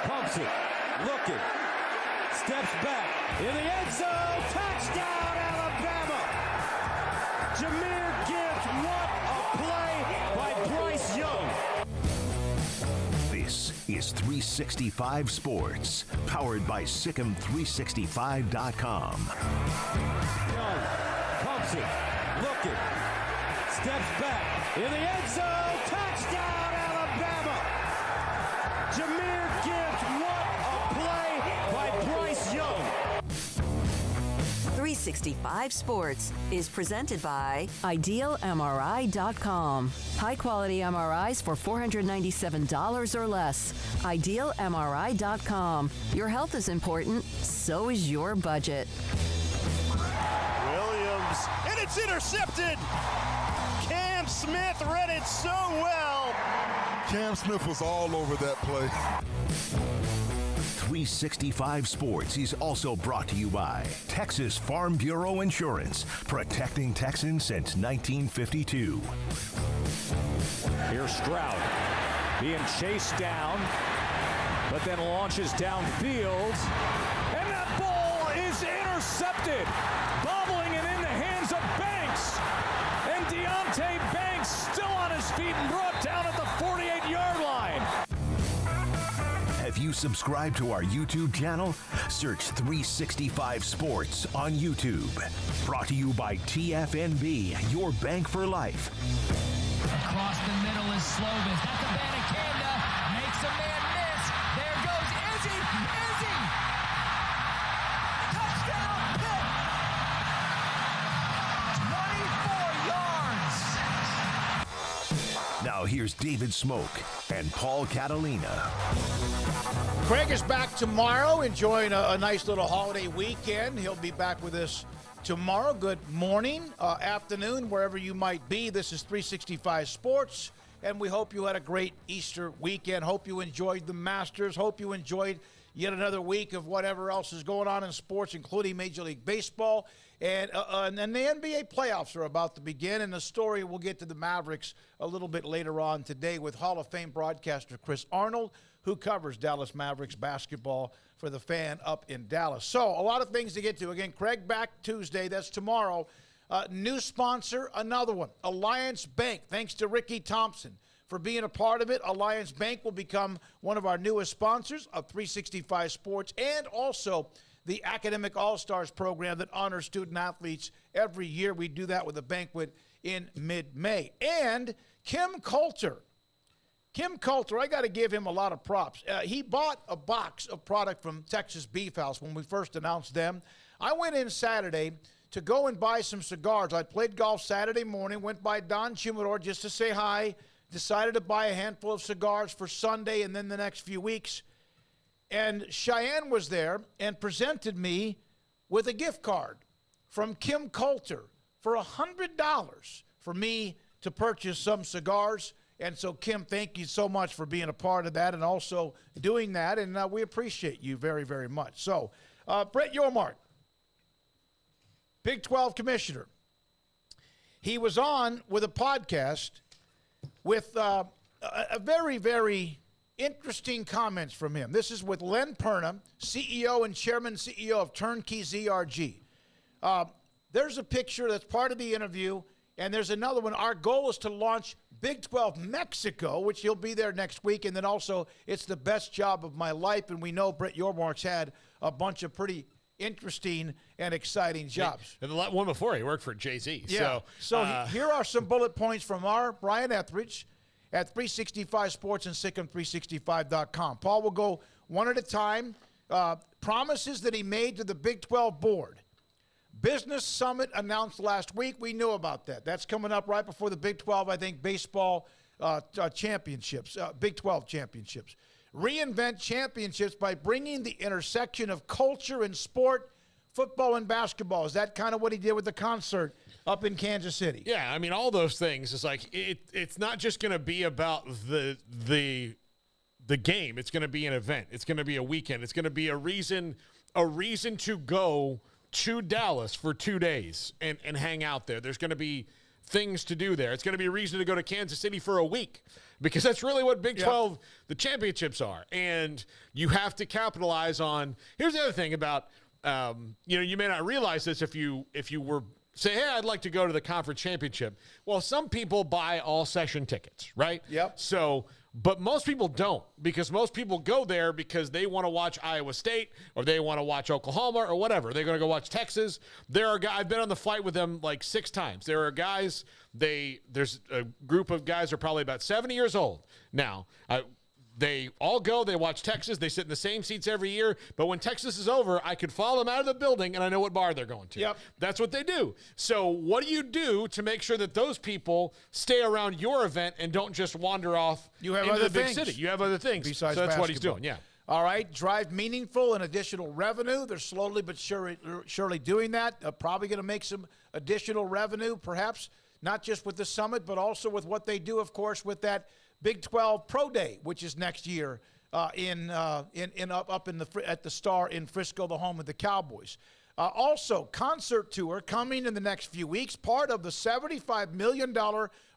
Pumps it, looking, steps back, in the end zone, touchdown Alabama! Jahmyr Gibbs, what a play by Bryce Young! This is 365 Sports, powered by Sikkim365.com. Young pumps it, looking, steps back, in the end zone, touchdown Alabama! Jahmyr Gibbs, what a play by Bryce Young. 365 Sports is presented by IdealMRI.com. High-quality MRIs for $497 or less. IdealMRI.com. Your health is important, so is your budget. Williams, and it's intercepted! Cam Smith read it so well. Cam Smith was all over that play. 365 Sports is also brought to you by Texas Farm Bureau Insurance, protecting Texans since 1952. Here's Stroud being chased down, but then launches downfield, and that ball is intercepted, bobbling it in the hands of Banks, and Deontay Banks still on his feet and brought down at the 48-yard line. Have you subscribed to our YouTube channel? Search 365 Sports on YouTube. Brought to you by TFNB, your bank for life. Across the middle is Slovis. That's a Banacanda. Makes a man miss. There goes Izzy. Izzy! Touchdown Pitt! 24 yards. Now here's David Smoak and Paul Catalina. Craig is back tomorrow, enjoying a nice little holiday weekend. He'll be back with us tomorrow. Good morning, afternoon, wherever you might be. This is 365 Sports, and we hope you had a great Easter weekend. Hope you enjoyed the Masters. Hope you enjoyed yet another week of whatever else is going on in sports, including Major League Baseball. And the NBA playoffs are about to begin, and the story, we'll get to the Mavericks a little bit later on today with Hall of Fame broadcaster Chris Arnold, who covers Dallas Mavericks basketball for the Fan up in Dallas. So a lot of things to get to. Again, Craig back Tuesday. That's tomorrow. New sponsor, another one, Alliance Bank. Thanks to Ricky Thompson for being a part of it. Alliance Bank will become one of our newest sponsors of 365 Sports, and also the Academic All-Stars program that honors student athletes every year. We do that with a banquet in mid-May. And Kim Coulter, I got to give him a lot of props. He bought a box of product from Texas Beef House when we first announced them. I went in Saturday to go and buy some cigars. I played golf Saturday morning, went by Don Chumador just to say hi, decided to buy a handful of cigars for Sunday and then the next few weeks. And Cheyenne was there and presented me with a gift card from Kim Coulter for $100 for me to purchase some cigars. And so, Kim, thank you so much for being a part of that and also doing that. And we appreciate you very, very much. So, Brett Yormark, Big 12 commissioner. He was on with a podcast with a very, very interesting comments from him. This is with Len Perna, CEO and Chairman CEO of Turnkey ZRG. There's a picture that's part of the interview, and there's another one. Our goal is to launch Big 12 Mexico, which he'll be there next week, and then also it's the best job of my life, and we know Brett Yormark's had a bunch of pretty interesting and exciting jobs. And the one before, he worked for Jay-Z. Yeah. So here are some bullet points from our Brian Etheridge, at 365 Sports and SicEm365.com. Paul will go one at a time. Promises that he made to the Big 12 board. Business Summit announced last week. We knew about that. That's coming up right before the Big 12, I think, baseball championships, Big 12 championships. Reinvent championships by bringing the intersection of culture and sport, football and basketball. Is that kind of what he did with the concert up in Kansas City? Yeah, I mean, all those things. It's like it's not just going to be about the game. It's going to be an event. It's going to be a weekend. It's going to be a reason to go to Dallas for 2 days and hang out there. There's going to be things to do there. It's going to be a reason to go to Kansas City for a week, because that's really what Big 12, the championships are. And you have to capitalize on. Here's the other thing about, you may not realize this if you were say, hey, I'd like to go to the conference championship. Well, some people buy all session tickets, right? Yep. So, but most people don't, because most people go there because they want to watch Iowa State or they want to watch Oklahoma or whatever. They're going to go watch Texas. There are guys, I've been on the flight with them like 6 times. There are guys, there's a group of guys who are probably about 70 years old now. They all go, they watch Texas, they sit in the same seats every year, but when Texas is over, I could follow them out of the building and I know what bar they're going to. Yep. That's what they do. So what do you do to make sure that those people stay around your event and don't just wander off into the big city? You have other things. Besides so that's basketball. what he's doing, yeah. All right, drive meaningful and additional revenue. They're slowly but surely doing that. Probably going to make some additional revenue, perhaps, not just with the summit, but also with what they do, of course, with that Big 12 Pro Day, which is next year up in at the Star in Frisco, the home of the Cowboys. Also, concert tour coming in the next few weeks, part of the $75 million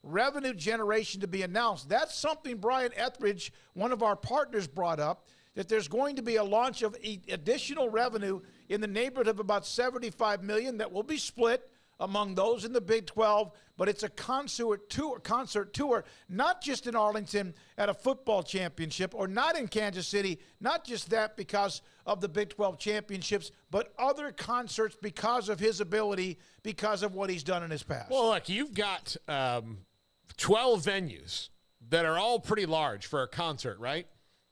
revenue generation to be announced. That's something Brian Etheridge, one of our partners, brought up, that there's going to be a launch of additional revenue in the neighborhood of about $75 million that will be split among those in the Big 12, but it's a concert tour, not just in Arlington at a football championship or not in Kansas City, not just that because of the Big 12 championships, but other concerts because of his ability, because of what he's done in his past. Well, look, you've got 12 venues that are all pretty large for a concert, right?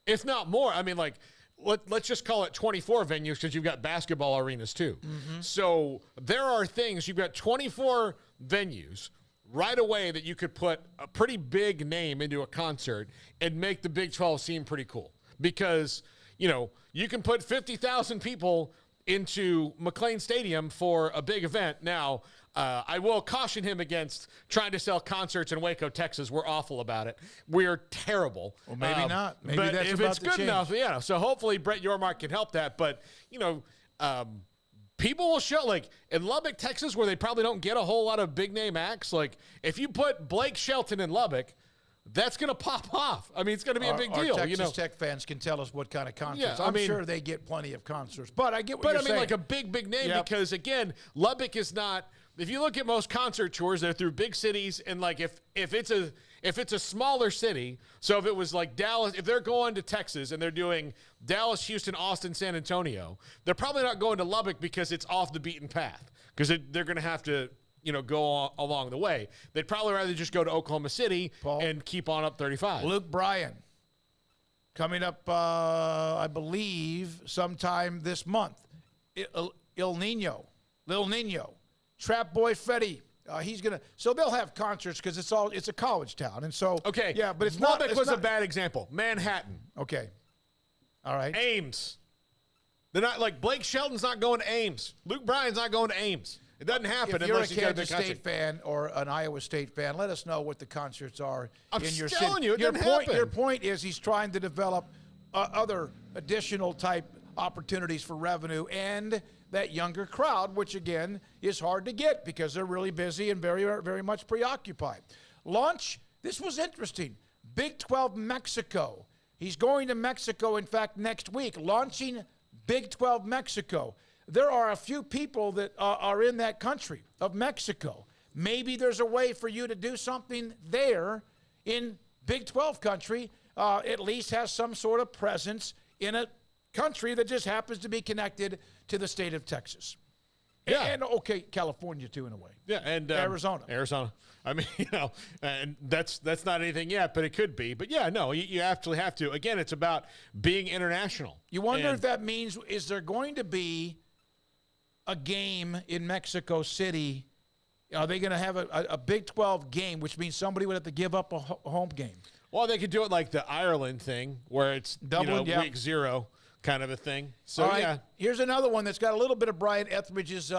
If not more. I mean, like, let's just call it 24 venues because you've got basketball arenas too. Mm-hmm. So there are things, you've got 24 venues right away that you could put a pretty big name into a concert and make the Big 12 seem pretty cool. Because, you can put 50,000 people into McLean Stadium for a big event. Now, I will caution him against trying to sell concerts in Waco, Texas. We're awful about it. We're terrible. Well, maybe not. Maybe but that's if about it's to good change. enough, so hopefully Brett Yormark can help that. But, people will show, like, in Lubbock, Texas, where they probably don't get a whole lot of big-name acts, like, if you put Blake Shelton in Lubbock, that's going to pop off. I mean, it's going to be a big deal. Our Texas Tech fans can tell us what kind of concerts. Yeah, I'm sure they get plenty of concerts. But I get what you're saying. But, like, a big name because, again, Lubbock is not – if you look at most concert tours, they're through big cities. And, like, if it's a smaller city, so if it was like Dallas, if they're going to Texas and they're doing Dallas, Houston, Austin, San Antonio, they're probably not going to Lubbock because it's off the beaten path because they're going to have to – go along the way. They'd probably rather just go to Oklahoma City and keep on up 35. Luke Bryan coming up, I believe, sometime this month. Lil Nino, Trap Boy Fetty. He's gonna. So they'll have concerts because it's a college town, and so okay, yeah. But it's Lubbock not. was a bad example. Manhattan. Okay. All right. Ames. They're not like Blake Shelton's not going to Ames. Luke Bryan's not going to Ames. It doesn't happen unless you you're a got a big Kansas concert. State fan or an Iowa State fan, let us know what the concerts are in your city. I'm telling you, it doesn't happen. Your point is he's trying to develop other additional type opportunities for revenue and that younger crowd, which, again, is hard to get because they're really busy and very, very much preoccupied. Launch, this was interesting, Big 12 Mexico. He's going to Mexico, in fact, next week, launching Big 12 Mexico. There are a few people that are in that country of Mexico. Maybe there's a way for you to do something there in Big 12 country, at least has some sort of presence in a country that just happens to be connected to the state of Texas. Yeah. And okay, California too, in a way. Yeah, and Arizona. I mean, and that's not anything yet, but it could be. But yeah, no, you absolutely have to. Again, it's about being international. You wonder if that means, is there going to be a game in Mexico City? Are they going to have a Big 12 game, which means somebody would have to give up a home game? Well, they could do it like the Ireland thing, where it's week 0 kind of a thing. So, all right, yeah. Here's another one that's got a little bit of Brian Etheridge's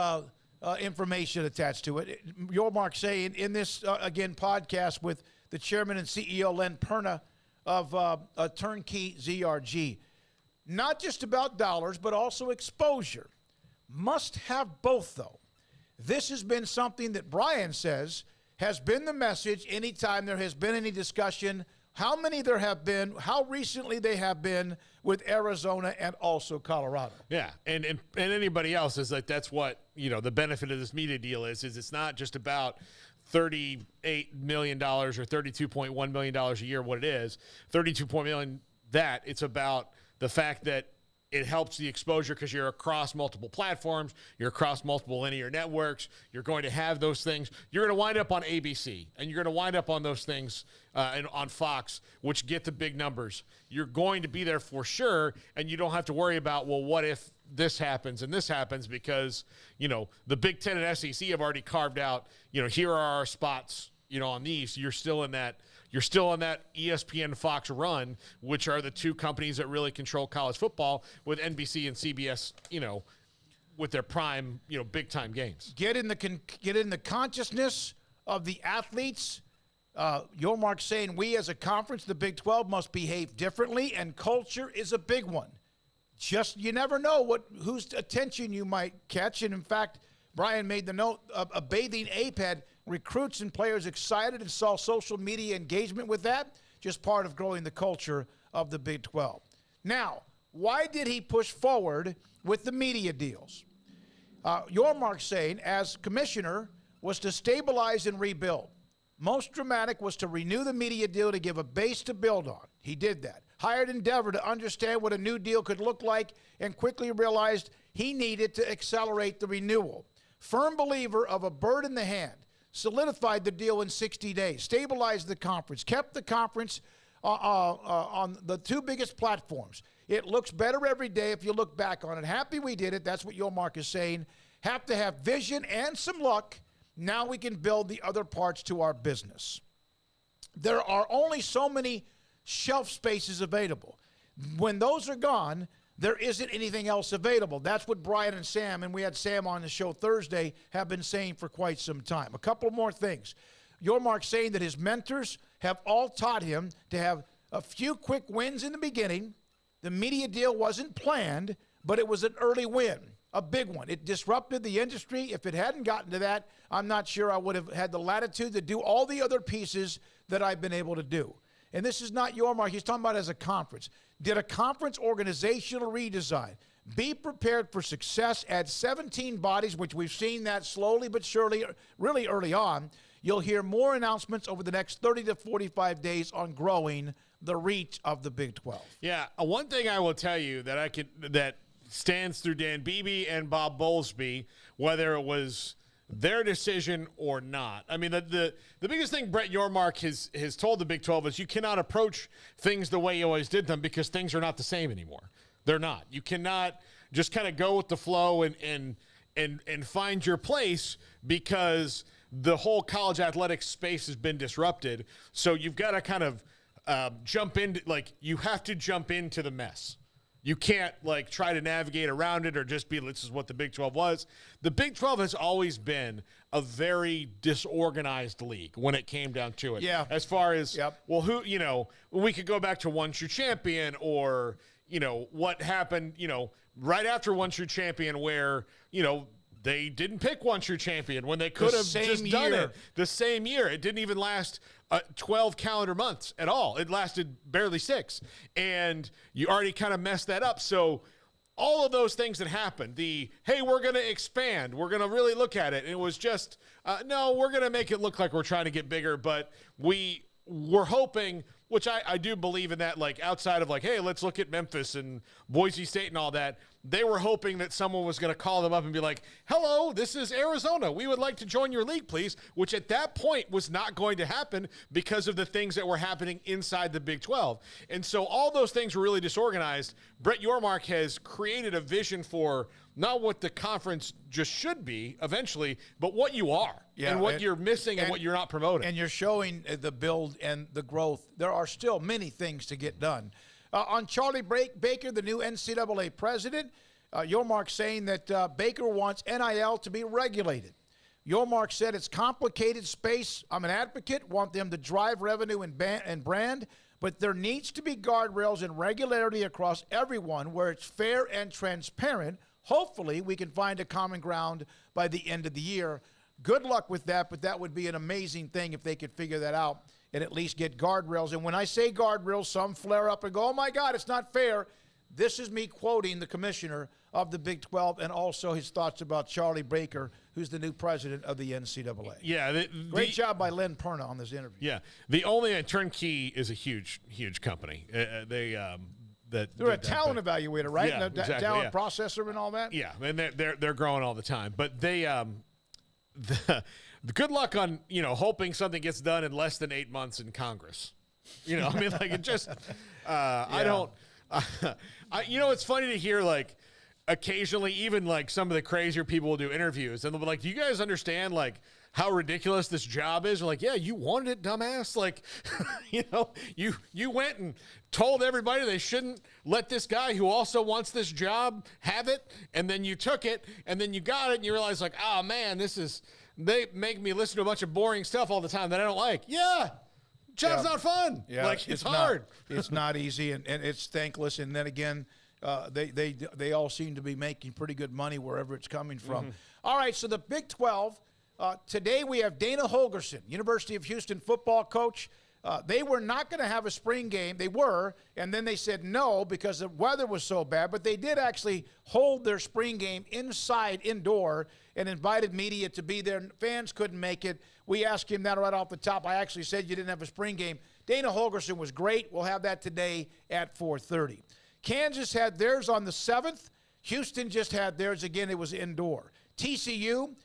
information attached to it. Your Mark saying in this, again, podcast with the chairman and CEO, Len Perna of Turnkey ZRG. Not just about dollars, but also exposure. Must have both, though. This has been something that Brian says has been the message anytime there has been any discussion, how many there have been, how recently they have been with Arizona and also Colorado. Yeah, and anybody else is like, that's what, the benefit of this media deal is it's not just about $38 million or $32.1 million a year, what it is, $32 million, that it's about the fact that it helps the exposure because you're across multiple platforms, you're across multiple linear networks, you're going to have those things. You're going to wind up on ABC, and you're going to wind up on those things and on Fox, which get the big numbers. You're going to be there for sure, and you don't have to worry about, well, what if this happens and this happens, because, the Big Ten and SEC have already carved out, here are our spots, on these. You're still in that ESPN Fox run, which are the two companies that really control college football, with NBC and CBS, with their prime, big time games. Get in the consciousness of the athletes. Your Mark saying we as a conference, the Big 12, must behave differently, and culture is a big one. Just, you never know whose attention you might catch. And in fact, Brian made the note of a bathing ape had recruits and players excited and saw social media engagement with that. Just part of growing the culture of the Big 12. Now, why did he push forward with the media deals? Your Mark saying, as commissioner, was to stabilize and rebuild. Most dramatic was to renew the media deal to give a base to build on. He did that. Hired Endeavor to understand what a new deal could look like, and quickly realized he needed to accelerate the renewal. Firm believer of a bird in the hand. Solidified the deal in 60 days, stabilized the conference, kept the conference on the two biggest platforms. It looks better every day if you look back on it. Happy we did it. That's what Your Mark is saying. Have to have vision and some luck. Now we can build the other parts to our business. There are only so many shelf spaces available. When those are gone, there isn't anything else available. That's what Brian and Sam, and we had Sam on the show Thursday, have been saying for quite some time. A couple more things. Your Mark saying that his mentors have all taught him to have a few quick wins in the beginning. The media deal wasn't planned, but it was an early win, a big one. It disrupted the industry. If it hadn't gotten to that, I'm not sure I would have had the latitude to do all the other pieces that I've been able to do. And this is not Your Mark. He's talking about as a conference. Did a conference organizational redesign. Be prepared for success. Add 17 bodies, which we've seen that slowly but surely, really early on. You'll hear more announcements over the next 30 to 45 days on growing the reach of the Big 12. Yeah, one thing I will tell you that stands through Dan Beebe and Bob Bowlesby, whether it was their decision or not. I mean, the biggest thing Brett Yormark has told the Big 12 is you cannot approach things the way you always did them, because things are not the same anymore. They're not. You cannot just kind of go with the flow and find your place, because the whole college athletics space has been disrupted. So you've got to kind of you have to jump into the mess. You can't try to navigate around it or just be, this is what the Big 12 was. The Big 12 has always been a very disorganized league when it came down to it. Yeah. As far as, we could go back to One True Champion, or, what happened, right after One True Champion, where, they didn't pick One True Champion when they could have just done it the same year. It didn't even last 12 calendar months at all. It lasted barely 6. And you already kind of messed that up. So all of those things that happened, hey, we're going to expand. We're going to really look at it. And it was just, no, we're going to make it look like we're trying to get bigger. But we're hoping, which I do believe in that, outside of hey, let's look at Memphis and Boise State and all that. they were hoping that someone was going to call them up and be like, hello, this is Arizona. We would like to join your league, please, which at that point was not going to happen because of the things that were happening inside the Big 12. And so all those things were really disorganized. Brett Yormark has created a vision for not what the conference just should be eventually, but what you are and what you're missing and what you're not promoting. And you're showing the build and the growth. There are still many things to get done. On Charlie Baker, the new NCAA president, Yormark saying that Baker wants NIL to be regulated. Yormark said it's complicated space. I'm an advocate, want them to drive revenue and brand, but there needs to be guardrails and regularity across everyone where it's fair and transparent. Hopefully, we can find a common ground by the end of the year. Good luck with that, but that would be an amazing thing if they could figure that out and at least get guardrails. And when I say guardrails, some flare up and go, oh, my God, it's not fair. This is me quoting the commissioner of the Big 12 and also his thoughts about Charlie Baker, who's the new president of the NCAA. Yeah. Great job by Lynn Perna on this interview. Yeah. The only Turnkey is a huge, huge company. They're a talent evaluator, right? Yeah, and a exactly, talent processor and all that. Yeah, and they're growing all the time. But they the good luck on hoping something gets done in less than 8 months in Congress. I mean, like it just I don't. It's funny to hear like occasionally even like some of the crazier people will do interviews and they'll be like, do you guys understand like how ridiculous this job is? We're like, yeah, you wanted it, dumbass. Like, you went and told everybody they shouldn't let this guy who also wants this job have it. And then you took it and then you got it and you realize like, oh man, they make me listen to a bunch of boring stuff all the time that I don't like. Yeah. Job's not fun. Yeah, like it's hard. It's not easy and it's thankless. And then again, they all seem to be making pretty good money wherever it's coming from. Mm-hmm. All right, so the Big 12, today we have Dana Holgerson, University of Houston football coach. They were not going to have a spring game. They were, and then they said no because the weather was so bad. But they did actually hold their spring game indoor, and invited media to be there. Fans couldn't make it. We asked him that right off the top. I actually said you didn't have a spring game. Dana Holgerson was great. We'll have that today at 4:30. Kansas had theirs on the 7th. Houston just had theirs again. It was indoor. TCU,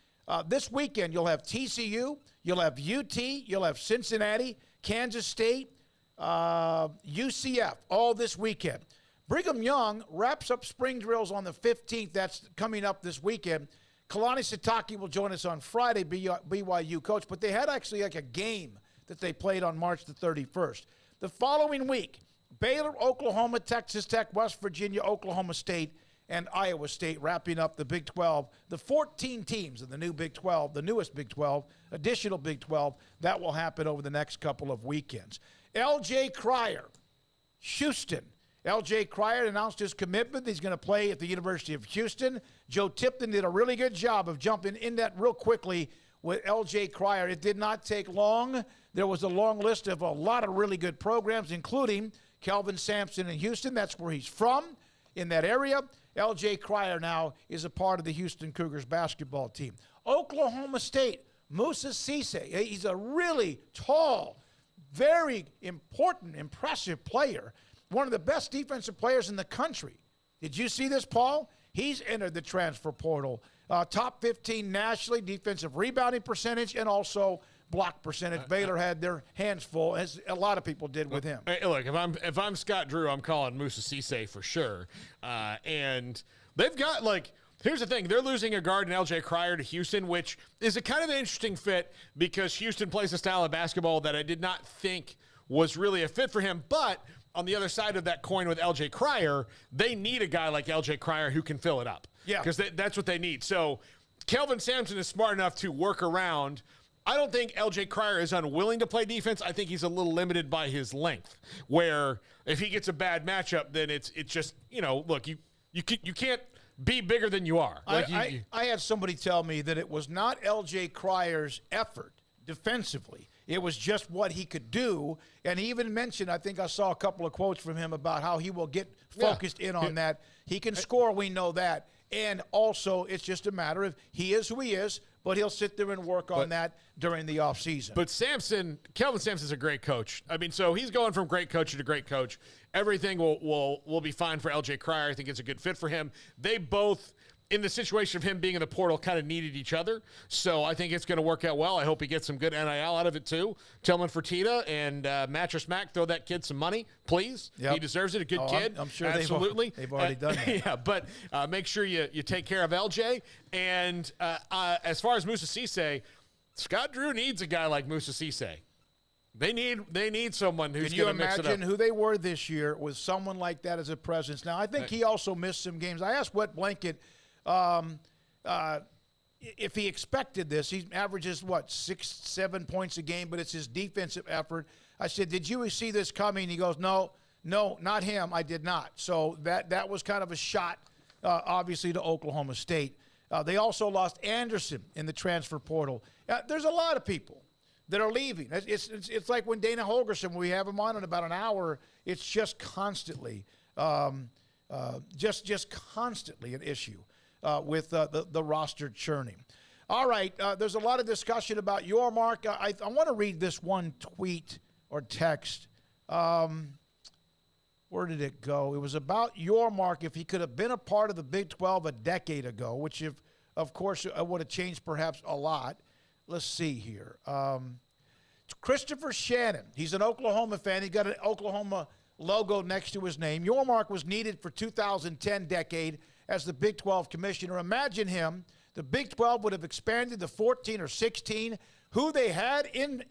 this weekend you'll have TCU, you'll have UT, you'll have Cincinnati, Kansas State, UCF, all this weekend. Brigham Young wraps up spring drills on the 15th. That's coming up this weekend. Kalani Sitake will join us on Friday, BYU coach, but they had actually like a game that they played on March the 31st. The following week, Baylor, Oklahoma, Texas Tech, West Virginia, Oklahoma State, and Iowa State wrapping up the Big 12. The 14 teams of the new Big 12, the newest Big 12, additional Big 12, that will happen over the next couple of weekends. L.J. Cryer, Houston. L.J. Cryer announced his commitment. He's going to play at the University of Houston. Joe Tipton did a really good job of jumping in that real quickly with L.J. Cryer. It did not take long. There was a long list of a lot of really good programs, including Kelvin Sampson in Houston. That's where he's from, in that area. L.J. Cryer now is a part of the Houston Cougars basketball team. Oklahoma State, Musa Cisse. He's a really tall, very important, impressive player. One of the best defensive players in the country. Did you see this, Paul? He's entered the transfer portal. Top 15 nationally, defensive rebounding percentage, and also block percentage. Baylor had their hands full, as a lot of people did with him. Hey, look, if I'm Scott Drew, I'm calling Musa Cisse for sure. And they've got, like, here's the thing. They're losing a guard in L.J. Cryer to Houston, which is a kind of an interesting fit because Houston plays a style of basketball that I did not think was really a fit for him. But on the other side of that coin with L.J. Cryer, they need a guy like L.J. Cryer who can fill it up. Yeah. Because that's what they need. So Kelvin Sampson is smart enough to work around. I don't think L.J. Cryer is unwilling to play defense. I think he's a little limited by his length, where if he gets a bad matchup, then it's just, look, you can't be bigger than you are. Like I had somebody tell me that it was not L.J. Cryer's effort defensively. It was just what he could do. And he even mentioned, I think I saw a couple of quotes from him about how he will get focused in on that. He can score, we know that. And also, it's just a matter of he is who he is, but he'll sit there and work on that during the offseason. But Kelvin Sampson's a great coach. I mean, so he's going from great coach to great coach. Everything will be fine for LJ Cryer. I think it's a good fit for him. They both, in the situation of him being in the portal, kind of needed each other. So I think it's going to work out well. I hope he gets some good NIL out of it, too. Tillman Fertitta and Mattress Mac, throw that kid some money, please. Yep. He deserves it, a good kid. I'm sure absolutely. They've already done that. Yeah, but make sure you take care of LJ. And as far as Moussa Cisse, Scott Drew needs a guy like Moussa Cisse. They need someone who's going to mix it up. Can you imagine who they were this year with someone like that as a presence? Now, I think he also missed some games. I asked Wet Blanket if he expected this. He averages, 6-7 points a game, but it's his defensive effort. I said, did you see this coming? He goes, no, not him. I did not. So that was kind of a shot, obviously, to Oklahoma State. They also lost Anderson in the transfer portal. There's a lot of people that are leaving. It's like when Dana Holgerson, we have him on in about an hour, it's just constantly, just constantly an issue with the roster churning. All right, there's a lot of discussion about Yormark. I want to read this one tweet or text. Where did it go? It was about Yormark, if he could have been a part of the Big 12 a decade ago, which, of course, would have changed perhaps a lot. Let's see here. Christopher Shannon. He's an Oklahoma fan. He got an Oklahoma logo next to his name. Yormark was needed for 2010 decade as the Big 12 commissioner. Imagine him. The Big 12 would have expanded to 14 or 16, who they had in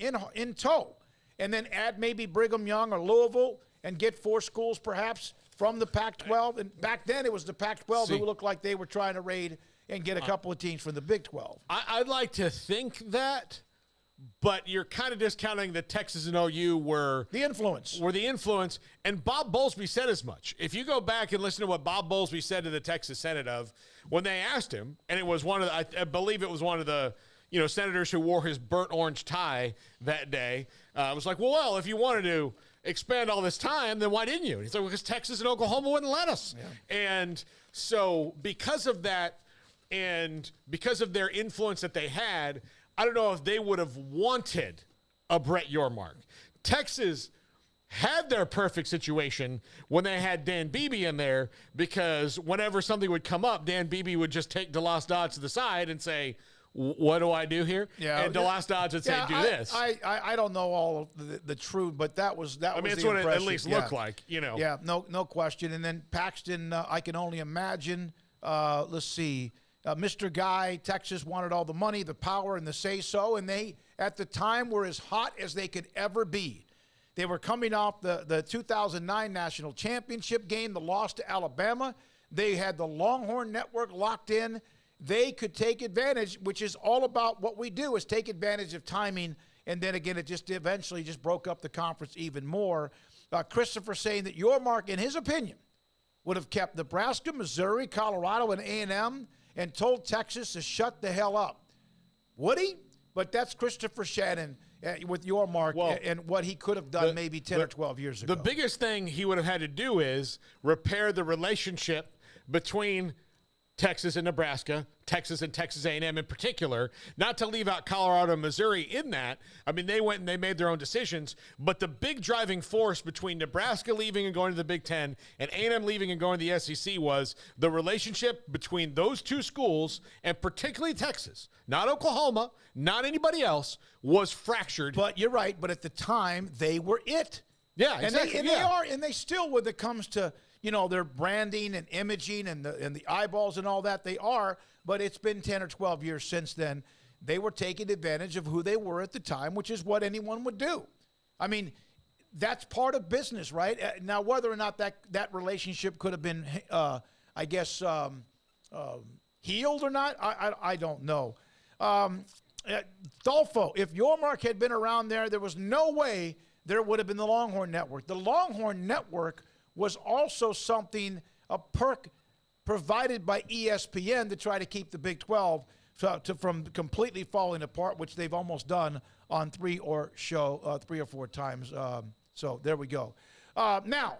tow, and then add maybe Brigham Young or Louisville and get 4 schools perhaps from the Pac-12. And back then it was the Pac-12 who looked like they were trying to raid and get a couple of teams from the Big 12. I'd like to think that, but you're kind of discounting that Texas and OU were the influence. And Bob Bowlesby said as much. If you go back and listen to what Bob Bowlesby said to the Texas Senate when they asked him, and it was I believe it was one of the senators who wore his burnt orange tie that day, was like, well, if you wanted to expand all this time, then why didn't you? And he's like, because Texas and Oklahoma wouldn't let us. Yeah. And so because of that, and because of their influence that they had, I don't know if they would have wanted a Brett Yormark. Texas had their perfect situation when they had Dan Beebe in there, because whenever something would come up, Dan Beebe would just take DeLoss Dodds to the side and say, what do I do here? Yeah, and DeLoss Dodds would say, do this. I don't know all of the truth, but that was the impression. It's what it at least looked like, Yeah, no question. And then Paxton, I can only imagine, let's see, Mr. Guy, Texas wanted all the money, the power, and the say-so, and they, at the time, were as hot as they could ever be. They were coming off the 2009 National Championship game, the loss to Alabama. They had the Longhorn Network locked in. They could take advantage, which is all about what we do, is take advantage of timing, and then again, it just eventually just broke up the conference even more. Christopher saying that Yormark, in his opinion, would have kept Nebraska, Missouri, Colorado, and A&M, and told Texas to shut the hell up. Would he? But that's Christopher Shannon with Yormark and what he could have done maybe 10 or 12 years ago. The biggest thing he would have had to do is repair the relationship between Texas and Nebraska, Texas and Texas A&M in particular, not to leave out Colorado and Missouri in that. I mean, they went and they made their own decisions, but the big driving force between Nebraska leaving and going to the Big Ten and A&M leaving and going to the SEC was the relationship between those two schools, and particularly Texas, not Oklahoma, not anybody else, was fractured. But you're right, but at the time, they were it. Yeah, exactly. They are, and they still, when it comes to, their branding and imaging and the eyeballs and all that, they are, but it's been 10 or 12 years since then. They were taking advantage of who they were at the time, which is what anyone would do. I mean, that's part of business, right? Now, whether or not that relationship could have been, healed or not, I don't know. Dolfo, if Yormark had been around there was no way there would have been the Longhorn Network. The Longhorn Network was also something, a perk provided by ESPN to try to keep the Big 12 from completely falling apart, which they've almost done on 3 or 4 times. So there we go. Now,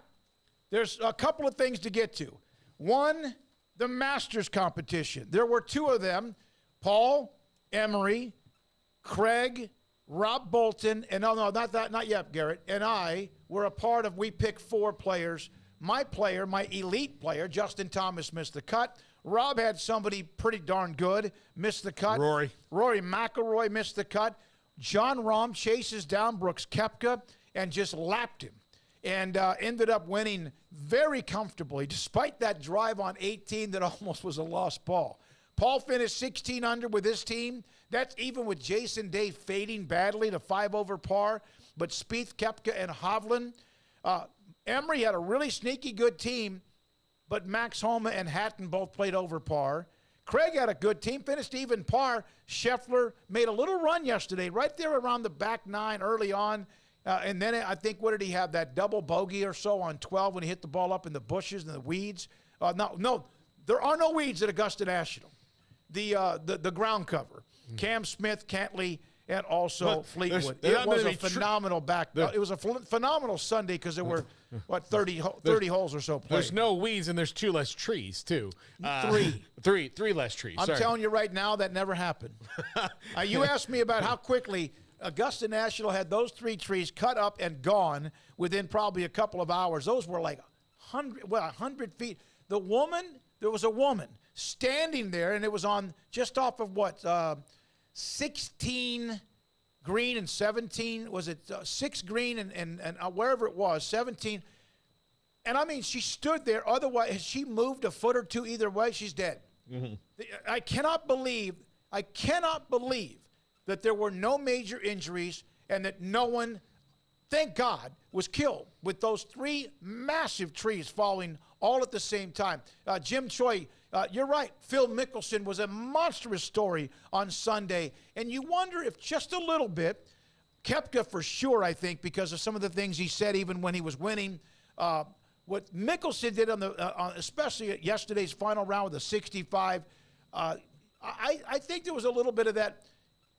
there's a couple of things to get to. One, the Masters competition. There were 2 of them. Paul Emory, Craig, Rob Bolton, and not yet, Garrett, and I were a part of, we picked 4 players. My elite player, Justin Thomas, missed the cut. Rob had somebody pretty darn good, missed the cut. Rory McIlroy missed the cut. John Rham chases down Brooks Koepka and just lapped him and ended up winning very comfortably, despite that drive on 18 that almost was a lost ball. Paul finished 16 under with his team. That's even with Jason Day fading badly to 5 over par. But Spieth, Koepka, and Hovland. Emery had a really sneaky good team, but Max Homa and Hatton both played over par. Craig had a good team, finished even par. Scheffler made a little run yesterday, right there around the back 9 early on. And then I think, what did he have, that double bogey or so on 12 when he hit the ball up in the bushes and the weeds? No, there are no weeds at Augusta National. The ground cover. Cam Smith, Cantley, and also Fleetwood. It was a phenomenal it was a phenomenal Sunday because there were, 30 holes or so played. There's no weeds and there's 2 less trees, too. 3 less trees. I'm telling you right now, that never happened. You asked me about how quickly Augusta National had those 3 trees cut up and gone within probably a couple of hours. Those were like 100 feet. There was a woman standing there, and it was on just off of 16 green and 17, was it 6 green and wherever it was, 17. And I mean, she stood there. Otherwise, she moved a foot or 2 either way, she's dead. Mm-hmm. I cannot believe that there were no major injuries and that no one, thank God, was killed with those 3 massive trees falling all at the same time. Jim Choi, you're right. Phil Mickelson was a monstrous story on Sunday. And you wonder if just a little bit, Koepka for sure, I think, because of some of the things he said even when he was winning. What Mickelson did especially at yesterday's final round with a 65, I think there was a little bit of that.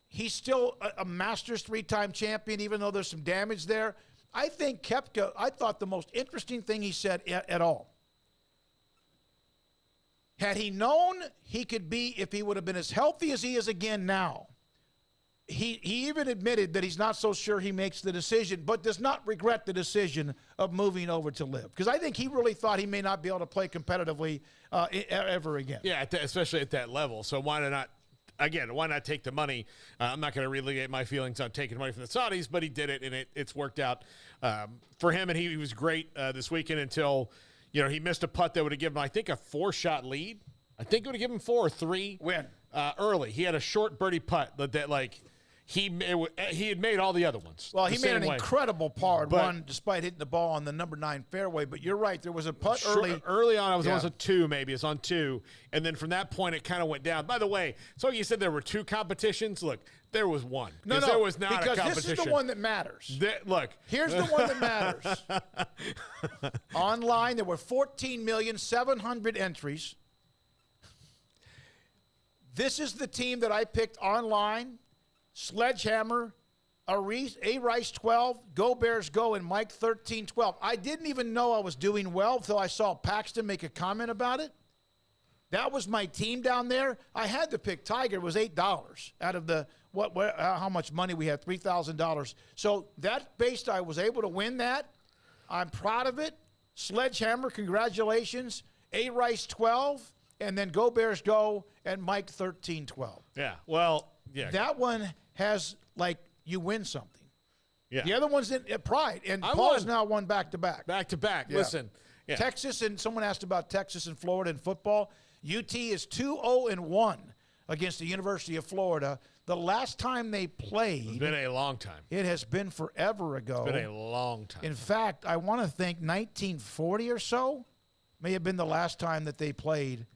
He's still a Masters 3-time champion, even though there's some damage there. I think Koepka, I thought the most interesting thing he said at all. Had he known he could be, if he would have been as healthy as he is again now, he even admitted that he's not so sure he makes the decision, but does not regret the decision of moving over to LIV. Because I think he really thought he may not be able to play competitively ever again. Yeah, especially at that level. So why not take the money? I'm not going to relegate my feelings on taking money from the Saudis, but he did it, and it's worked out for him, and he was great this weekend until – he missed a putt that would have given him, I think, a 4-shot lead. I think it would have given him 4 or 3. When? Early. He had a short birdie putt that he had made all the other ones. Well, he made an incredible par one despite hitting the ball on the number 9 fairway. But you're right. There was a putt early. Early on, I was on 2 maybe. It's on 2. And then from that point, it kind of went down. By the way, so you said there were 2 competitions. Look, there was one. No, there was not because a competition. This is the one that matters. Here's the one that matters. Online, there were 14,700,000 entries. This is the team that I picked online. Sledgehammer, A Rice 12, Go Bears Go, and Mike 13-12. I didn't even know I was doing well until I saw Paxton make a comment about it. That was my team down there. I had to pick Tiger. It was $8 out of the how much money we had, $3,000. So I was able to win that. I'm proud of it. Sledgehammer, congratulations. A Rice 12, and then Go Bears Go and Mike 13-12. Yeah, well, yeah. That one has, you win something. Yeah. The other one's at Pride, and Paul's now won back-to-back. Back-to-back. Yeah. Listen. Yeah. Texas, and someone asked about Texas and Florida in football. UT is 2-0-1 against the University of Florida. The last time they played. It's been a long time. It has been forever ago. It's been a long time. In fact, I want to think 1940 or so may have been the last time that they played.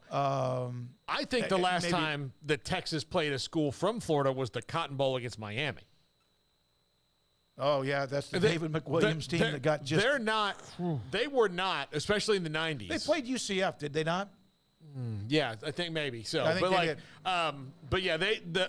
I think the last time that Texas played a school from Florida was the Cotton Bowl against Miami. Oh, yeah, that's the David McWilliams team that got just. They were not, especially in the 90s. They played UCF, did they not? Yeah, I think maybe so. I think they did. But yeah,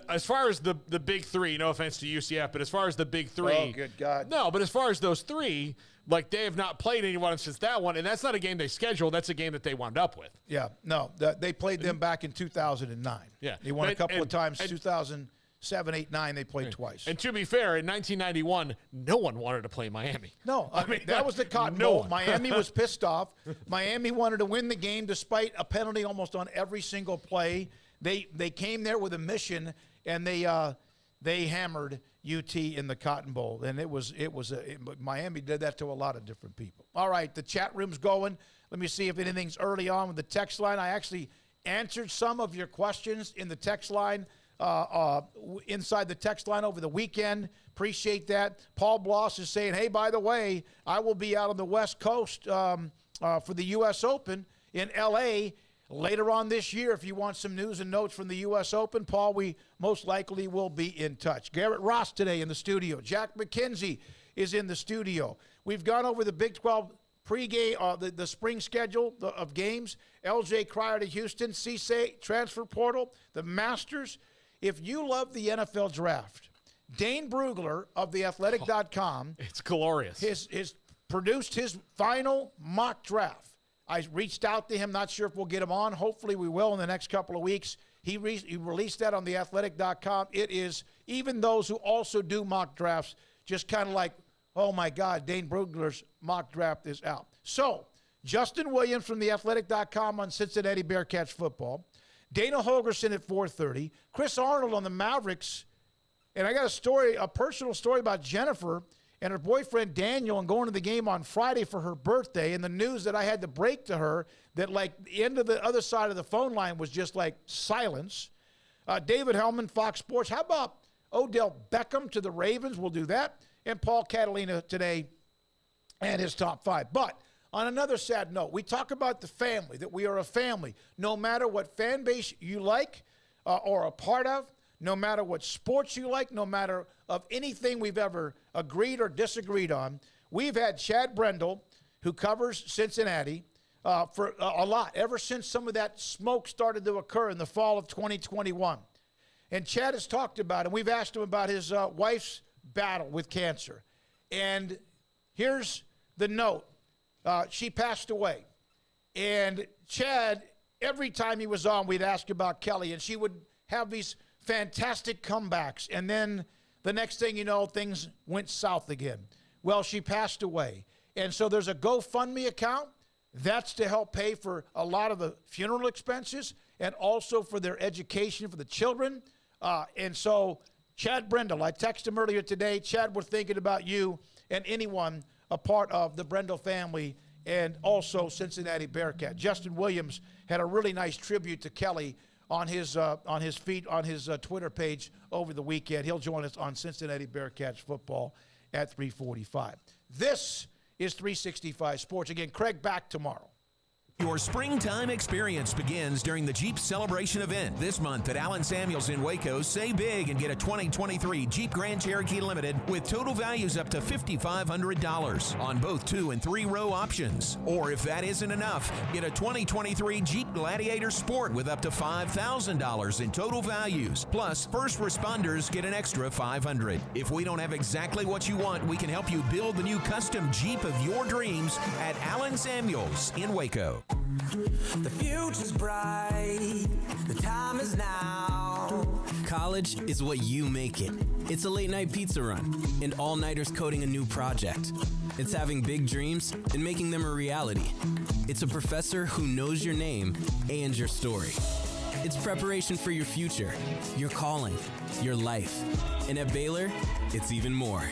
as far as the big 3, no offense to UCF, but as far as the big 3. Oh, good God. No, but as far as those 3, Like, they have not played anyone since that one, and that's not a game they scheduled. That's a game that they wound up with. Yeah, no, they played them back in 2009. Yeah. They won a couple of times. 2007, 8, 9, they played twice. And to be fair, in 1991, no one wanted to play Miami. No, I mean, that was the Cotton Bowl. Miami was pissed off. Miami wanted to win the game despite a penalty almost on every single play. They came there with a mission, and they hammered UT in the Cotton Bowl, and Miami did that to a lot of different people. All right, the chat room's going. Let me see if anything's early on with the text line. I actually answered some of your questions in the text line, inside the text line over the weekend. Appreciate that. Paul Bloss is saying, hey, by the way, I will be out on the West Coast for the U.S. Open in L.A. later on this year. If you want some news and notes from the U.S. Open, Paul, we most likely will be in touch. Garrett Ross today in the studio. Jack McKenzie is in the studio. We've gone over the Big 12 pregame, the spring schedule of games. LJ Cryer to Houston, CSA, transfer portal, the Masters. If you love the NFL draft, Dane Brugler of theathletic.com. It's glorious. His produced his final mock draft. I reached out to him, not sure if we'll get him on. Hopefully we will in the next couple of weeks. He released that on theathletic.com. It is, even those who also do mock drafts, just kind of like, oh, my God, Dane Brugler's mock draft is out. So, Justin Williams from theathletic.com on Cincinnati Bearcats football. Dana Holgerson at 4:30. Chris Arnold on the Mavericks. And I got a personal story about Jennifer and her boyfriend Daniel and going to the game on Friday for her birthday, and the news that I had to break to her that, like, the end of the other side of the phone line was just like silence. David Helman, Fox Sports. How about Odell Beckham to the Ravens? We'll do that. And Paul Catalina today and his top 5. But on another sad note, we talk about the family, that we are a family. No matter what fan base you like or a part of, no matter what sports you like, no matter of anything we've ever agreed or disagreed on, we've had Chad Brendel, who covers Cincinnati, for a lot, ever since some of that smoke started to occur in the fall of 2021. And Chad has talked about it. We've asked him about his wife's battle with cancer. And here's the note. She passed away. And Chad, every time he was on, we'd ask about Kelly, and she would have these fantastic comebacks. And then the next thing you know, things went south again. Well, she passed away. And so there's a GoFundMe account. That's to help pay for a lot of the funeral expenses and also for their education for the children. And so Chad Brendel, I texted him earlier today. Chad, we're thinking about you and anyone a part of the Brendel family and also Cincinnati Bearcat. Justin Williams had a really nice tribute to Kelly on his Twitter page over the weekend. He'll join us on Cincinnati Bearcats football at 3:45. This is 365 Sports. Again, Craig back tomorrow. Your springtime experience begins during the Jeep Celebration event this month at Allen Samuels in Waco. Save big and get a 2023 Jeep Grand Cherokee Limited with total values up to $5,500 on both 2- and 3-row options. Or if that isn't enough, get a 2023 Jeep Gladiator Sport with up to $5,000 in total values. Plus, first responders get an extra $500. If we don't have exactly what you want, we can help you build the new custom Jeep of your dreams at Allen Samuels in Waco. The future's bright, the time is now. College is what you make it. It's a late night pizza run and all-nighters coding a new project. It's having big dreams and making them a reality. It's a professor who knows your name and your story. It's preparation for your future, your calling, your life. And at Baylor, it's even more.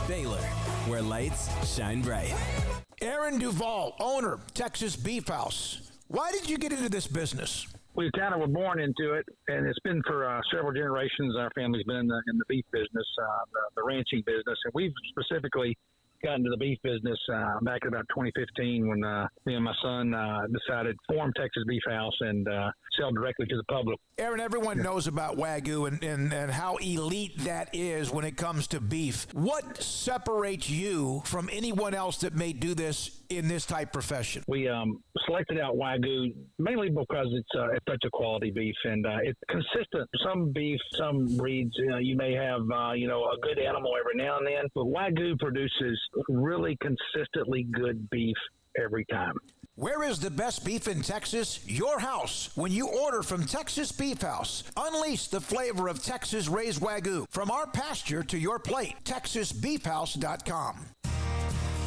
Baylor, where lights shine bright. Aaron Duvall, owner, Texas Beef House. Why did you get into this business? We kind of were born into it, and it's been for several generations. Our family's been in the beef business, the ranching business, and we've specifically got into the beef business back in about 2015 when me and my son decided to form Texas Beef House and sell directly to the public. Aaron, everyone knows about Wagyu and how elite that is when it comes to beef. What separates you from anyone else that may do this in this type profession? We selected out Wagyu mainly because it's such a quality beef, and it's consistent. Some beef, some breeds, you may have a good animal every now and then, but Wagyu produces really consistently good beef every time. Where is the best beef in Texas? Your house. When you order from Texas Beef House, unleash the flavor of Texas raised Wagyu. From our pasture to your plate, TexasBeefHouse.com.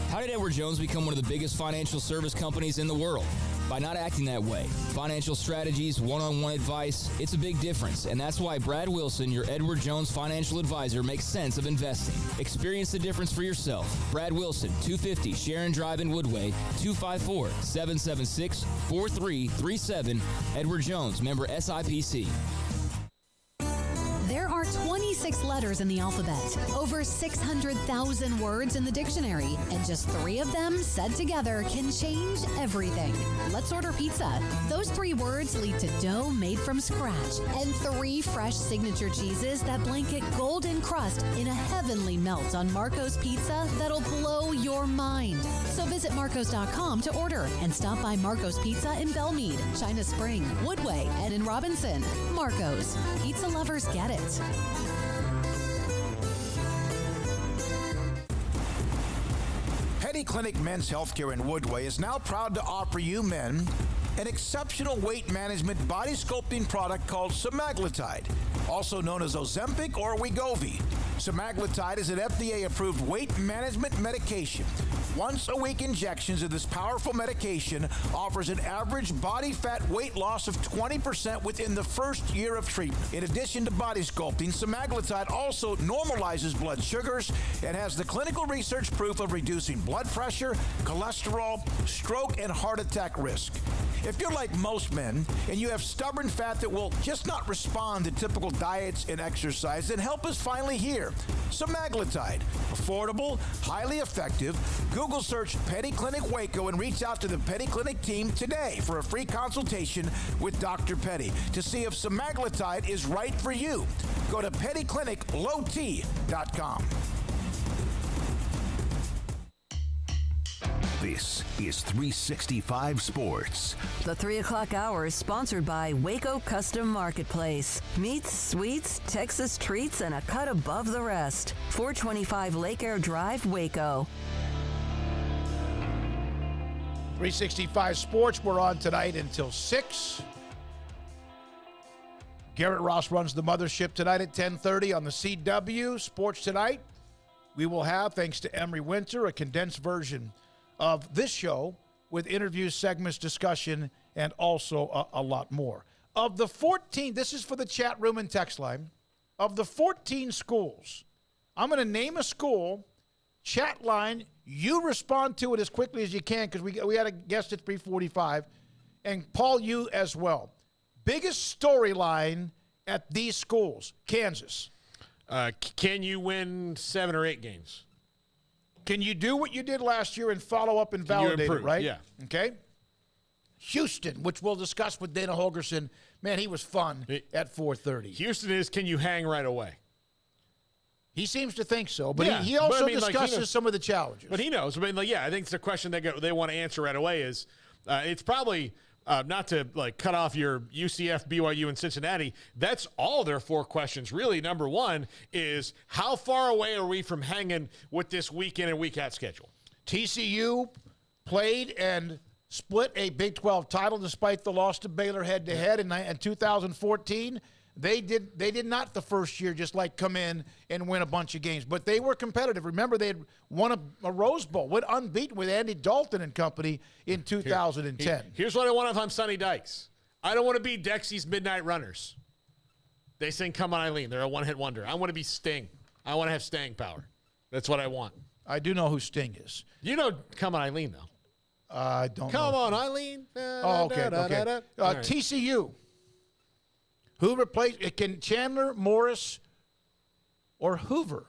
How did Edward Jones become one of the biggest financial service companies in the world? By not acting that way. Financial strategies, one-on-one advice, it's a big difference. And that's why Brad Wilson, your Edward Jones financial advisor, makes sense of investing. Experience the difference for yourself. Brad Wilson, 250 Sharon Drive in Woodway, 254-776-4337. Edward Jones, member SIPC. There are 26 letters in the alphabet, over 600,000 words in the dictionary, and just 3 of them said together can change everything. Let's order pizza. Those 3 words lead to dough made from scratch and 3 fresh signature cheeses that blanket golden crust in a heavenly melt on Marco's Pizza that'll blow your mind. So visit Marcos.com to order and stop by Marco's Pizza in Belmead, China Spring, Woodway, and in Robinson. Marco's. Pizza lovers get it. Petty Clinic Men's Healthcare in Woodway is now proud to offer you men an exceptional weight management body sculpting product called semaglutide, also known as Ozempic or Wegovy. Semaglutide is an FDA-approved weight management medication. Once-a-week injections of this powerful medication offers an average body fat weight loss of 20% within the first year of treatment. In addition to body sculpting, semaglutide also normalizes blood sugars and has the clinical research proof of reducing blood pressure, cholesterol, stroke, and heart attack risk. If you're like most men and you have stubborn fat that will just not respond to typical diets and exercise, then help is finally here. Semaglutide, affordable, highly effective. Google search Petty Clinic Waco and reach out to the Petty Clinic team today for a free consultation with Dr. Petty to see if semaglutide is right for you. Go to pettycliniclowt.com. This is 365 Sports. The 3 o'clock hour is sponsored by Waco Custom Marketplace. Meats, sweets, Texas treats, and a cut above the rest. 425 Lake Air Drive, Waco. 365 Sports, we're on tonight until 6. Garrett Ross runs the mothership tonight at 10:30 on the CW. Sports tonight, we will have, thanks to Emery Winter, a condensed version of this show with interviews, segments, discussion, and also a lot more. Of the 14, this is for the chat room and text line, of the 14 schools, I'm going to name a school, chat line, you respond to it as quickly as you can because we had a guest at 3:45, and Paul, you as well. Biggest storyline at these schools, Kansas. Can you win 7 or 8 games? Can you do what you did last year and follow up and validate it, right? Yeah. Okay. Houston, which we'll discuss with Dana Holgerson. Man, he was fun at 4:30. Houston is, can you hang right away? He seems to think so, but yeah, he also but discusses some of the challenges. But he knows. I think it's a question they want to answer right away is it's probably not to cut off your UCF, BYU, and Cincinnati. That's all their 4 questions. Really, number 1 is how far away are we from hanging with this week in and week out schedule? TCU played and split a Big 12 title despite the loss to Baylor head-to-head in 2014. They did not the first year just come in and win a bunch of games, but they were competitive. Remember, they had won a Rose Bowl, went unbeaten with Andy Dalton and company in 2010. Here's what I want if I'm Sonny Dykes. I don't want to be Dexy's Midnight Runners. They sing Come On Eileen. They're a one-hit wonder. I want to be Sting. I want to have staying power. That's what I want. I do know who Sting is. You know Come On Eileen, though. I don't know. Come on, Eileen. Oh, okay. Right. TCU. Who replaced it? Can Chandler, Morris, or Hoover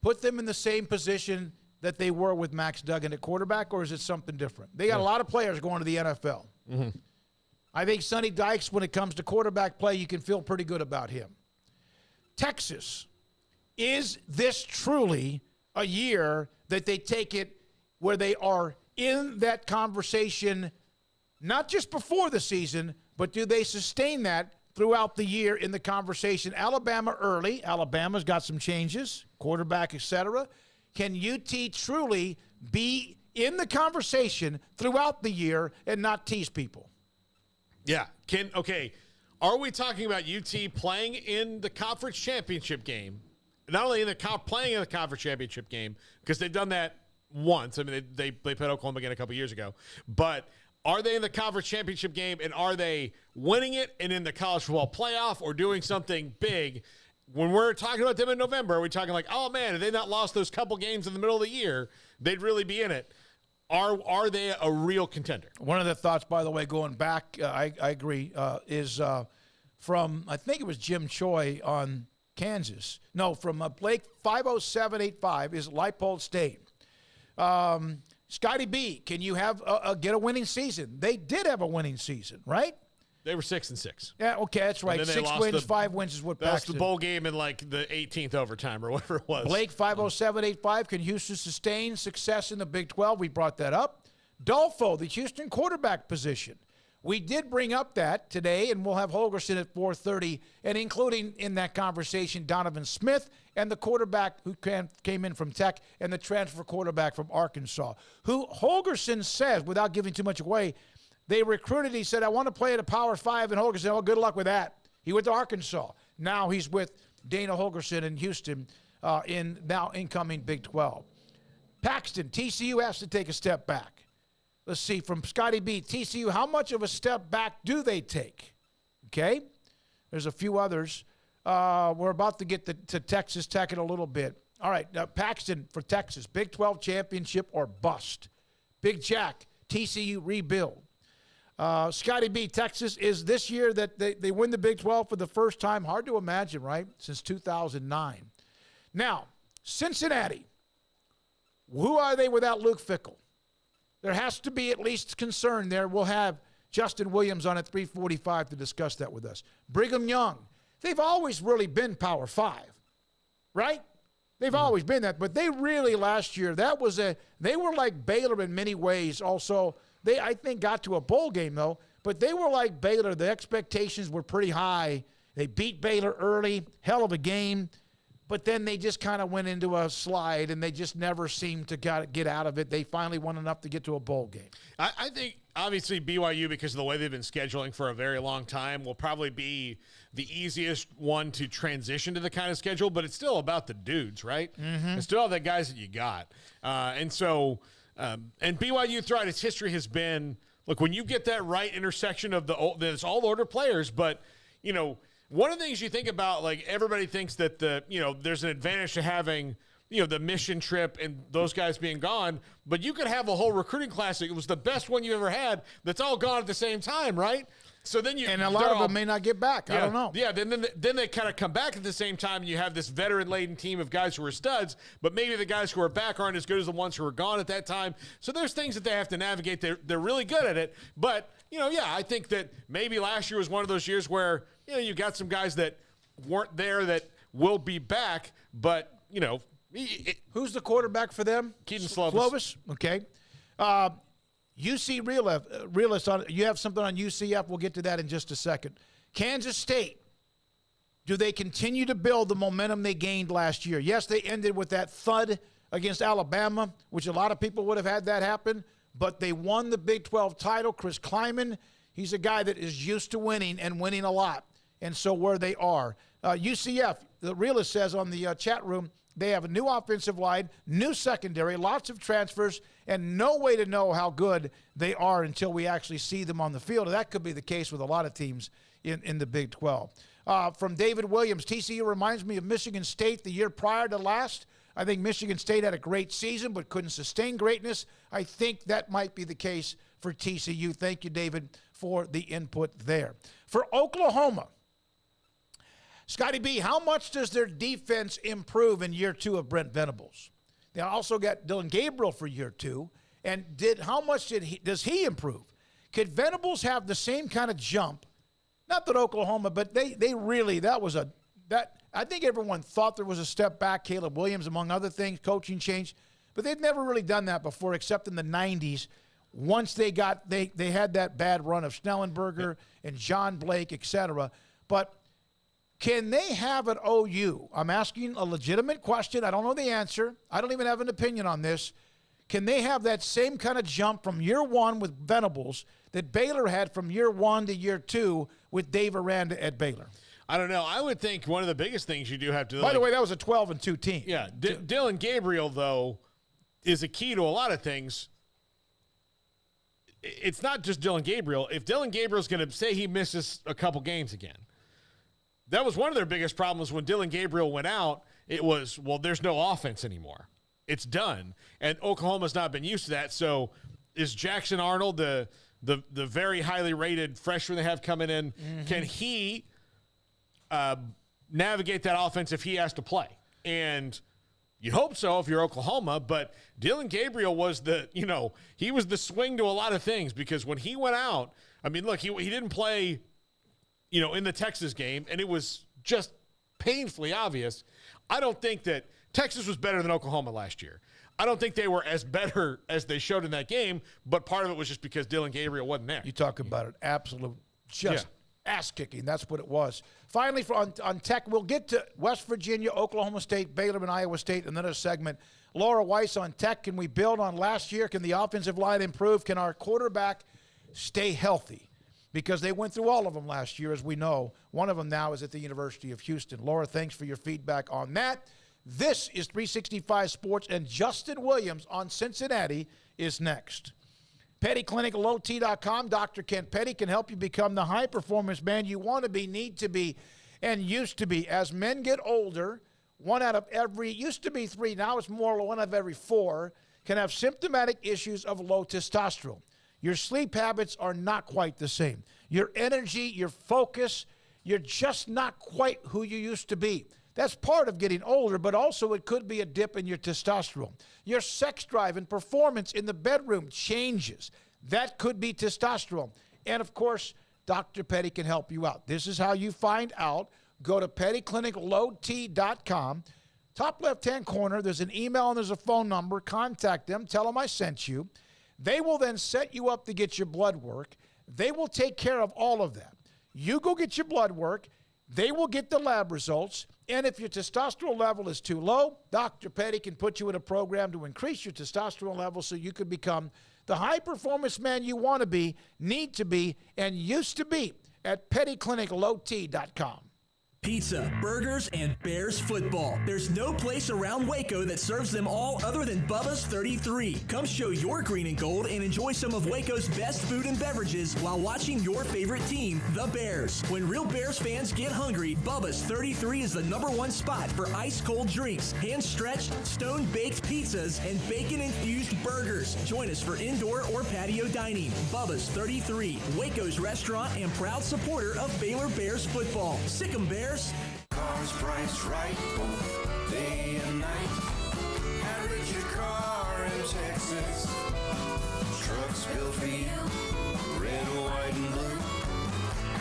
put them in the same position that they were with Max Duggan at quarterback, or is it something different? They got a lot of players going to the NFL. Mm-hmm. I think Sonny Dykes, when it comes to quarterback play, you can feel pretty good about him. Texas, is this truly a year that they take it where they are in that conversation, not just before the season, but do they sustain that throughout the year in the conversation? Alabama early. Alabama's got some changes, quarterback, etc. Can UT truly be in the conversation throughout the year and not tease people? Yeah. Are we talking about UT playing in the conference championship game? Not only playing in the conference championship game, because they've done that once. I mean, they played Oklahoma again a couple years ago. But are they in the conference championship game, and are they winning it and in the college football playoff or doing something big? When we're talking about them in November, are we talking like, oh, man, if they not lost those couple games in the middle of the year, they'd really be in it? Are they a real contender? One of the thoughts, by the way, going back, I agree, is from, I think it was Jim Choi on Kansas. No, from Blake 50785 is Leipold State. Scotty B, can you have get a winning season? They did have a winning season, right? They were 6-6. Yeah, okay, that's right. 6 wins, 5 wins is what Paxton. That's the bowl game in like the 18th overtime or whatever it was. Blake 50785, can Houston sustain success in the Big 12? We brought that up. Dolfo, the Houston quarterback position. We did bring up that today, and we'll have Holgerson at 4:30, and including in that conversation Donovan Smith and the quarterback who came in from Tech and the transfer quarterback from Arkansas, who Holgerson says, without giving too much away, they recruited, he said, I want to play at a Power 5, and Holgerson said, oh, good luck with that. He went to Arkansas. Now he's with Dana Holgerson in Houston in now incoming Big 12. Paxton, TCU has to take a step back. Let's see, from Scotty B, TCU, how much of a step back do they take? Okay? There's a few others. We're about to get to Texas Tech in a little bit. All right, Paxton for Texas, Big 12 championship or bust. Big Jack, TCU rebuild. Scotty B, Texas, is this year that they win the Big 12 for the first time? Hard to imagine, right? Since 2009. Now, Cincinnati, who are they without Luke Fickell? There has to be at least concern there. We'll have Justin Williams on at 3:45 to discuss that with us. Brigham Young, they've always really been Power 5, right? They've always been that, but they really last year, they were like Baylor in many ways also. They, I think, got to a bowl game, though, but they were like Baylor. The expectations were pretty high. They beat Baylor early, hell of a game, but then they just kind of went into a slide, and they just never seemed to get out of it. They finally won enough to get to a bowl game. I think, obviously, BYU, because of the way they've been scheduling for a very long time, will probably be the easiest one to transition to the kind of schedule, but it's still about the dudes, right? Mm-hmm. It's still the guys that you got. And BYU throughout its history has been, look, when you get that right intersection of there's all older players, but, you know, one of the things you think about, like, everybody thinks that there's an advantage to having, the mission trip and those guys being gone, but you could have a whole recruiting class that was the best one you ever had that's all gone at the same time, right? So then a lot of them may not get back. Yeah, I don't know. Yeah, then they kind of come back at the same time, and you have this veteran-laden team of guys who are studs, but maybe the guys who are back aren't as good as the ones who were gone at that time. So there's things that they have to navigate. They're really good at it, but I think that maybe last year was one of those years where you got some guys that weren't there that will be back, but who's the quarterback for them? Keaton Slovis. Slovis, okay. UC Realist, you have something on UCF. We'll get to that in just a second. Kansas State, do they continue to build the momentum they gained last year? Yes, they ended with that thud against Alabama, which a lot of people would have had that happen, but they won the Big 12 title. Chris Kleiman, he's a guy that is used to winning and winning a lot, and so where they are. UCF, the Realist says on the chat room, they have a new offensive line, new secondary, lots of transfers, and no way to know how good they are until we actually see them on the field. And that could be the case with a lot of teams in the Big 12. From David Williams, TCU reminds me of Michigan State the year prior to last. I think Michigan State had a great season but couldn't sustain greatness. I think that might be the case for TCU. Thank you, David, for the input there. For Oklahoma, Scotty B, how much does their defense improve in year 2 of Brent Venables? They also got Dylan Gabriel for year 2. And how much does he improve? Could Venables have the same kind of jump? Not that Oklahoma, but they really, I think everyone thought there was a step back, Caleb Williams, among other things, coaching change. But they've never really done that before, except in the 90s. Once they had that bad run of Snellenberger and John Blake, etc. But can they have at OU? I'm asking a legitimate question. I don't know the answer. I don't even have an opinion on this. Can they have that same kind of jump from year one with Venables that Baylor had from year one to year two with Dave Aranda at Baylor? I don't know. I would think one of the biggest things you do have to. By the way, that was a 12-2 team. Yeah, Dylan Gabriel though is a key to a lot of things. It's not just Dylan Gabriel. If Dylan Gabriel's going to say he misses a couple games again, that was one of their biggest problems when Dylan Gabriel went out. It was, well, there's no offense anymore. It's done. And Oklahoma's not been used to that. So is Jackson Arnold, the very highly rated freshman they have coming in, can he navigate that offense if he has to play? And you hope so if you're Oklahoma, but Dylan Gabriel was he was the swing to a lot of things, because when he went out, I mean, look, he didn't play, in the Texas game, and it was just painfully obvious. I don't think that Texas was better than Oklahoma last year. I don't think they were as better as they showed in that game, but part of it was just because Dylan Gabriel wasn't there. You talk about an absolute ass-kicking. That's what it was. Finally, on Tech, we'll get to West Virginia, Oklahoma State, Baylor, and Iowa State in another segment. Laura Weiss on Tech. Can we build on last year? Can the offensive line improve? Can our quarterback stay healthy? Because they went through all of them last year, as we know. One of them now is at the University of Houston. Laura, thanks for your feedback on that. This is 365 Sports, and Justin Williams on Cincinnati is next. Petty Clinic, lowt.com. Dr. Kent Petty can help you become the high-performance man you want to be, need to be, and used to be. As men get older, used to be 3, now it's more 1 out of every 4, can have symptomatic issues of low testosterone. Your sleep habits are not quite the same. Your energy, your focus, you're just not quite who you used to be. That's part of getting older, but also it could be a dip in your testosterone. Your sex drive and performance in the bedroom changes. That could be testosterone. And, of course, Dr. Petty can help you out. This is how you find out. Go to pettycliniclowt.com. Top left-hand corner, there's an email and there's a phone number. Contact them. Tell them I sent you. They will then set you up to get your blood work. They will take care of all of that. You go get your blood work. They will get the lab results. And if your testosterone level is too low, Dr. Petty can put you in a program to increase your testosterone level so you can become the high-performance man you want to be, need to be, and used to be at pettycliniclowt.com. Pizza, burgers, and Bears football. There's no place around Waco that serves them all other than Bubba's 33. Come show your green and gold and enjoy some of Waco's best food and beverages while watching your favorite team, the Bears. When real Bears fans get hungry, Bubba's 33 is the #1 spot for ice-cold drinks, hand-stretched, stone-baked pizzas, and bacon-infused burgers. Join us for indoor or patio dining. Bubba's 33, Waco's restaurant and proud supporter of Baylor Bears football. Sick 'em, Bears. Cars priced right, both day and night. Average your car in Texas. Trucks built for you, red, white, and blue.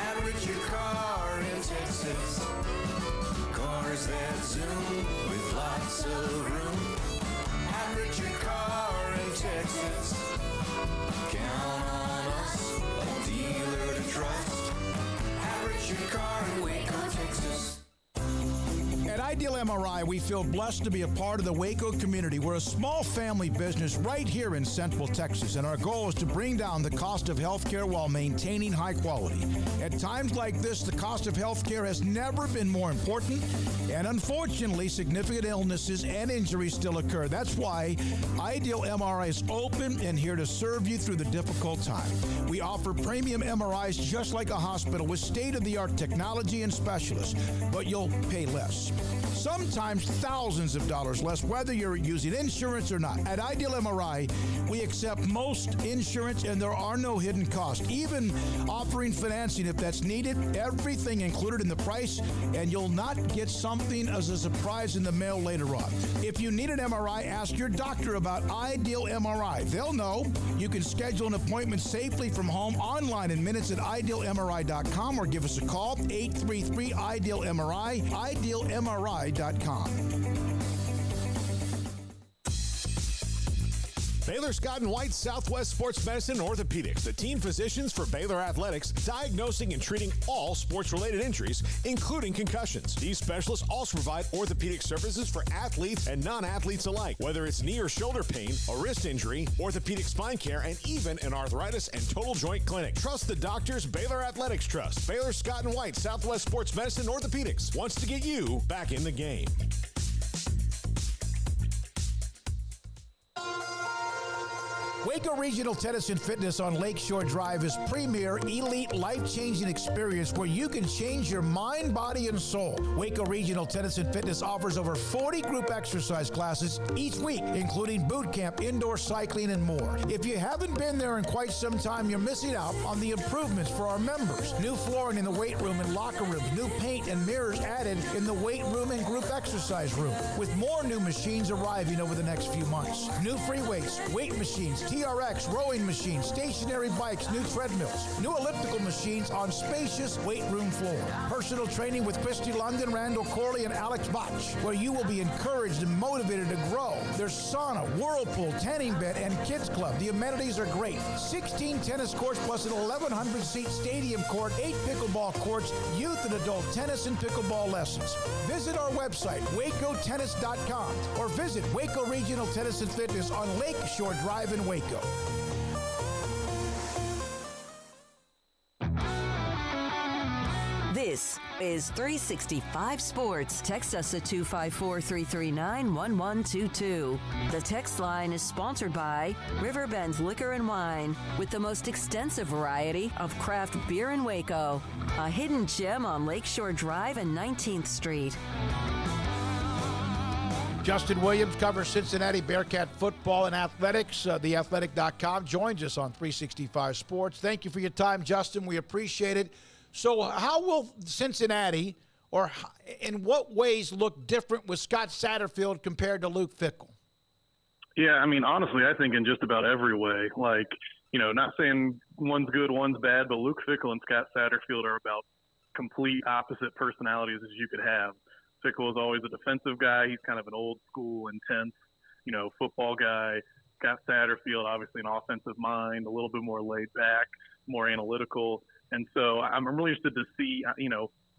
Average your car in Texas. Cars that zoom with lots of room. Average your car in Texas. Count on us, a dealer to trust. Average your car in Waco, Texas. At Ideal MRI, we feel blessed to be a part of the Waco community. We're a small family business right here in Central Texas, and our goal is to bring down the cost of healthcare while maintaining high quality. At times like this, the cost of healthcare has never been more important, and unfortunately, significant illnesses and injuries still occur. That's why Ideal MRI is open and here to serve you through the difficult time. We offer premium MRIs just like a hospital with state-of-the-art technology and specialists, but you'll pay less. Sometimes thousands of dollars less, whether you're using insurance or not. At Ideal MRI, we accept most insurance and there are no hidden costs, even offering financing if that's needed. Everything included in the price, and you'll not get something as a surprise in the mail later on. If you need an MRI, ask your doctor about Ideal MRI. They'll know. You can schedule an appointment safely from home online in minutes at idealmri.com or give us a call, 833-IDEAL-MRI, idealmri.com. Baylor Scott & White Southwest Sports Medicine and Orthopedics, the team physicians for Baylor Athletics, diagnosing and treating all sports-related injuries, including concussions. These specialists also provide orthopedic services for athletes and non-athletes alike, whether it's knee or shoulder pain, a wrist injury, orthopedic spine care, and even an arthritis and total joint clinic. Trust the doctors Baylor Athletics trust. Baylor Scott & White Southwest Sports Medicine and Orthopedics wants to get you back in the game. Waco Regional Tennis and Fitness on Lakeshore Drive is premier, elite, life-changing experience where you can change your mind, body, and soul. Waco Regional Tennis and Fitness offers over 40 group exercise classes each week, including boot camp, indoor cycling, and more. If you haven't been there in quite some time, you're missing out on the improvements for our members. New flooring in the weight room and locker rooms, new paint and mirrors added in the weight room and group exercise room, with more new machines arriving over the next few months. New free weights, weight machines, TRX, rowing machines, stationary bikes, new treadmills, new elliptical machines on spacious weight room floor. Personal training with Christy London, Randall Corley, and Alex Botch, where you will be encouraged and motivated to grow. There's sauna, whirlpool, tanning bed, and kids club. The amenities are great. 16 tennis courts plus an 1,100-seat stadium court, 8 pickleball courts, youth and adult tennis and pickleball lessons. Visit our website, wacotennis.com, or visit Waco Regional Tennis and Fitness on Lakeshore Drive in Waco. This is 365 Sports. Text us at 254-339-1122. The text line is sponsored by Riverbend Liquor and Wine, with the most extensive variety of craft beer in Waco. A hidden gem on Lakeshore Drive and 19th Street. Justin Williams covers Cincinnati Bearcat football and athletics. TheAthletic.com joins us on 365 Sports. Thank you for your time, Justin. We appreciate it. So how will Cincinnati, or in what ways, look different with Scott Satterfield compared to Luke Fickell? Yeah, I mean, honestly, I think in just about every way. Like, you know, not saying one's good, one's bad, but Luke Fickell and Scott Satterfield are about complete opposite personalities as you could have. Fickell is always a defensive guy. He's kind of an old school, intense, football guy. Scott Satterfield, obviously an offensive mind, a little bit more laid back, more analytical. And so I'm really interested to see,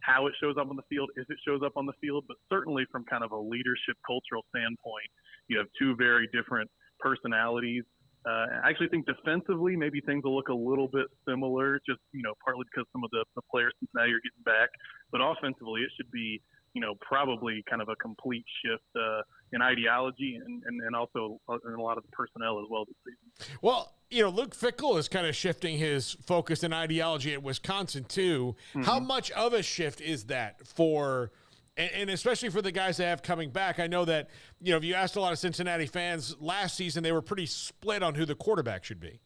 how it shows up on the field, if it shows up on the field, but certainly from kind of a leadership cultural standpoint, you have two very different personalities. I actually think defensively, maybe things will look a little bit similar, just, partly because some of the players Cincinnati are getting back. But offensively, it should be, probably kind of a complete shift in ideology and also in a lot of the personnel as well this season. Well, Luke Fickell is kind of shifting his focus and ideology at Wisconsin too. Mm-hmm. How much of a shift is that for – and especially for the guys that have coming back? I know that, if you asked a lot of Cincinnati fans last season, they were pretty split on who the quarterback should be.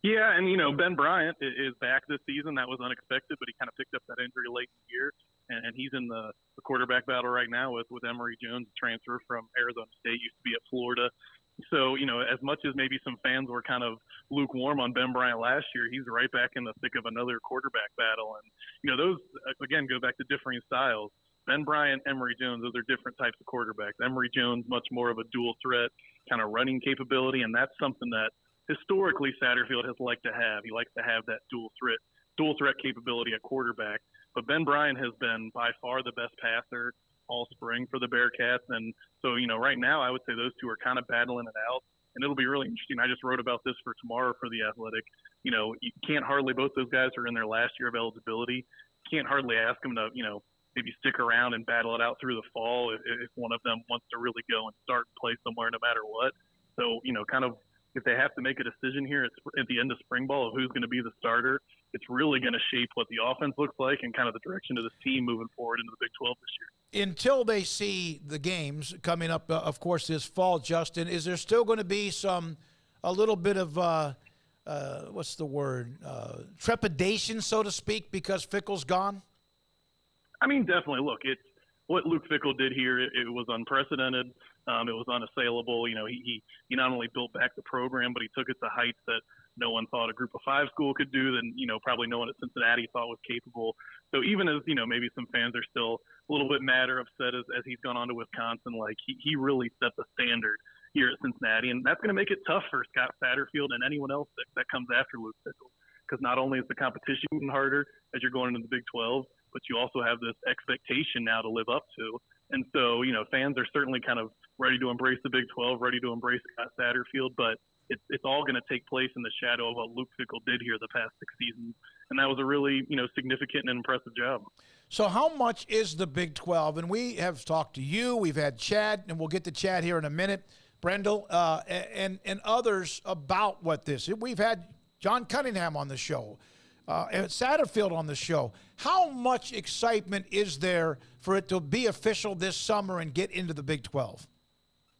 Yeah, and, Ben Bryant is back this season. That was unexpected, but he kind of picked up that injury late in the year. And he's in the quarterback battle right now with Emory Jones, transfer from Arizona State, used to be at Florida. So, as much as maybe some fans were kind of lukewarm on Ben Bryant last year, he's right back in the thick of another quarterback battle. And, those, again, go back to differing styles. Ben Bryant, Emory Jones, those are different types of quarterbacks. Emory Jones, much more of a dual threat kind of running capability, and that's something that historically Satterfield has liked to have. He likes to have that dual threat capability at quarterback. But Ben Bryant has been by far the best passer all spring for the Bearcats. And so, right now I would say those two are kind of battling it out. And it'll be really interesting. I just wrote about this for tomorrow for The Athletic. You can't hardly – both those guys are in their last year of eligibility. Can't hardly ask them to, maybe stick around and battle it out through the fall if one of them wants to really go and start and play somewhere no matter what. So, kind of if they have to make a decision here at the end of spring ball of who's going to be the starter, it's really going to shape what the offense looks like and kind of the direction of this team moving forward into the Big 12 this year. Until they see the games coming up, of course, this fall, Justin, is there still going to be a little bit of trepidation, so to speak, because Fickell's gone? I mean, definitely. Look, it's what Luke Fickell did here. It was unprecedented. It was unassailable. He not only built back the program, but he took it to heights that no one thought a Group of Five school could do, and probably no one at Cincinnati thought was capable. So even as maybe some fans are still a little bit mad or upset as he's gone on to Wisconsin, like he really set the standard here at Cincinnati, and that's going to make it tough for Scott Satterfield and anyone else that comes after Luke Fickell, because not only is the competition harder as you're going into the Big 12, but you also have this expectation now to live up to. And so, fans are certainly kind of ready to embrace the Big 12, ready to embrace Scott Satterfield, but it's all going to take place in the shadow of what Luke Fickell did here the past 6 seasons. And that was a really, significant and impressive job. So how much is the Big 12? And we have talked to you, we've had Chad, and we'll get to Chad here in a minute, Brendel, and others about what this is. We've had John Cunningham on the show, and Satterfield on the show. How much excitement is there for it to be official this summer and get into the Big 12?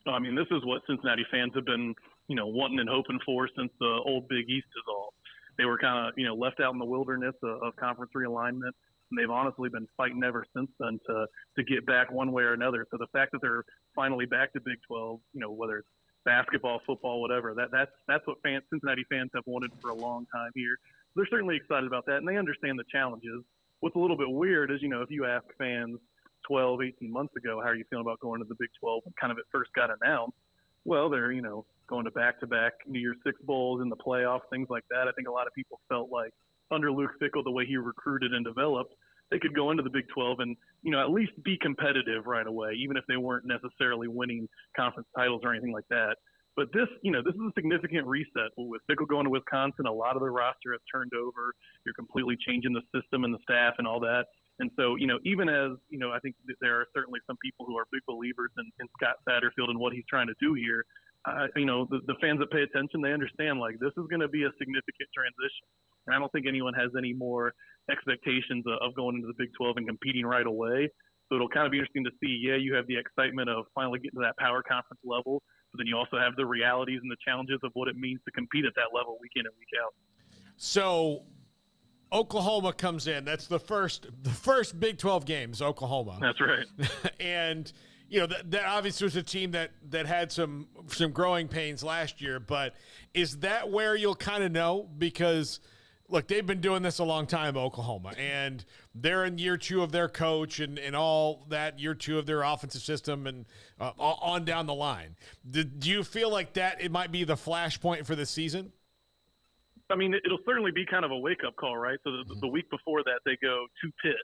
I mean, this is what Cincinnati fans have been, wanting and hoping for since the old Big East dissolved. They were kind of, left out in the wilderness of conference realignment, and they've honestly been fighting ever since then to get back one way or another. So the fact that they're finally back to Big 12, whether it's basketball, football, whatever, that's what Cincinnati fans have wanted for a long time here. They're certainly excited about that, and they understand the challenges. What's a little bit weird is, if you ask fans 12, 18 months ago, how are you feeling about going to the Big 12 when kind of it first got announced? Well, they're, going to back-to-back New Year's Six Bowls in the playoffs, things like that. I think a lot of people felt like under Luke Fickell, the way he recruited and developed, they could go into the Big 12 and, at least be competitive right away, even if they weren't necessarily winning conference titles or anything like that. But this, this is a significant reset. With Fickell going to Wisconsin, a lot of the roster has turned over. You're completely changing the system and the staff and all that. And so, even as, I think that there are certainly some people who are big believers in Scott Satterfield and what he's trying to do here. The fans that pay attention, they understand, like, this is going to be a significant transition. And I don't think anyone has any more expectations of going into the Big 12 and competing right away. So it'll kind of be interesting to see, you have the excitement of finally getting to that power conference level, but then you also have the realities and the challenges of what it means to compete at that level week in and week out. So Oklahoma comes in. That's the first Big 12 game is Oklahoma. That's right. And that obviously was a team that had some growing pains last year, but is that where you'll kind of know? Because look, they've been doing this a long time, Oklahoma, and they're in year 2 of their coach and all that, year 2 of their offensive system and on down the line. Do you feel like that it might be the flashpoint for the season? I mean, it'll certainly be kind of a wake-up call, right? So the week before that, they go to Pitt.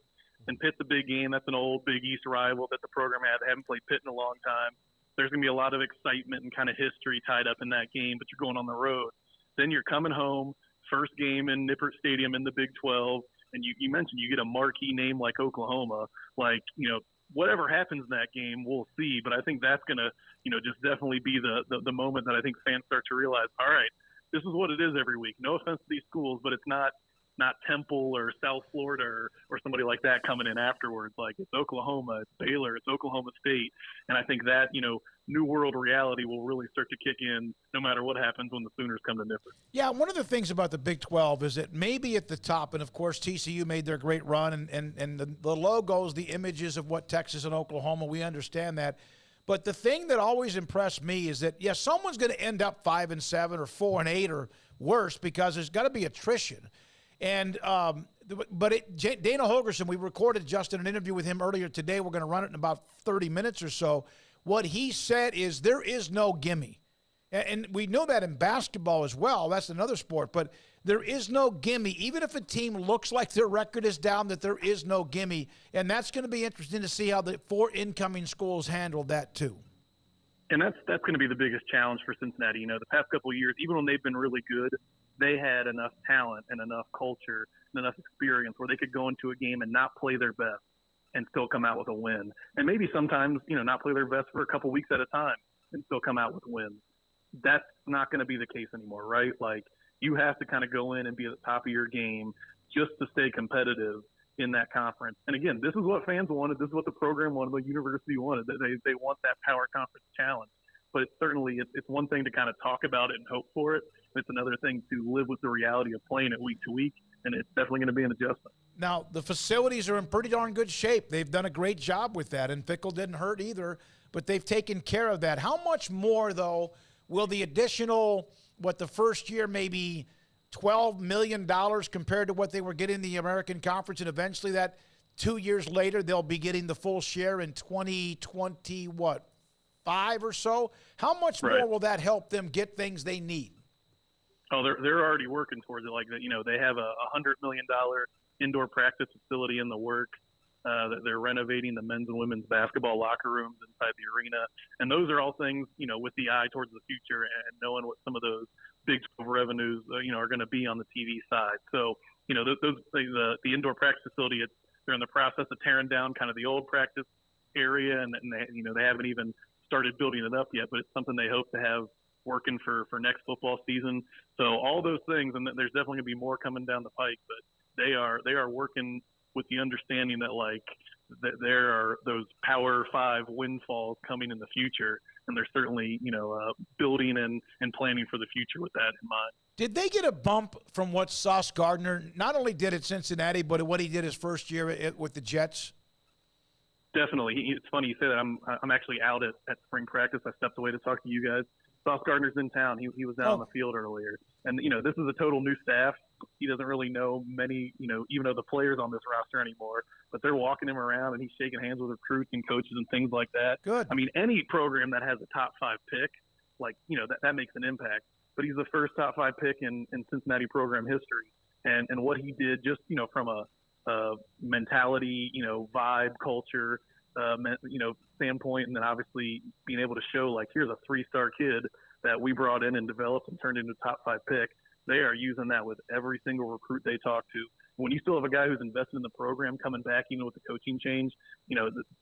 And Pitt's a big game. That's an old Big East rival that the program had. They haven't played Pitt in a long time. There's going to be a lot of excitement and kind of history tied up in that game, but you're going on the road. Then you're coming home, first game in Nippert Stadium in the Big 12, and you mentioned you get a marquee name like Oklahoma. Like, whatever happens in that game, we'll see. But I think that's going to, just definitely be the moment that I think fans start to realize, all right, this is what it is every week. No offense to these schools, but it's not Temple or South Florida or somebody like that coming in afterwards. Like, it's Oklahoma, it's Baylor, it's Oklahoma State. And I think that, new world reality will really start to kick in no matter what happens when the Sooners come to Nippert. Yeah, one of the things about the Big 12 is that maybe at the top, and of course TCU made their great run, and the logos, the images of what Texas and Oklahoma, we understand that. But the thing that always impressed me is that, someone's going to end up 5-7 or 4-8 or worse because there's got to be attrition. And Dana Holgerson, we recorded just an interview with him earlier today. We're going to run it in about 30 minutes or so. What he said is there is no gimme. And we know that in basketball as well. That's another sport. But there is no gimme. Even if a team looks like their record is down, that there is no gimme. And that's going to be interesting to see how the 4 incoming schools handle that too. And that's going to be the biggest challenge for Cincinnati. The past couple of years, even when they've been really good, they had enough talent and enough culture and enough experience where they could go into a game and not play their best and still come out with a win. And maybe sometimes, not play their best for a couple weeks at a time and still come out with wins. That's not going to be the case anymore, right? Like, you have to kind of go in and be at the top of your game just to stay competitive in that conference. And again, this is what fans wanted. This is what the program wanted, the university wanted. They want that power conference challenge. But it's one thing to kind of talk about it and hope for it. It's another thing to live with the reality of playing it week to week, and it's definitely going to be an adjustment. Now, the facilities are in pretty darn good shape. They've done a great job with that, and Fickell didn't hurt either, but they've taken care of that. How much more, though, will the additional, the first year maybe $12 million compared to what they were getting in the American Conference, and eventually that 2 years later they'll be getting the full share in 2020, 5 or so. How much more will that help them get things they need? Oh, they're already working towards it. Like that, they have a $100 million indoor practice facility in the work. That they're renovating the men's and women's basketball locker rooms inside the arena, and those are all things with the eye towards the future and knowing what some of those Big 12 revenues are going to be on the TV side. So the indoor practice facility, they're in the process of tearing down kind of the old practice area, and they haven't even started building it up yet, but it's something they hope to have working for next football season. So all those things, and there's definitely going to be more coming down the pike, but they are working with the understanding that there are those Power 5 windfalls coming in the future, and they're certainly building and planning for the future with that in mind. Did they get a bump from what Sauce Gardner not only did at Cincinnati, but what he did his first year with the Jets? Definitely. It's funny you say that. I'm actually out at spring practice. I stepped away to talk to you guys. Sauce Gardner's in town. He was down on the field earlier. And, this is a total new staff. He doesn't really know many, even though the players on this roster anymore, but they're walking him around and he's shaking hands with recruits and coaches and things like that. Good. I mean, any program that has a top 5 pick, that makes an impact. But he's the first top 5 pick in Cincinnati program history. And what he did just, from a mentality, vibe, culture, standpoint, and then obviously being able to show here's a 3-star kid that we brought in and developed and turned into a top 5 pick. They are using that with every single recruit they talk to. When you still have a guy who's invested in the program coming back, even with the coaching change,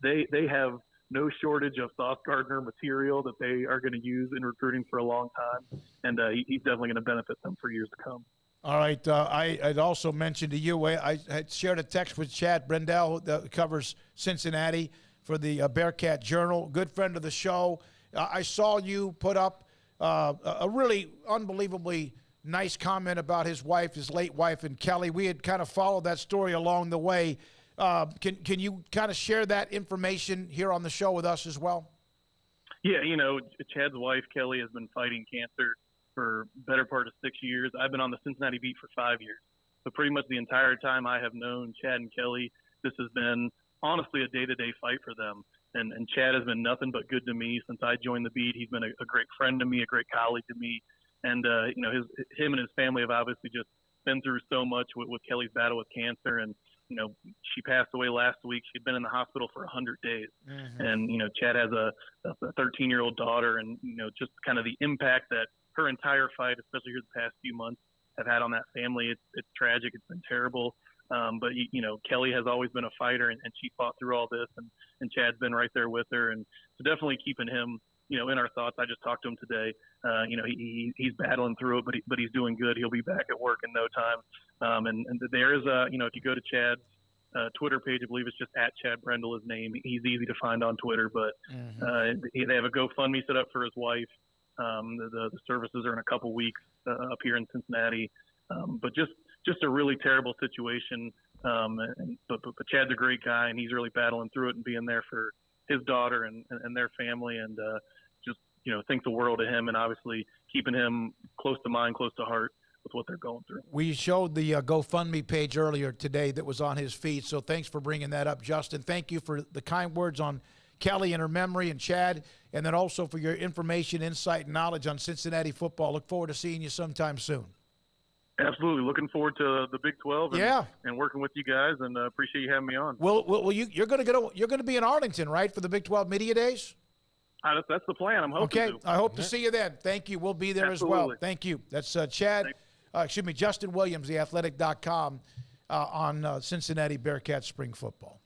they have no shortage of Sauce Gardner material that they are going to use in recruiting for a long time, and he's definitely going to benefit them for years to come. All right. I'd also mentioned to you, I had shared a text with Chad Brendel, that covers Cincinnati for the Bearcat Journal, good friend of the show. I saw you put up a really unbelievably nice comment about his late wife, and Kelly. We had kind of followed that story along the way. Can you kind of share that information here on the show with us as well? Yeah, Chad's wife, Kelly, has been fighting cancer for better part of 6 years. I've been on the Cincinnati beat for 5 years. So pretty much the entire time I have known Chad and Kelly, this has been honestly a day-to-day fight for them. And Chad has been nothing but good to me since I joined the beat. He's been a great friend to me, a great colleague to me. And, him and his family have obviously just been through so much with Kelly's battle with cancer. And, she passed away last week. She'd been in the hospital for 100 days. Mm-hmm. And, Chad has a 13-year-old daughter, and, just kind of the impact that her entire fight, especially here the past few months, have had on that family. It's tragic. It's been terrible. But Kelly has always been a fighter, and she fought through all this, and Chad's been right there with her. And so definitely keeping him, in our thoughts. I just talked to him today. He's battling through it, but he's doing good. He'll be back at work in no time. And there is if you go to Chad's Twitter page, I believe it's just at Chad Brendel, his name. He's easy to find on Twitter, but they have a GoFundMe set up for his wife. The services are in a couple weeks up here in Cincinnati. But just a really terrible situation. But Chad's a great guy, and he's really battling through it and being there for his daughter and their family, and just think the world of him, and obviously keeping him close to mind, close to heart with what they're going through. We showed the GoFundMe page earlier today that was on his feed, so thanks for bringing that up, Justin. Thank you for the kind words on Kelly and her memory, and Chad, and then also for your information, insight, and knowledge on Cincinnati football. Look forward to seeing you sometime soon. Absolutely. Looking forward to the Big 12 and working with you guys, and appreciate you having me on. Well, you're going to be in Arlington, right, for the Big 12 Media Days? That's the plan. I'm hoping to. I hope to see you then. Thank you. We'll be there as well. Thank you. That's Justin Williams, theathletic.com, on Cincinnati Bearcats spring football.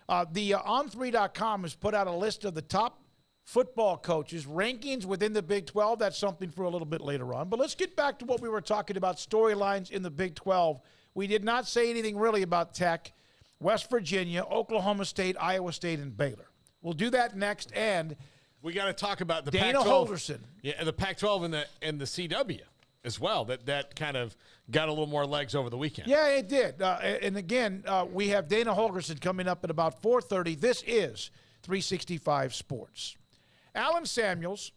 The On3.com has put out a list of the top football coaches, rankings within the Big 12. That's something for a little bit later on. But let's get back to what we were talking about, storylines in the Big 12. We did not say anything really about Tech, West Virginia, Oklahoma State, Iowa State, and Baylor. We'll do that next, and we got to talk about the Dana Pac-12. Holgerson. Yeah, the Pac-12 and the CW as well. That kind of got a little more legs over the weekend. Yeah, it did. And again, we have Dana Holgerson coming up at about 4:30. This is 365 Sports. Alan Samuels,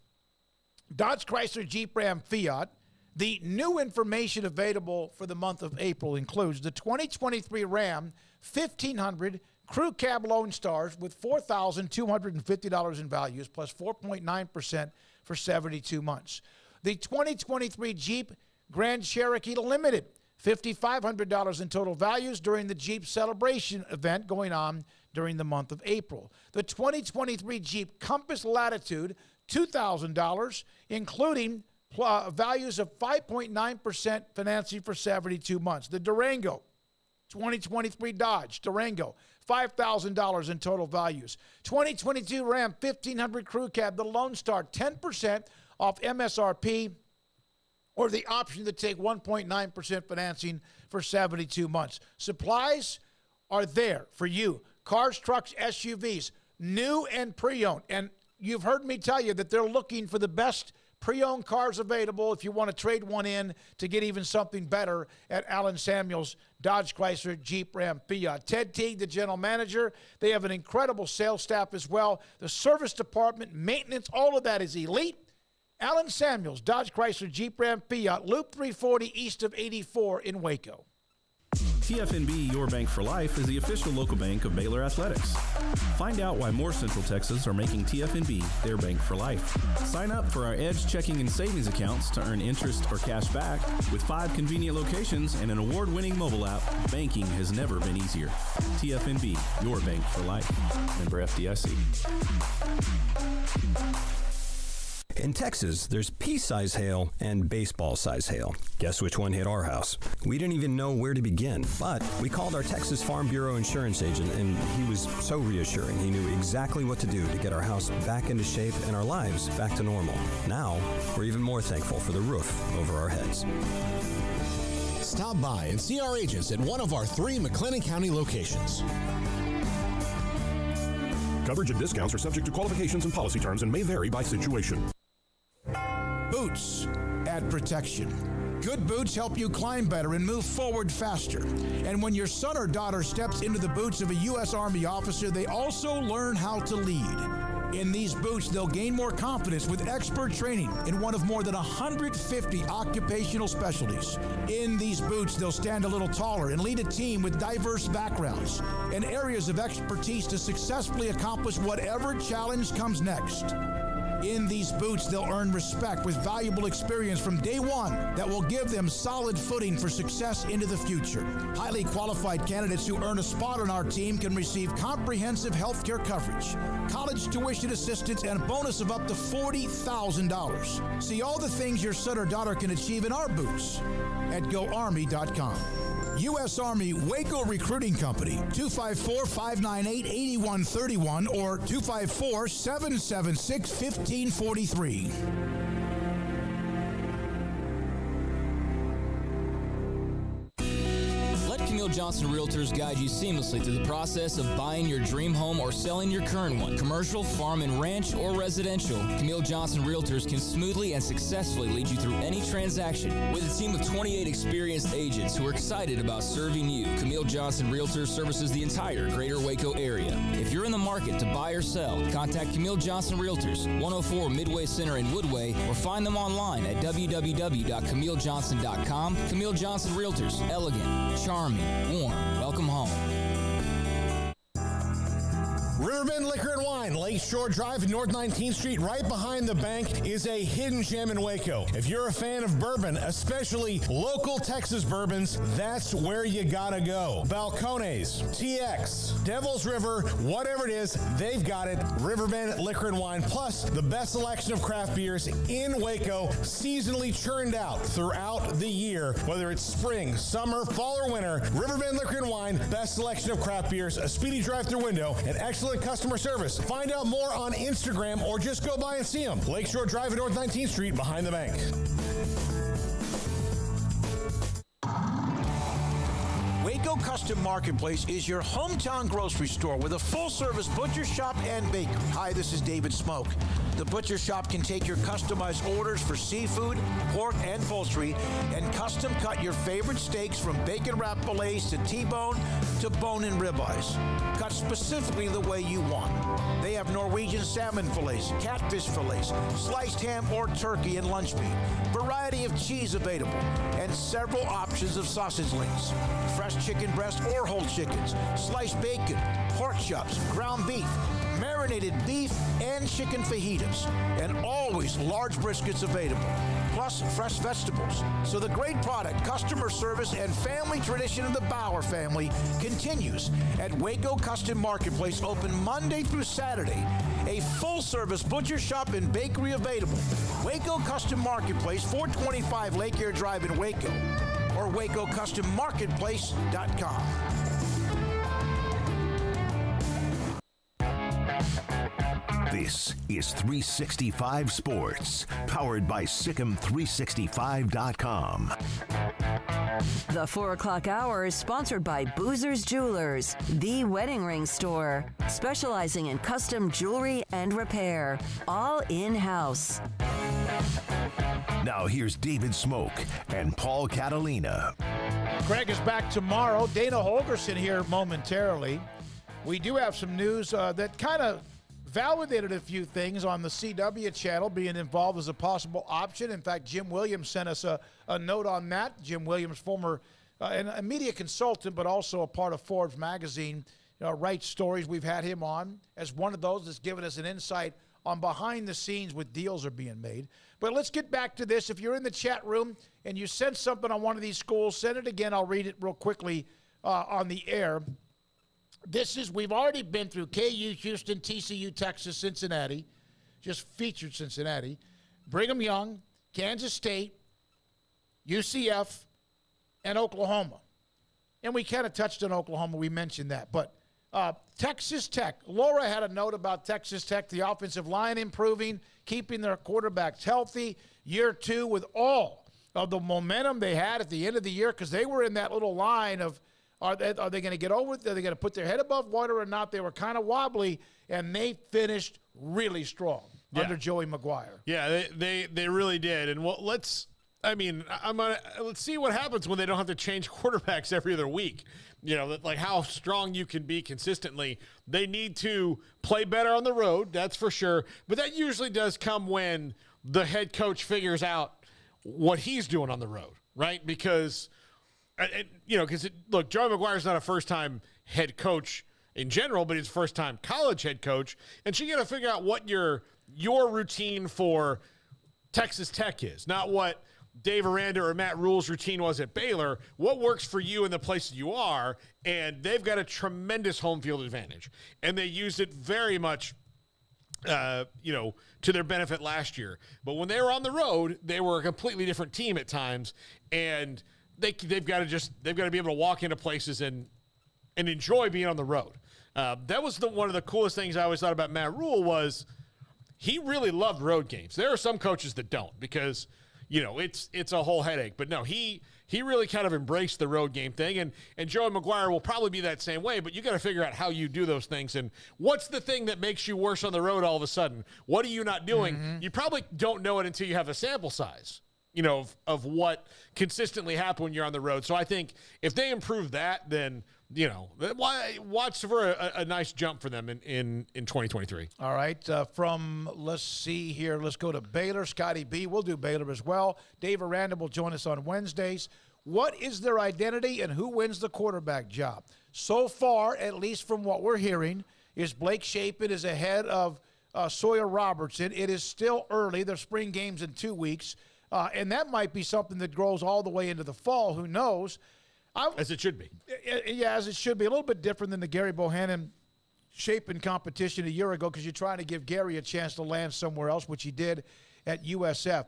Dodge Chrysler Jeep Ram Fiat. The new information available for the month of April includes the 2023 Ram 1500 Crew Cab Lone Stars with $4,250 in values plus 4.9% for 72 months. The 2023 Jeep Grand Cherokee Limited, $5,500 in total values during the Jeep Celebration event going on during the month of April. The 2023 Jeep Compass Latitude, $2,000, including values of 5.9% financing for 72 months. The Durango, 2023 Dodge Durango, $5,000 in total values. 2022 Ram 1500 Crew Cab, the Lone Star, 10% off MSRP, or the option to take 1.9% financing for 72 months. Supplies are there for you. Cars, trucks, SUVs, new and pre-owned. And you've heard me tell you that they're looking for the best pre-owned cars available if you want to trade one in to get even something better at Allen Samuels, Dodge, Chrysler, Jeep, Ram, Fiat. Ted Teague, the general manager. They have an incredible sales staff as well. The service department, maintenance, all of that is elite. Allen Samuels, Dodge, Chrysler, Jeep, Ram, Fiat, Loop 340 east of 84 in Waco. TFNB Your Bank for Life is the official local bank of Baylor Athletics. Find out why more Central Texas are making TFNB their bank for life. Sign up for our Edge checking and savings accounts to earn interest or cash back. With 5 convenient locations and an award-winning mobile app, banking has never been easier. TFNB Your Bank for Life. Member FDIC. In Texas, there's pea-size hail and baseball-size hail. Guess which one hit our house? We didn't even know where to begin, but we called our Texas Farm Bureau insurance agent, and he was so reassuring. He knew exactly what to do to get our house back into shape and our lives back to normal. Now, we're even more thankful for the roof over our heads. Stop by and see our agents at one of our 3 McLennan County locations. Coverage and discounts are subject to qualifications and policy terms and may vary by situation. Boots add protection. Good boots help you climb better and move forward faster. And when your son or daughter steps into the boots of a U.S. Army officer, they also learn how to lead. In these boots, they'll gain more confidence with expert training in one of more than 150 occupational specialties. In these boots, they'll stand a little taller and lead a team with diverse backgrounds and areas of expertise to successfully accomplish whatever challenge comes next. In these boots, they'll earn respect with valuable experience from day one that will give them solid footing for success into the future. Highly qualified candidates who earn a spot on our team can receive comprehensive health care coverage, college tuition assistance, and a bonus of up to $40,000. See all the things your son or daughter can achieve in our boots at GoArmy.com. U.S. Army Waco Recruiting Company, 254-598-8131 or 254-776-1543. Camille Johnson Realtors guide you seamlessly through the process of buying your dream home or selling your current one. Commercial, farm and ranch, or residential, Camille Johnson Realtors can smoothly and successfully lead you through any transaction. With a team of 28 experienced agents who are excited about serving you, Camille Johnson Realtors services the entire greater Waco area. If you're in the market to buy or sell, contact Camille Johnson Realtors, 104 Midway Center in Woodway, or find them online at www.camillejohnson.com. Camille Johnson Realtors, elegant, charming, warm. Welcome home. Riverbend Liquor and Wine, Lakeshore Drive, North 19th Street, right behind the bank, is a hidden gem in Waco. If you're a fan of bourbon, especially local Texas bourbons, that's where you gotta go. Balcones, TX, Devil's River, whatever it is, they've got it. Riverbend Liquor and Wine, plus the best selection of craft beers in Waco, seasonally churned out throughout the year. Whether it's spring, summer, fall, or winter, Riverbend Liquor and Wine, best selection of craft beers, a speedy drive-through window, and excellent customer service. Find out more on Instagram or just go by and see them. Lakeshore Drive at North 19th Street behind the bank. Waco Custom Marketplace is your hometown grocery store with a full-service butcher shop and bakery. Hi, this is David Smoak. The Butcher Shop can take your customized orders for seafood, pork, and poultry and custom cut your favorite steaks from bacon wrapped fillets to T-bone to bone-in ribeyes. Cut specifically the way you want. They have Norwegian salmon fillets, catfish fillets, sliced ham or turkey and lunch meat, variety of cheese available, and several options of sausage links. Fresh chicken breast or whole chickens, sliced bacon, pork chops, ground beef, marinated beef, and chicken fajitas, and always large briskets available, plus fresh vegetables. So the great product, customer service, and family tradition of the Bauer family continues at Waco Custom Marketplace, open Monday through Saturday. A full-service butcher shop and bakery available. Waco Custom Marketplace, 425 Lake Air Drive in Waco, or WacoCustomMarketplace.com. This is 365 Sports, powered by Sikkim365.com. The 4 o'clock hour is sponsored by Boozer's Jewelers, the wedding ring store, specializing in custom jewelry and repair, all in-house. Now here's David Smoak and Paul Catalina. Greg is back tomorrow. Dana Holgerson here momentarily. We do have some news that kind of validated a few things on the CW channel being involved as a possible option. In fact, Jim Williams sent us a note on that. Jim Williams, former a media consultant, but also a part of Forbes magazine, writes stories. We've had him on as one of those that's given us an insight on behind the scenes what deals are being made. But let's get back to this. If you're in the chat room and you sent something on one of these schools, send it again. I'll read it real quickly on the air. We've already been through KU, Houston, TCU, Texas, Cincinnati, just featured Cincinnati, Brigham Young, Kansas State, UCF, and Oklahoma. And we kind of touched on Oklahoma. We mentioned that. But Texas Tech, Laura had a note about Texas Tech, the offensive line improving, keeping their quarterbacks healthy, year 2 with all of the momentum they had at the end of the year, because they were in that little line of, are they going to get over it? Are they going to put their head above water or not? They were kind of wobbly, and they finished really strong under Joey McGuire. Yeah, they really did. And let's see what happens when they don't have to change quarterbacks every other week. Like how strong you can be consistently. They need to play better on the road, that's for sure. But that usually does come when the head coach figures out what he's doing on the road, right? Because look, Joey McGuire's not a first-time head coach in general, but he's a first-time college head coach. And so you got to figure out what your routine for Texas Tech is, not what Dave Aranda or Matt Rule's routine was at Baylor. What works for you in the place you are, and they've got a tremendous home field advantage. And they used it very much to their benefit last year. But when they were on the road, they were a completely different team at times, and they've got to be able to walk into places and enjoy being on the road. That was one of the coolest things I always thought about Matt Rule was he really loved road games. There are some coaches that don't because it's a whole headache. But no, he really kind of embraced the road game thing, and Joey McGuire will probably be that same way. But you got to figure out how you do those things, and what's the thing that makes you worse on the road all of a sudden? What are you not doing? Mm-hmm. You probably don't know it until you have a sample size. Of what consistently happens when you're on the road. So I think if they improve that, then, watch for a nice jump for them in 2023. All right. Let's see here. Let's go to Baylor. Scotty B. We'll do Baylor as well. Dave Aranda will join us on Wednesdays. What is their identity and who wins the quarterback job? So far, at least from what we're hearing, is Blake Shapen is ahead of Sawyer Robertson. It is still early. Their spring game's in 2 weeks. And that might be something that grows all the way into the fall. Who knows? As it should be. Yeah, as it should be. A little bit different than the Gary Bohannon Shapen competition a year ago because you're trying to give Gary a chance to land somewhere else, which he did at USF.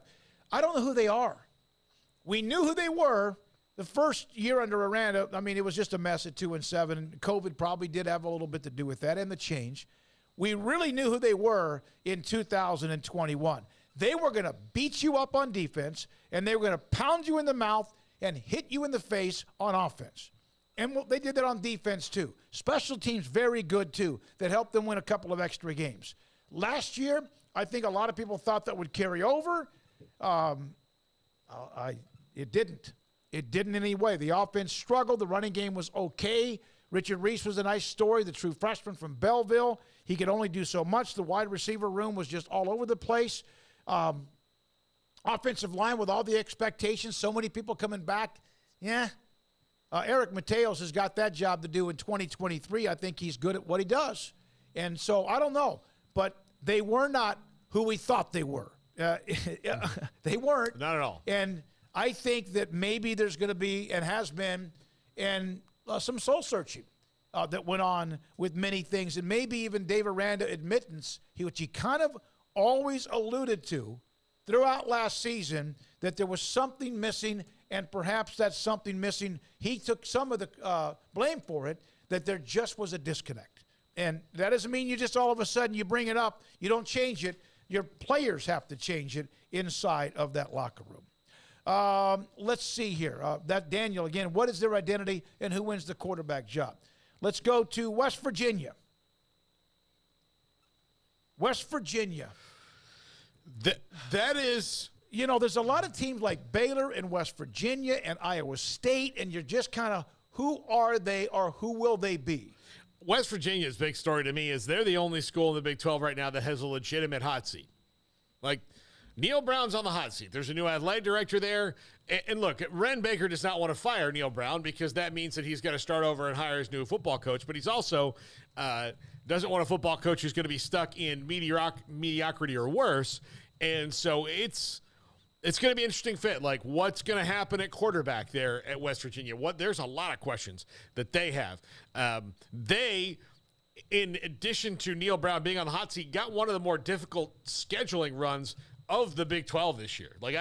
I don't know who they are. We knew who they were the first year under Aranda. I mean, it was just a mess at 2-7. COVID probably did have a little bit to do with that and the change. We really knew who they were in 2021. They were going to beat you up on defense, and they were going to pound you in the mouth and hit you in the face on offense. And they did that on defense, too. Special teams, very good, too, that helped them win a couple of extra games. Last year, I think a lot of people thought that would carry over. It didn't. It didn't in any way. The offense struggled. The running game was okay. Richard Reese was a nice story, the true freshman from Belleville. He could only do so much. The wide receiver room was just all over the place. Offensive line with all the expectations, so many people coming back. Yeah. Eric Mateos has got that job to do in 2023. I think he's good at what he does. And so I don't know. But they were not who we thought they were. They weren't. Not at all. And I think that maybe there's going to be, and has been, and some soul searching that went on with many things. And maybe even Dave Aranda admittance, which he kind of always alluded to throughout last season, that there was something missing, and perhaps that's something missing. He took some of the blame for it, that there just was a disconnect. And that doesn't mean you just all of a sudden you bring it up, you don't change it. Your players have to change it inside of that locker room. Let's see here. That Daniel, again, what is their identity and who wins the quarterback job? Let's go to West Virginia. West Virginia. That is... You know, there's a lot of teams like Baylor and West Virginia and Iowa State, and you're just kind of, who are they or who will they be? West Virginia's big story to me is they're the only school in the Big 12 right now that has a legitimate hot seat. Like, Neil Brown's on the hot seat. There's a new athletic director there. And look, Ren Baker does not want to fire Neil Brown because that means that he's got to start over and hire his new football coach. But he's also doesn't want a football coach who's going to be stuck in mediocrity or worse. And so it's going to be an interesting fit. Like, what's going to happen at quarterback there at West Virginia? There's a lot of questions that they have. They, in addition to Neil Brown being on the hot seat, got one of the more difficult scheduling runs of the Big 12 this year. Like,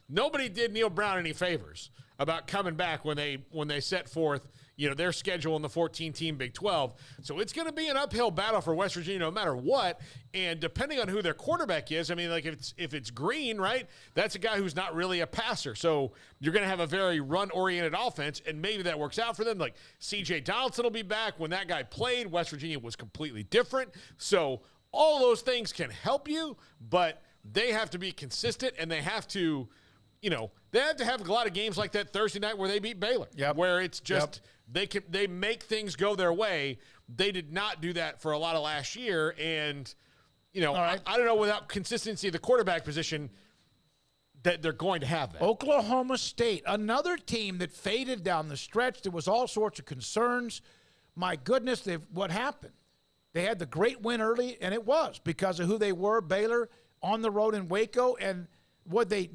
nobody did Neil Brown any favors about coming back when they set forth, you know, their schedule in the 14-team Big 12. So it's going to be an uphill battle for West Virginia no matter what. And depending on who their quarterback is, I mean, like if it's Green, right, that's a guy who's not really a passer. So you're going to have a very run-oriented offense, and maybe that works out for them. Like C.J. Donaldson will be back. When that guy played, West Virginia was completely different. So all those things can help you, but they have to be consistent, and they have to, you know, they have to have a lot of games like that Thursday night where they beat Baylor, where it's just they make things go their way. They did not do that for a lot of last year, and you know, I don't know, without consistency of the quarterback position, that they're going to have that. Oklahoma State, another team that faded down the stretch. There was all sorts of concerns. My goodness, what happened? They had the great win early, and it was because of who they were. Baylor on the road in Waco, and what they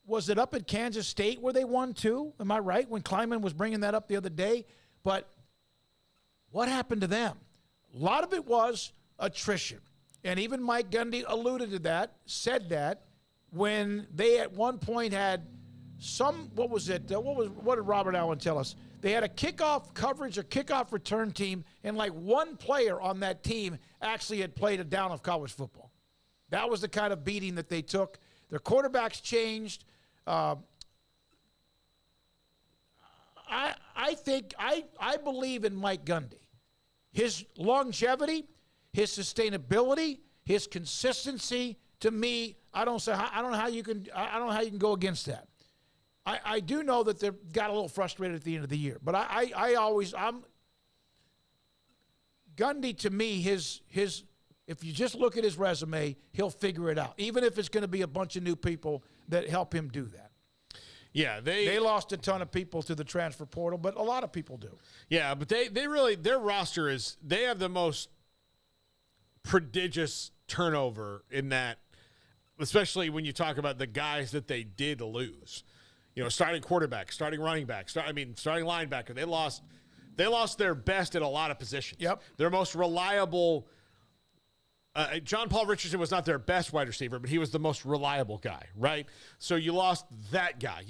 was it up at Kansas State where they won too? Am I right? When Kleiman was bringing that up the other day. But what happened to them? A lot of it was attrition. And even Mike Gundy alluded to that, said that, when they at one point had what did Robert Allen tell us? They had a kickoff coverage or kickoff return team, and like one player on that team actually had played a down of college football. That was the kind of beating that they took. Their quarterbacks changed. I believe in Mike Gundy. His longevity, his sustainability, his consistency. To me, I don't know how you can go against that. I do know that they got a little frustrated at the end of the year, but I'm Gundy. To me, his. If you just look at his resume, he'll figure it out, even if it's going to be a bunch of new people that help him do that. Yeah, they lost a ton of people to the transfer portal, but a lot of people do. Yeah, but they really, their roster is, they have the most prodigious turnover in that, especially when you talk about the guys that they did lose. You know, starting quarterback, starting running back, starting linebacker. They lost their best at a lot of positions. Yep. Their most reliable. John Paul Richardson was not their best wide receiver, but he was the most reliable guy, right? So you lost that guy.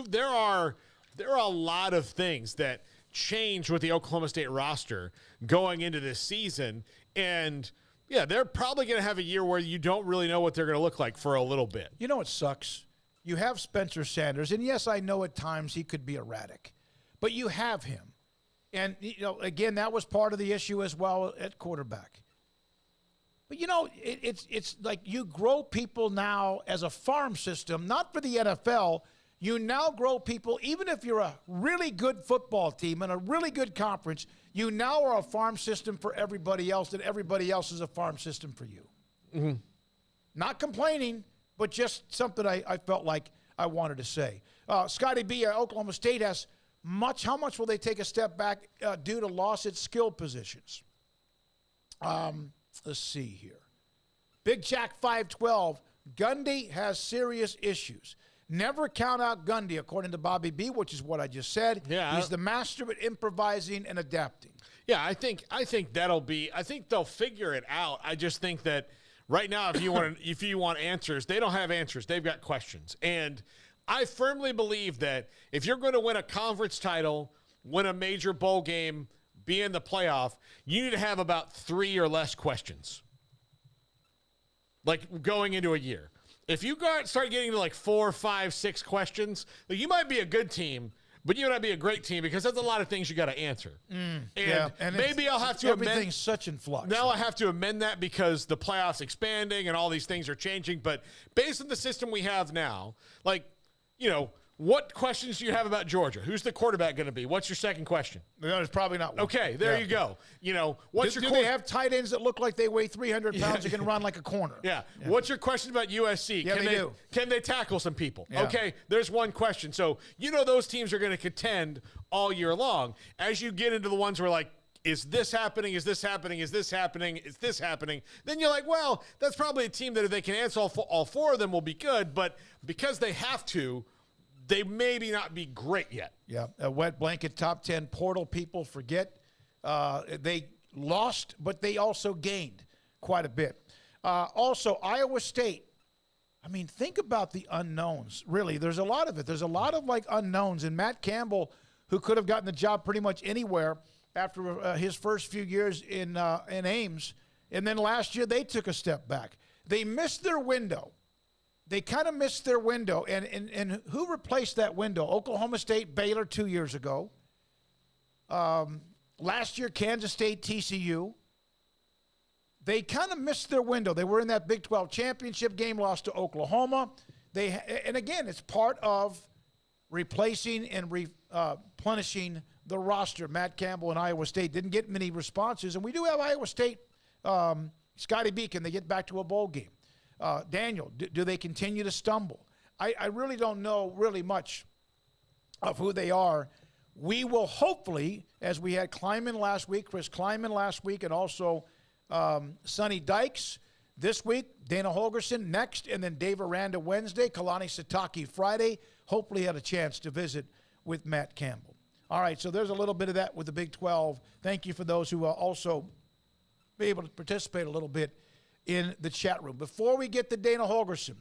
There are a lot of things that change with the Oklahoma State roster going into this season, and yeah, they're probably going to have a year where you don't really know what they're going to look like for a little bit. You know what sucks? You have Spencer Sanders, and yes, I know at times he could be erratic, but you have him. And, you know, again, that was part of the issue as well at quarterback. But, it's like you grow people now as a farm system, not for the NFL. You now grow people, even if you're a really good football team and a really good conference, you now are a farm system for everybody else, and everybody else is a farm system for you. Mm-hmm. Not complaining, but just something I felt like I wanted to say. Scotty B, Oklahoma State has much. How much will they take a step back due to loss at skill positions? Let's see here. Big Jack 512, Gundy has serious issues. Never count out Gundy, according to Bobby B., which is what I just said. Yeah, he's the master at improvising and adapting. Yeah, I think that'll be. I think they'll figure it out. I just think that right now, if you want answers, they don't have answers. They've got questions, and I firmly believe that if you're going to win a conference title, win a major bowl game, be in the playoff, you need to have about 3 or less questions, like going into a year. If you start getting to like 4, 5, 6 questions, you might be a good team, but you might not be a great team because that's a lot of things you got to answer. And maybe I'll have to everything's such in flux. Now I have to amend that because the playoffs expanding and all these things are changing. But based on the system we have now, what questions do you have about Georgia? Who's the quarterback going to be? What's your second question? No, it's probably not one. Okay, there you go. What's do they have tight ends that look like they weigh 300 pounds and can run like a corner? Yeah. What's your question about USC? Yeah, they do. Can they tackle some people? Yeah. Okay, there's one question. So those teams are going to contend all year long. As you get into the ones where like, is this happening? Is this happening? Is this happening? Is this happening? Then you're like, well, that's probably a team that if they can answer all 4 of them will be good. But because they have to, they maybe not be great yet. Yeah, a wet blanket top 10 portal people forget. They lost, but they also gained quite a bit. Also, Iowa State. I mean, think about the unknowns. Really, there's a lot of it. There's a lot of unknowns. And Matt Campbell, who could have gotten the job pretty much anywhere after his first few years in Ames, and then last year they took a step back. They missed their window. They kind of missed their window. And who replaced that window? Oklahoma State, Baylor 2 years ago. Last year, Kansas State, TCU. They kind of missed their window. They were in that Big 12 championship game, lost to Oklahoma. And again, it's part of replacing and replenishing the roster. Matt Campbell and Iowa State didn't get many responses. And we do have Iowa State, Scotty B, can they get back to a bowl game? Daniel, do they continue to stumble? I really don't know really much of who they are. We will hopefully, as we had Kleiman last week, Chris Kleiman last week, and also Sonny Dykes this week, Dana Holgerson next, and then Dave Aranda Wednesday, Kalani Sitake Friday. Hopefully had a chance to visit with Matt Campbell. All right, so there's a little bit of that with the Big 12. Thank you for those who also be able to participate a little bit in the chat room. Before we get to Dana Holgerson,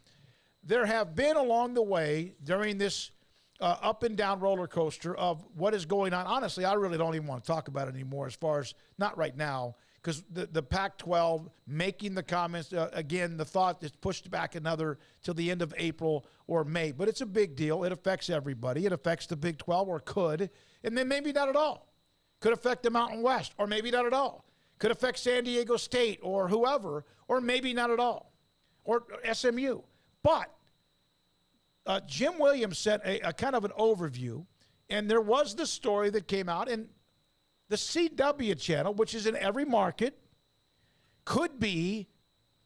there have been along the way during this up and down roller coaster of what is going on. Honestly, I really don't even want to talk about it anymore as far as, not right now, because the Pac-12 making the comments, again, the thought is pushed back another till the end of April or May. But it's a big deal. It affects everybody. It affects the Big 12, or could, and then maybe not at all. Could affect the Mountain West, or maybe not at all. Could affect San Diego State or whoever, or maybe not at all, or SMU. But Jim Williams sent a kind of an overview, and there was the story that came out, and the CW channel, which is in every market, could be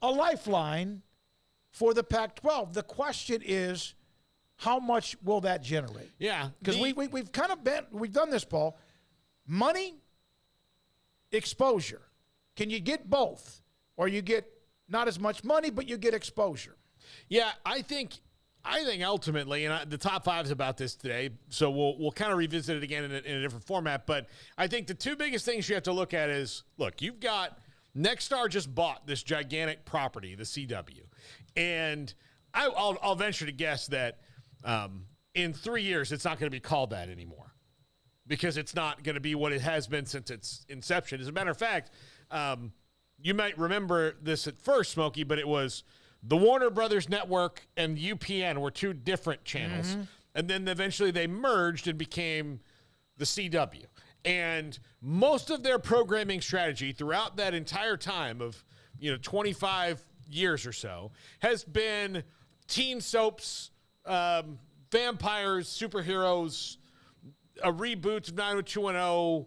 a lifeline for the Pac-12. The question is, how much will that generate? Yeah. Because we've done this, Paul. Money, exposure. Can you get both? Or you get not as much money, but you get exposure. Yeah, I think ultimately, and the top 5 is about this today, so we'll kind of revisit it again in a different format. But I think the 2 biggest things you have to look at is, look, you've got Nexstar just bought this gigantic property, the CW, and I'll venture to guess that in 3 years it's not going to be called that anymore, because it's not going to be what it has been since its inception. As a matter of fact, you might remember this at first, Smokey, but it was the Warner Brothers Network and UPN were 2 different channels. Mm-hmm. And then eventually they merged and became the CW. And most of their programming strategy throughout that entire time of 25 years or so has been teen soaps, vampires, superheroes, a reboot of 90210,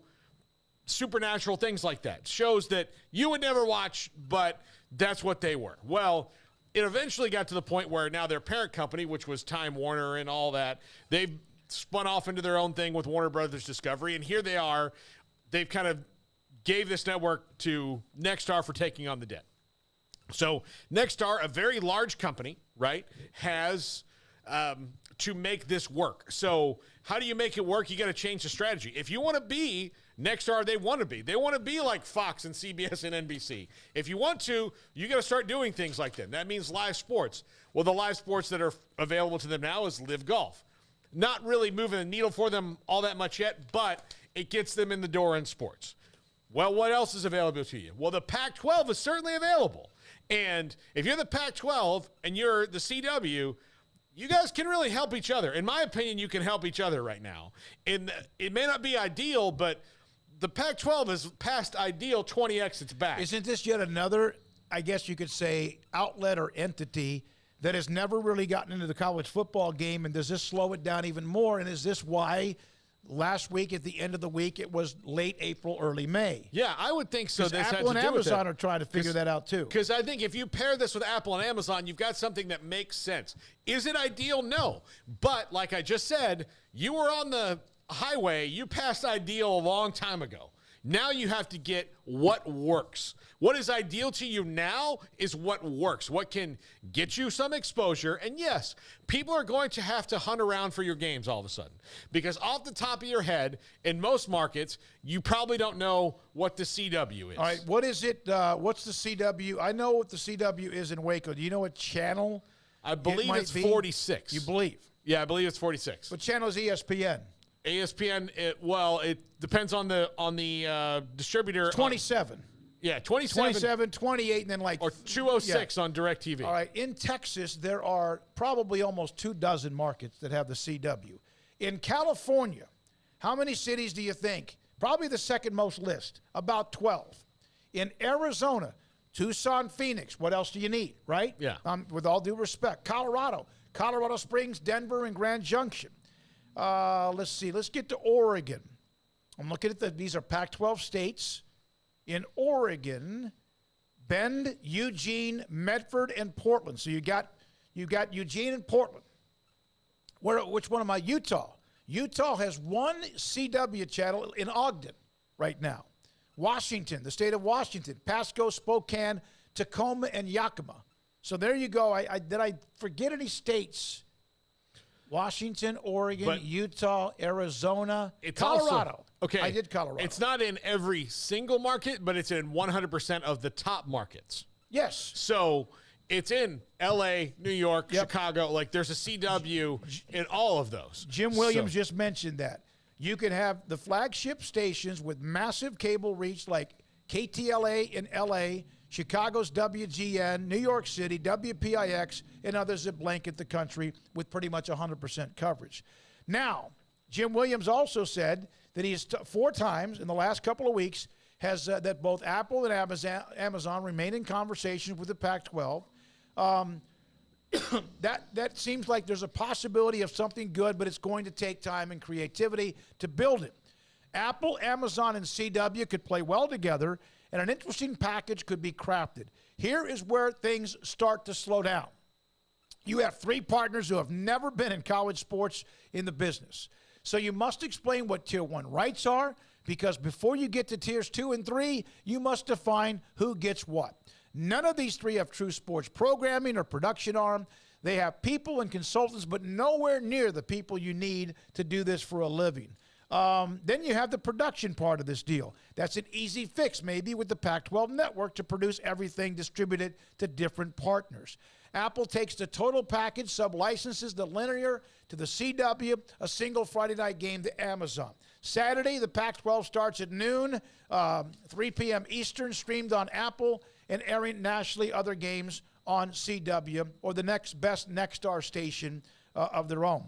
Supernatural, things like that. Shows that you would never watch, but that's what they were. Well, it eventually got to the point where now their parent company, which was Time Warner and all that, they've spun off into their own thing with Warner Brothers Discovery, and here they are. They've kind of gave this network to Nexstar for taking on the debt. So Nexstar, a very large company, right, has to make this work. So how do you make it work? You got to change the strategy. If you want to be Nexstar, they want to be. They want to be like Fox and CBS and NBC. If you want to, you got to start doing things like them. That means live sports. Well, the live sports that are available to them now is Live Golf. Not really moving the needle for them all that much yet, but it gets them in the door in sports. Well, what else is available to you? Well, the Pac-12 is certainly available. And if you're the Pac-12 and you're the CW, you guys can really help each other. In my opinion, you can help each other right now. And it may not be ideal, but the Pac-12 is past ideal. 20X, it's back. Isn't this yet another, I guess you could say, outlet or entity that has never really gotten into the college football game? And does this slow it down even more? And is this why last week at the end of the week it was late April, early May? Yeah, I would think so. Because Apple and Amazon are trying to figure that out too. Because I think if you pair this with Apple and Amazon, you've got something that makes sense. Is it ideal? No. But like I just said, you were on the highway. You passed ideal a long time ago. Now you have to get what works. What is ideal to you now is what works, what can get you some exposure. And yes, people are going to have to hunt around for your games all of a sudden, because off the top of your head, in most markets, you probably don't know what the CW is. All right, what is it? What's the CW? I know what the CW is in Waco. Do you know what channel? I believe it's 46. You believe? Yeah, I believe it's 46. What channel is ESPN? ESPN, it depends on the distributor. It's 27. Yeah, 27, 28, and then or 206 on DirecTV. All right, in Texas, there are probably almost 24 markets that have the CW. In California, how many cities do you think? Probably the second most list, about 12. In Arizona, Tucson, Phoenix, what else do you need, right? Yeah. With all due respect. Colorado Springs, Denver, and Grand Junction. Let's see. Let's get to Oregon. I'm looking at these are Pac-12 states. In Oregon, Bend, Eugene, Medford, and Portland. So you got Eugene and Portland. Which one am I? Utah. Utah has one CW channel in Ogden right now. Washington, the state of Washington, Pasco, Spokane, Tacoma, and Yakima. So there you go. Did I forget any states? Washington, Oregon, Utah, Arizona, Colorado. Okay. I did Colorado. It's not in every single market, but it's in 100% of the top markets. Yes. So it's in L.A., New York, Chicago. Like there's a CW in all of those. Jim Williams just mentioned that. You can have the flagship stations with massive cable reach like KTLA in L.A., Chicago's WGN, New York City, WPIX, and others that blanket the country with pretty much 100% coverage. Now, Jim Williams also said that he's 4 times in the last couple of weeks has that both Apple and Amazon remain in conversations with the Pac-12. That seems like there's a possibility of something good, but it's going to take time and creativity to build it. Apple, Amazon, and CW could play well together, and an interesting package could be crafted. Here is where things start to slow down. You have 3 partners who have never been in college sports in the business. So you must explain what Tier 1 rights are, because before you get to Tiers 2 and 3, you must define who gets what. None of these 3 have true sports programming or production arm. They have people and consultants, but nowhere near the people you need to do this for a living. Then you have the production part of this deal. That's an easy fix, maybe, with the Pac-12 network to produce everything distributed to different partners. Apple takes the total package, sub-licenses the linear to the CW, a single Friday night game to Amazon. Saturday, the Pac-12 starts at noon, 3 p.m. Eastern, streamed on Apple, and airing nationally other games on CW or the next best Nexstar station of their own.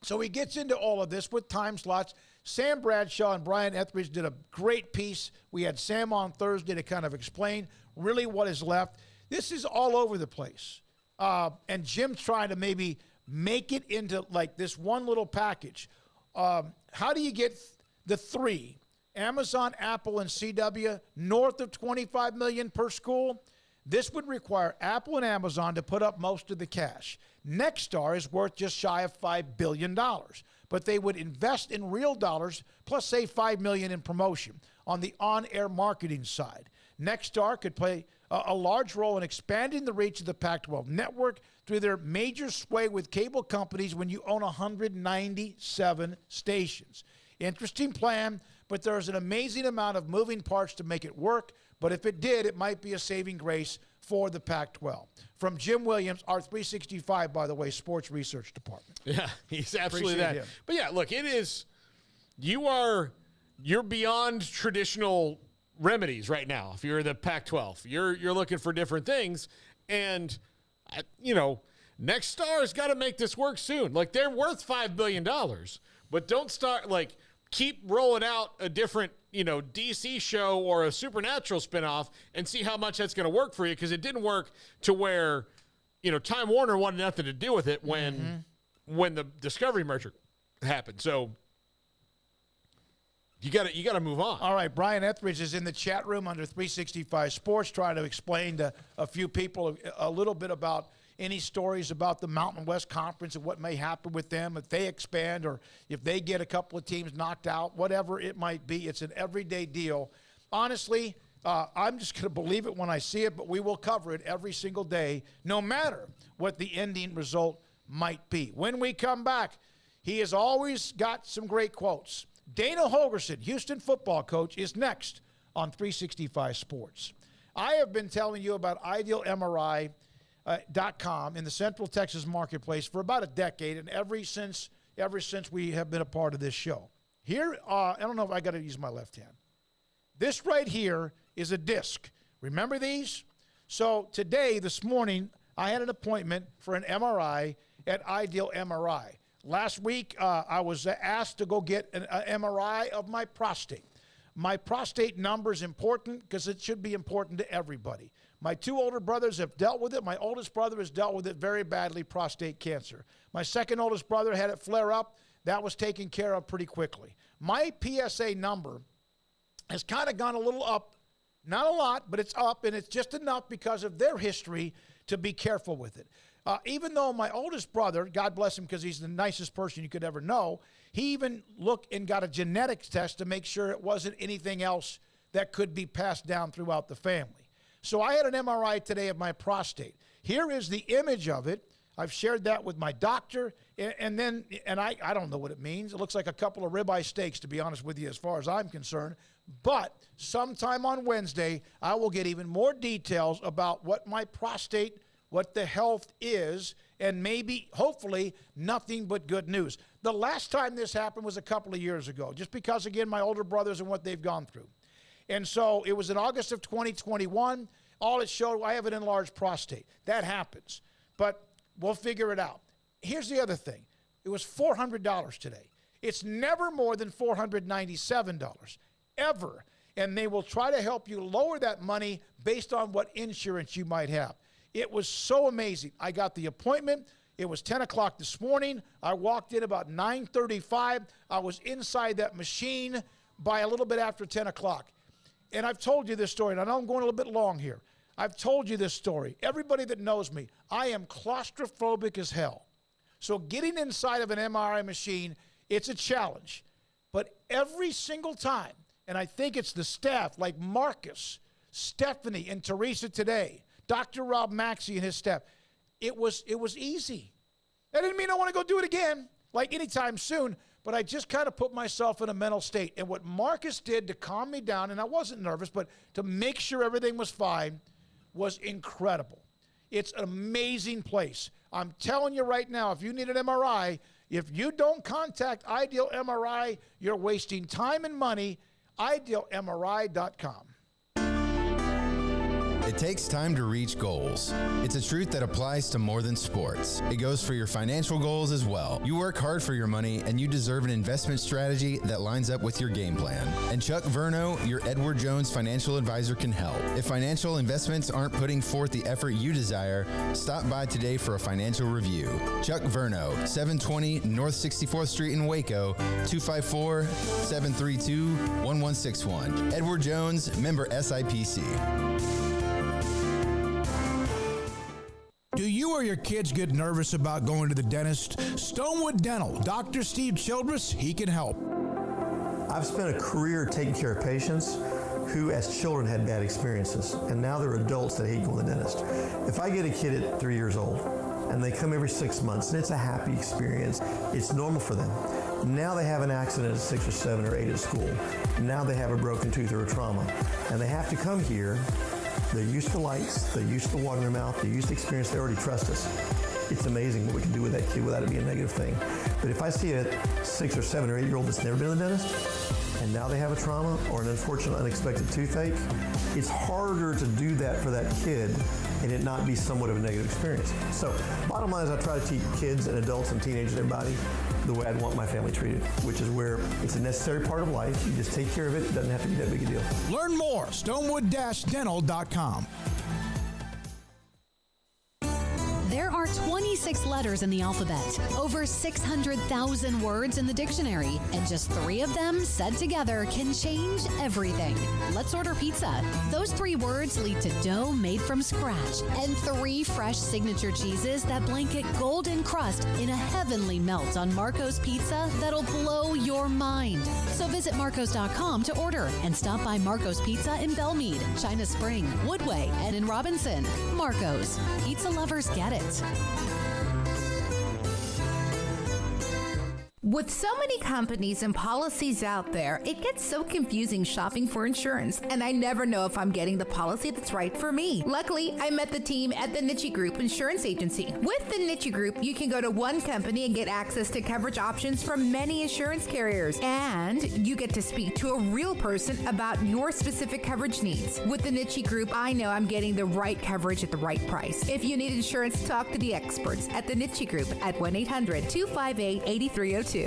So he gets into all of this with time slots, Sam Bradshaw and Brian Etheridge did a great piece. We had Sam on Thursday to kind of explain really what is left. This is all over the place. And Jim's trying to maybe make it into like this one little package. How do you get the three, Amazon, Apple, and CW, north of $25 million per school? This would require Apple and Amazon to put up most of the cash. Nexstar is worth just shy of $5 billion, but they would invest in real dollars plus save $5 million in promotion on the on-air marketing side. Nexstar could play a large role in expanding the reach of the Pac-12 network through their major sway with cable companies when you own 197 stations. Interesting plan, but there's an amazing amount of moving parts to make it work. But if it did, it might be a saving grace for the Pac-12. From Jim Williams, our 365, by the way, sports research department. Yeah, he's absolutely Appreciate that. him. But yeah, look, you're beyond traditional remedies right now. If you're the Pac-12, you're looking for different things. And, Nexstar's got to make this work soon. Like, they're worth $5 billion. But don't start, keep rolling out a different, DC show or a Supernatural spinoff and see how much that's going to work for you, because it didn't work to where, Time Warner wanted nothing to do with it when the Discovery merger happened. So you got to move on. All right, Brian Etheridge is in the chat room under 365 Sports trying to explain to a few people a little bit about any stories about the Mountain West Conference and what may happen with them if they expand or if they get a couple of teams knocked out, whatever it might be. It's an everyday deal. Honestly, I'm just going to believe it when I see it, but we will cover it every single day, no matter what the ending result might be. When we come back, he has always got some great quotes. Dana Holgerson, Houston football coach, is next on 365 Sports. I have been telling you about IdealMRI.com in the Central Texas marketplace for about a decade, and ever since we have been a part of this show. Here, I don't know if I got to use my left hand. This right here is a disc. Remember these? So this morning, I had an appointment for an MRI at Ideal MRI. Last week, I was asked to go get an MRI of my prostate. My prostate number is important because it should be important to everybody. My two older brothers have dealt with it. My oldest brother has dealt with it very badly, prostate cancer. My second oldest brother had it flare up. That was taken care of pretty quickly. My PSA number has kind of gone a little up. Not a lot, but it's up, and it's just enough because of their history to be careful with it. Even though my oldest brother, God bless him because he's the nicest person you could ever know, he even looked and got a genetics test to make sure it wasn't anything else that could be passed down throughout the family. So I had an MRI today of my prostate. Here is the image of it. I've shared that with my doctor, and I don't know what it means. It looks like a couple of ribeye steaks, to be honest with you, as far as I'm concerned. But sometime on Wednesday, I will get even more details about what my prostate, what the health is, and maybe, hopefully, nothing but good news. The last time this happened was a couple of years ago, just because, again, my older brothers and what they've gone through. And so it was in August of 2021. All it showed, I have an enlarged prostate. That happens. But we'll figure it out. Here's the other thing. It was $400 today. It's never more than $497, ever. And they will try to help you lower that money based on what insurance you might have. It was so amazing. I got the appointment. It was 10 o'clock this morning. I walked in about 9:35. I was inside that machine by a little bit after 10 o'clock. And I've told you this story, and I know I'm going a little bit long here. I've told you this story. Everybody that knows me, I am claustrophobic as hell. So getting inside of an MRI machine, it's a challenge. But every single time, and I think it's the staff like Marcus, Stephanie, and Teresa today, Dr. Rob Maxey and his staff, it was easy. That didn't mean I want to go do it again, like anytime soon, but I just kind of put myself in a mental state. And what Marcus did to calm me down, and I wasn't nervous, but to make sure everything was fine, was incredible. It's an amazing place. I'm telling you right now, if you need an MRI, if you don't contact Ideal MRI, you're wasting time and money. IdealMRI.com. It takes time to reach goals. It's a truth that applies to more than sports. It goes for your financial goals as well. You work hard for your money, and you deserve an investment strategy that lines up with your game plan. And Chuck Verno, your Edward Jones financial advisor, can help. If financial investments aren't putting forth the effort you desire, stop by today for a financial review. Chuck Verno, 720 North 64th Street in Waco, 254-732-1161. Edward Jones, member SIPC. Do you or your kids get nervous about going to the dentist? Stonewood Dental, Dr. Steve Childress, he can help. I've spent a career taking care of patients who as children had bad experiences, and now they're adults that hate going to the dentist. If I get a kid at 3 years old and they come every 6 months and it's a happy experience, it's normal for them. Now they have an accident at 6 or 7 or 8 at school. Now they have a broken tooth or a trauma, and they have to come here. They're used to lights, they're used to water in their mouth, they're used to experience, they already trust us. It's amazing what we can do with that kid without it being a negative thing. But if I see a 6 or 7 or 8 year old that's never been to the dentist, and now they have a trauma or an unfortunate unexpected toothache, it's harder to do that for that kid and it not be somewhat of a negative experience. So bottom line is I try to teach kids and adults and teenagers and everybody the way I'd want my family treated, which is where it's a necessary part of life. You just take care of it. It doesn't have to be that big a deal. Learn more, stonewood-dental.com. There are 26 letters in the alphabet, over 600,000 words in the dictionary, and just 3 of them said together can change everything. Let's order pizza. Those 3 words lead to dough made from scratch and 3 fresh signature cheeses that blanket golden crust in a heavenly melt on Marco's Pizza that'll blow your mind. So visit Marcos.com to order and stop by Marco's Pizza in Belmead, China Spring, Woodway, and in Robinson. Marco's. Pizza lovers get it. With so many companies and policies out there, it gets so confusing shopping for insurance, and I never know if I'm getting the policy that's right for me. Luckily, I met the team at the Niche Group Insurance Agency. With the Niche Group, you can go to one company and get access to coverage options from many insurance carriers, and you get to speak to a real person about your specific coverage needs. With the Niche Group, I know I'm getting the right coverage at the right price. If you need insurance, talk to the experts at the Niche Group at 1-800-258-8302.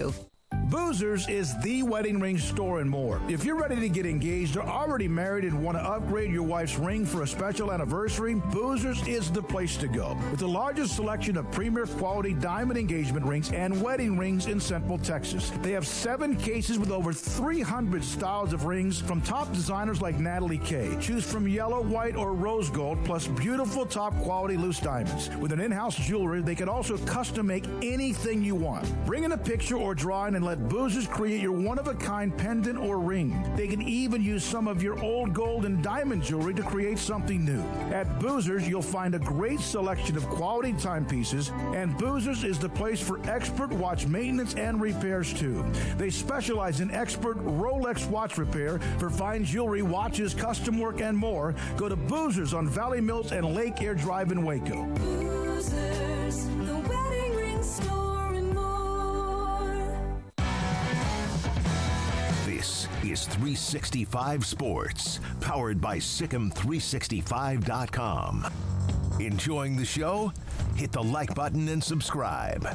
Boozers is the wedding ring store and more. If you're ready to get engaged or already married and want to upgrade your wife's ring for a special anniversary, Boozers is the place to go. With the largest selection of premier quality diamond engagement rings and wedding rings in Central Texas. They have 7 cases with over 300 styles of rings from top designers like Natalie Kay. Choose from yellow, white, or rose gold, plus beautiful top quality loose diamonds. With an in-house jewelry, they can also custom make anything you want. Bring in a picture or drawing and let Boozers create your one-of-a-kind pendant or ring. They can even use some of your old gold and diamond jewelry to create something new. At Boozers, you'll find a great selection of quality timepieces, and Boozers is the place for expert watch maintenance and repairs, too. They specialize in expert Rolex watch repair for fine jewelry, watches, custom work, and more. Go to Boozers on Valley Mills and Lake Air Drive in Waco. Boozers, the wedding ring store and more. This is 365 Sports, powered by Sikkim365.com. Enjoying the show? Hit the like button and subscribe.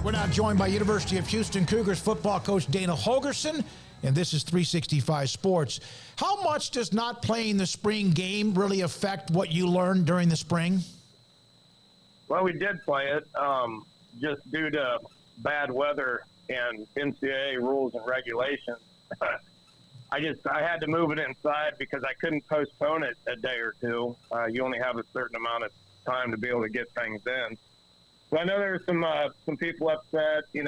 We're now joined by University of Houston Cougars football coach Dana Holgerson, and this is 365 Sports. How much does not playing the spring game really affect what you learned during the spring? Well, we did play it just due to bad weather and NCAA rules and regulations. I had to move it inside because I couldn't postpone it a day or two. You only have a certain amount of time to be able to get things in. So I know there were some people upset, and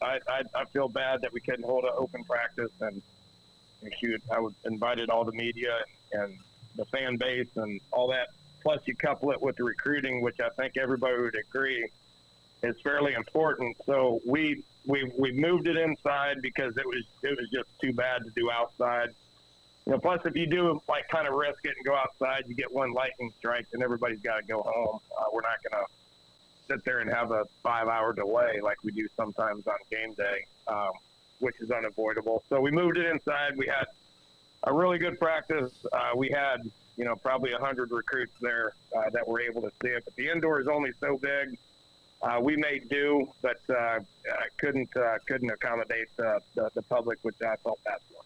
I feel bad that we couldn't hold an open practice and shoot. I invited all the media and the fan base and all that. Plus, you couple it with the recruiting, which I think everybody would agree is fairly important. So we moved it inside because it was just too bad to do outside. Plus, if you do kind of risk it and go outside, you get one lightning strike, and everybody's got to go home. We're not going to sit there and have a 5-hour delay like we do sometimes on game day, which is unavoidable. So we moved it inside. We had a really good practice. We had, probably 100 recruits there that were able to see it. But the indoor is only so big. We made do, but couldn't accommodate the public, which I felt bad for.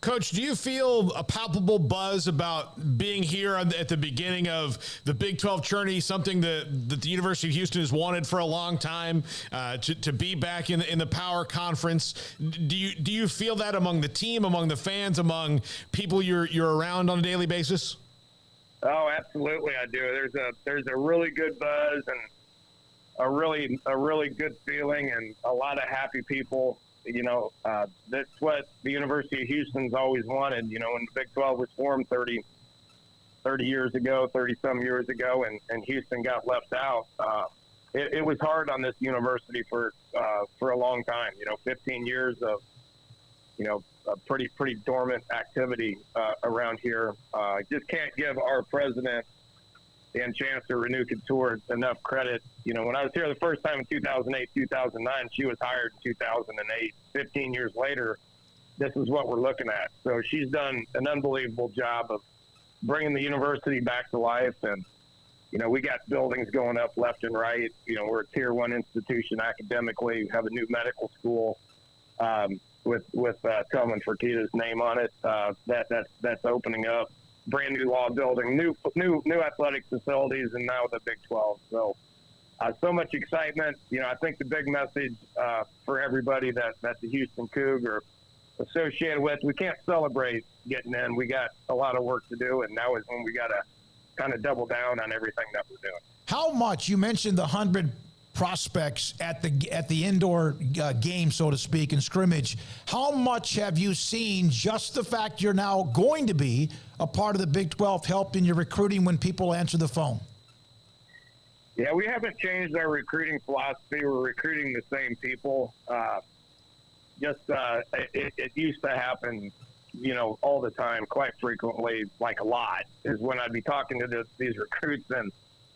Coach, do you feel a palpable buzz about being here at the beginning of the Big 12 journey, something that the University of Houston has wanted for a long time, to be back in the Power Conference? Do you feel that among the team, among the fans, among people you're around on a daily basis? Oh, absolutely, I do. There's a really good buzz and a really good feeling and a lot of happy people. That's what the University of Houston's always wanted. When the Big 12 was formed 30 years ago, 30-some years ago, and Houston got left out, it was hard on this university for a long time. 15 years of, a pretty dormant activity around here. Just can't give our president and Chancellor Renew Couture enough credit. When I was here the first time in 2008, 2009, she was hired in 2008. 15 years later, this is what we're looking at. So she's done an unbelievable job of bringing the university back to life. And, we got buildings going up left and right. We're a tier 1 institution academically. We have a new medical school with Telman Fertitta's name on it. That's opening up. Brand new law building, new athletic facilities, and now the Big 12. So much excitement. I think the big message for everybody that the Houston Cougs are associated with, we can't celebrate getting in. We got a lot of work to do, and now is when we got to kind of double down on everything that we're doing. How much, you mentioned the 100 prospects at the indoor game, so to speak, in scrimmage. How much have you seen just the fact you're now going to be a part of the Big 12 help in your recruiting when people answer the phone? Yeah, we haven't changed our recruiting philosophy. We're recruiting the same people. It used to happen, all the time, quite frequently, like a lot, is when I'd be talking to these recruits and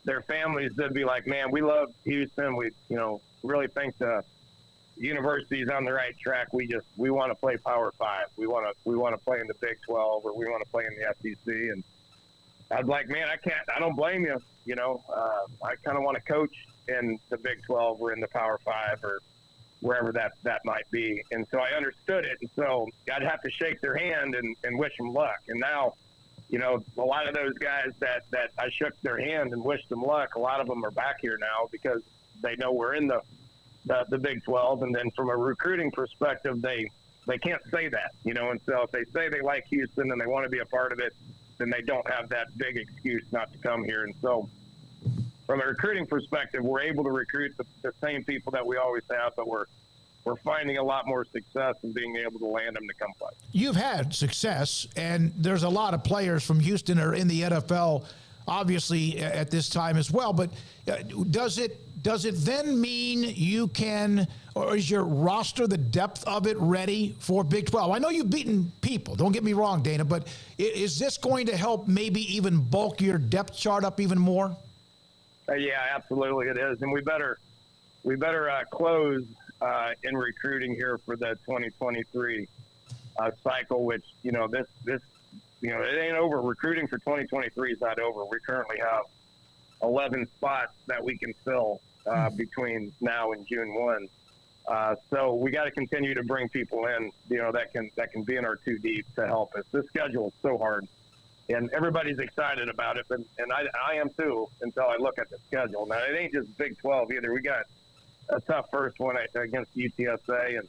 their families, they'd be like, man, we love Houston. We, really think the university's on the right track. We want to play Power 5. We want to play in the Big 12, or we want to play in the SEC. And I'd be like, man, I don't blame you. I kind of want to coach in the Big 12 or in the Power 5 or wherever that might be. And so I understood it. And so I'd have to shake their hand and wish them luck. And now, a lot of those guys that I shook their hand and wished them luck, a lot of them are back here now because they know we're in the Big 12. And then from a recruiting perspective, they can't say that, and so if they say they like Houston and they want to be a part of it, then they don't have that big excuse not to come here. And so from a recruiting perspective, we're able to recruit the same people that we always have, but we're finding a lot more success in being able to land them to come play. You've had success, and there's a lot of players from Houston are in the NFL, obviously, at this time as well. But does it then mean you can, or is your roster, the depth of it, ready for Big 12? I know you've beaten people, don't get me wrong, Dana, but is this going to help maybe even bulk your depth chart up even more? Yeah, absolutely it is. And we better close in recruiting here for the 2023 cycle, which, this it ain't over. Recruiting for 2023 is not over. We currently have 11 spots that we can fill between now and June 1. So we got to continue to bring people in, that can be in our 2 deep to help us. This schedule is so hard, and everybody's excited about it, and I am too until I look at the schedule. Now, it ain't just Big 12 either. We got a tough first one against UTSA, and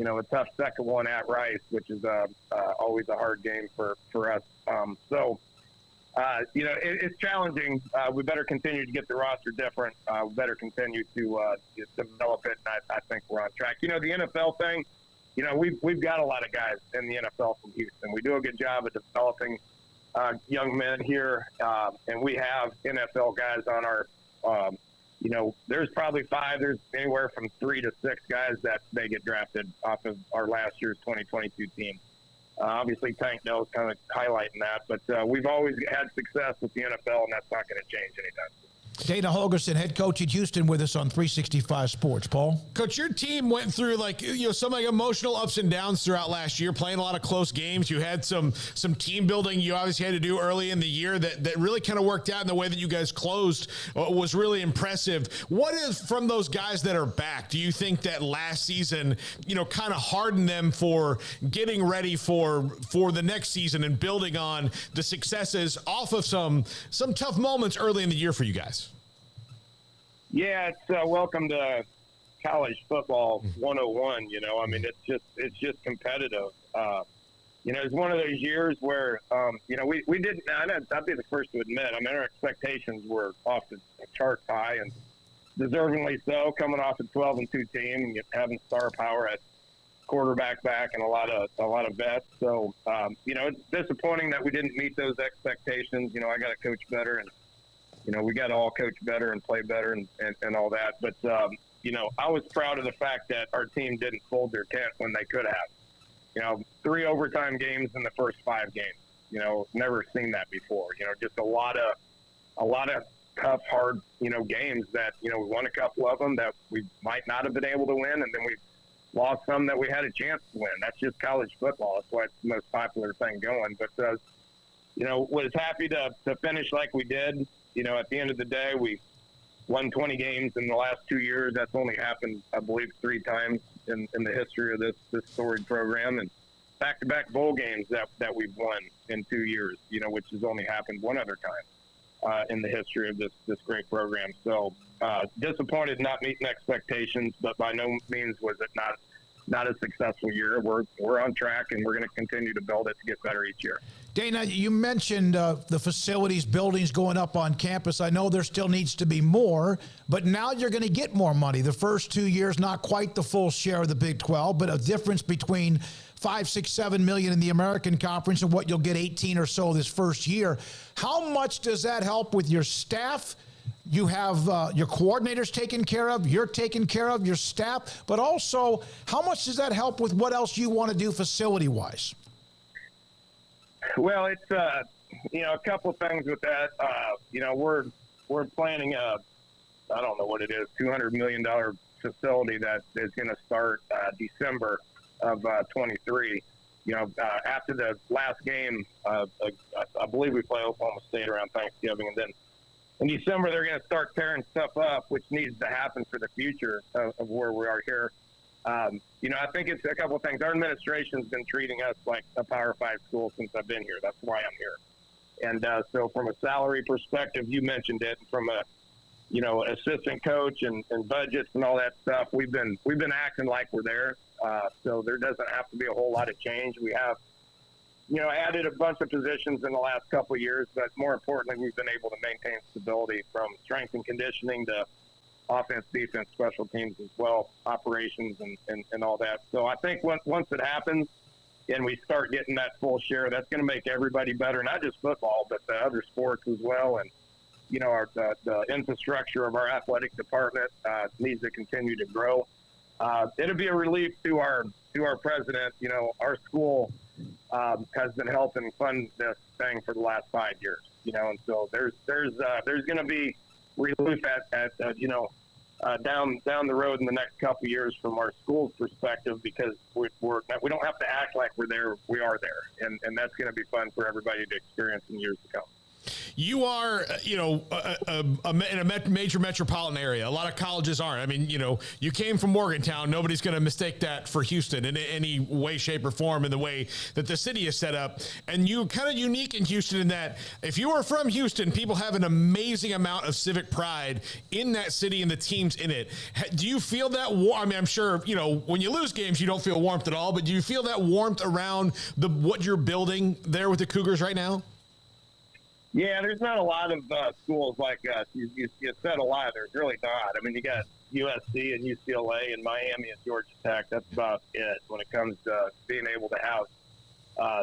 a tough second one at Rice, which is always a hard game for us. It's challenging. We better continue to get the roster different. We better continue to develop it, and I think we're on track. The NFL thing, we've got a lot of guys in the NFL from Houston. We do a good job of developing young men here, and we have NFL guys on our there's probably 5. There's anywhere from 3 to 6 guys that they get drafted off of our last year's 2022 team. Obviously, Tank Dell's kind of highlighting that, but we've always had success with the NFL, and that's not going to change anytime soon. Dana Holgerson, head coach at Houston, with us on 365 Sports. Paul? Coach, your team went through some emotional ups and downs throughout last year, playing a lot of close games. You had some team building you obviously had to do early in the year that really kind of worked out in the way that you guys closed was really impressive. What is from those guys that are back? Do you think that last season, kind of hardened them for getting ready for the next season and building on the successes off of some tough moments early in the year for you guys? Yeah, it's welcome to college football 101. It's just competitive. It's one of those years where, we didn't, I'd be the first to admit, our expectations were off the charts high and deservingly so, coming off a 12-2 team and having star power at quarterback back and a lot of vets. So, it's disappointing that we didn't meet those expectations. I got to coach better and, we got to all coach better and play better and all that. But, I was proud of the fact that our team didn't fold their tent when they could have. 3 overtime games in the first 5 games. Never seen that before. Just a lot of tough, hard, games that, we won a couple of them that we might not have been able to win, and then we lost some that we had a chance to win. That's just college football. That's why it's the most popular thing going. But, was happy to finish like we did. At the end of the day, we won 20 games in the last 2 years. That's only happened, I believe, 3 times in the history of this storied program, and back-to-back bowl games that we've won in 2 years, which has only happened one other time in the history of this great program. So disappointed not meeting expectations, but by no means was it not a successful year. We're on track, and we're going to continue to build it to get better each year. Dana, you mentioned the facilities, buildings going up on campus. I know there still needs to be more, but now you're going to get more money. The first 2 years, not quite the full share of the Big 12, but a difference between 5, 6, 7 million in the American Conference and what you'll get 18 or so this first year. How much does that help with your staff? You have your coordinators taken care of, you're taken care of, your staff, but also how much does that help with what else you want to do facility-wise? Well, it's, a couple of things with that. We're planning I don't know what it is, $200 million facility that is going to start December of 23. After the last game, I believe we play Oklahoma State around Thanksgiving, and then in December they're going to start tearing stuff up, which needs to happen for the future of where we are here. I think it's a couple of things. Our administration's been treating us like a Power 5 school since I've been here. That's why I'm here. And so from a salary perspective, you mentioned it, from a assistant coach and budgets and all that stuff, we've been acting like we're there. So there doesn't have to be a whole lot of change. We have, added a bunch of positions in the last couple of years, but more importantly, we've been able to maintain stability from strength and conditioning to offense, defense, special teams as well, operations and all that. So I think once it happens and we start getting that full share, that's going to make everybody better, not just football, but the other sports as well. And, the infrastructure of our athletic department needs to continue to grow. It'll be a relief to our president. Our school has been helping fund this thing for the last 5 years, and so there's going to be relief at down the road in the next couple of years from our school's perspective, because we don't have to act like we're there. We are there, and that's going to be fun for everybody to experience in years to come. You are, in a major metropolitan area. A lot of colleges aren't. You came from Morgantown. Nobody's going to mistake that for Houston in any way, shape, or form in the way that the city is set up. And you kind of unique in Houston in that if you are from Houston, people have an amazing amount of civic pride in that city and the teams in it. Do you feel that? I'm sure, when you lose games, you don't feel warmth at all. But do you feel that warmth around what you're building there with the Cougars right now? Yeah, there's not a lot of schools like us. You said a lot. There's really not. You got USC and UCLA and Miami and Georgia Tech. That's about it when it comes to being able to have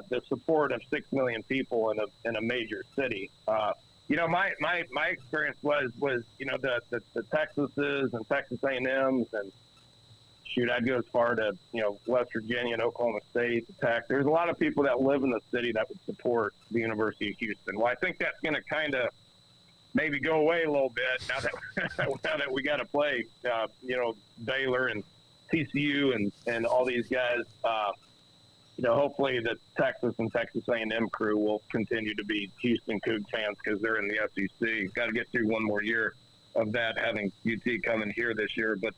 the support of 6 million people in a major city. My experience was the Texases and Texas A&Ms and shoot, I'd go as far to, West Virginia and Oklahoma State, Tech. There's a lot of people that live in the city that would support the University of Houston. Well, I think that's going to kind of maybe go away a little bit now that we got to play, Baylor and TCU and all these guys. Hopefully the Texas and Texas A&M crew will continue to be Houston Coug fans because they're in the SEC. Got to get through one more year of that, having UT coming here this year. But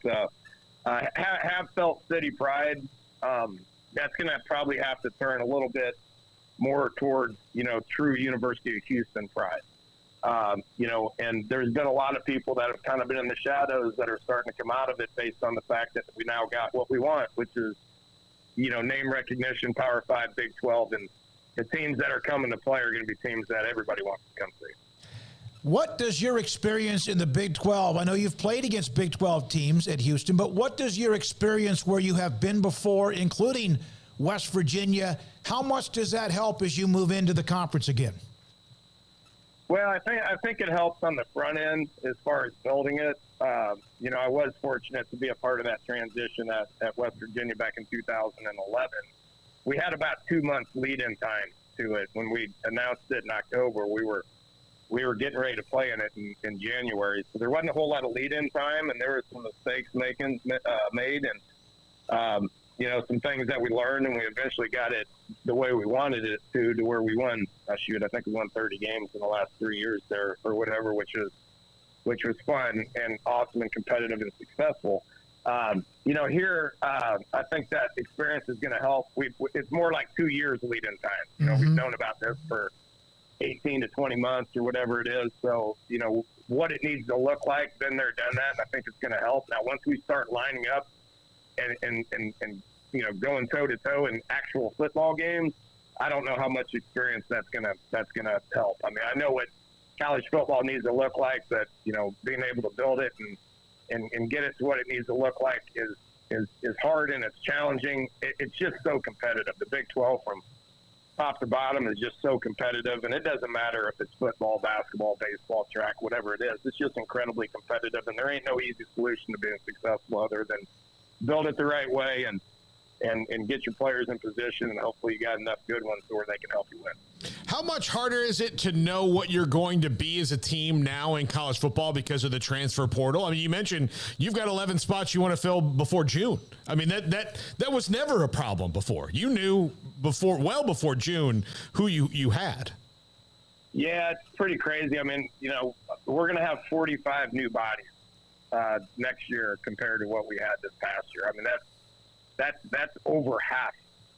have felt city pride. That's going to probably have to turn a little bit more towards, true University of Houston pride. And there's been a lot of people that have kind of been in the shadows that are starting to come out of it based on the fact that we now got what we want, which is, name recognition, Power 5, Big 12, and the teams that are coming to play are going to be teams that everybody wants to come see. What does your experience in the Big 12, I know you've played against Big 12 teams at Houston, but what does your experience where you have been before, including West Virginia, how much does that help as you move into the conference again? Well, I think it helps on the front end as far as building it. I was fortunate to be a part of that transition at West Virginia back in 2011. We had about 2 months lead-in time to it. When we announced it in October, we were getting ready to play in it in January. So there wasn't a whole lot of lead-in time, and there were some mistakes made, and some things that we learned, and we eventually got it the way we wanted it to where we won. I think we won 30 games in the last 3 years there or whatever, which was fun and awesome and competitive and successful. Here, I think that experience is going to help. It's more like 2 years lead-in time. We've known about this for 18 to 20 months or whatever it is. So, what it needs to look like, been there, done that, and I think it's going to help. Now, once we start lining up and going toe-to-toe in actual football games, I don't know how much experience that's gonna help. I mean, I know what college football needs to look like, but being able to build it and get it to what it needs to look like is hard, and it's challenging. It's just so competitive. The Big 12 from top to bottom is just so competitive, and it doesn't matter if it's football, basketball, baseball, track, whatever it is. It's just incredibly competitive, and there ain't no easy solution to being successful other than build it the right way and get your players in position, and hopefully you got enough good ones where they can help you win. How much harder is it to know what you're going to be as a team now in college football because of the transfer portal? I mean, you mentioned you've got 11 spots you want to fill before June. I mean, that was never a problem before. You knew well before June who you had. Yeah, it's pretty crazy. I mean, we're going to have 45 new bodies next year compared to what we had this past year. I mean, that's over half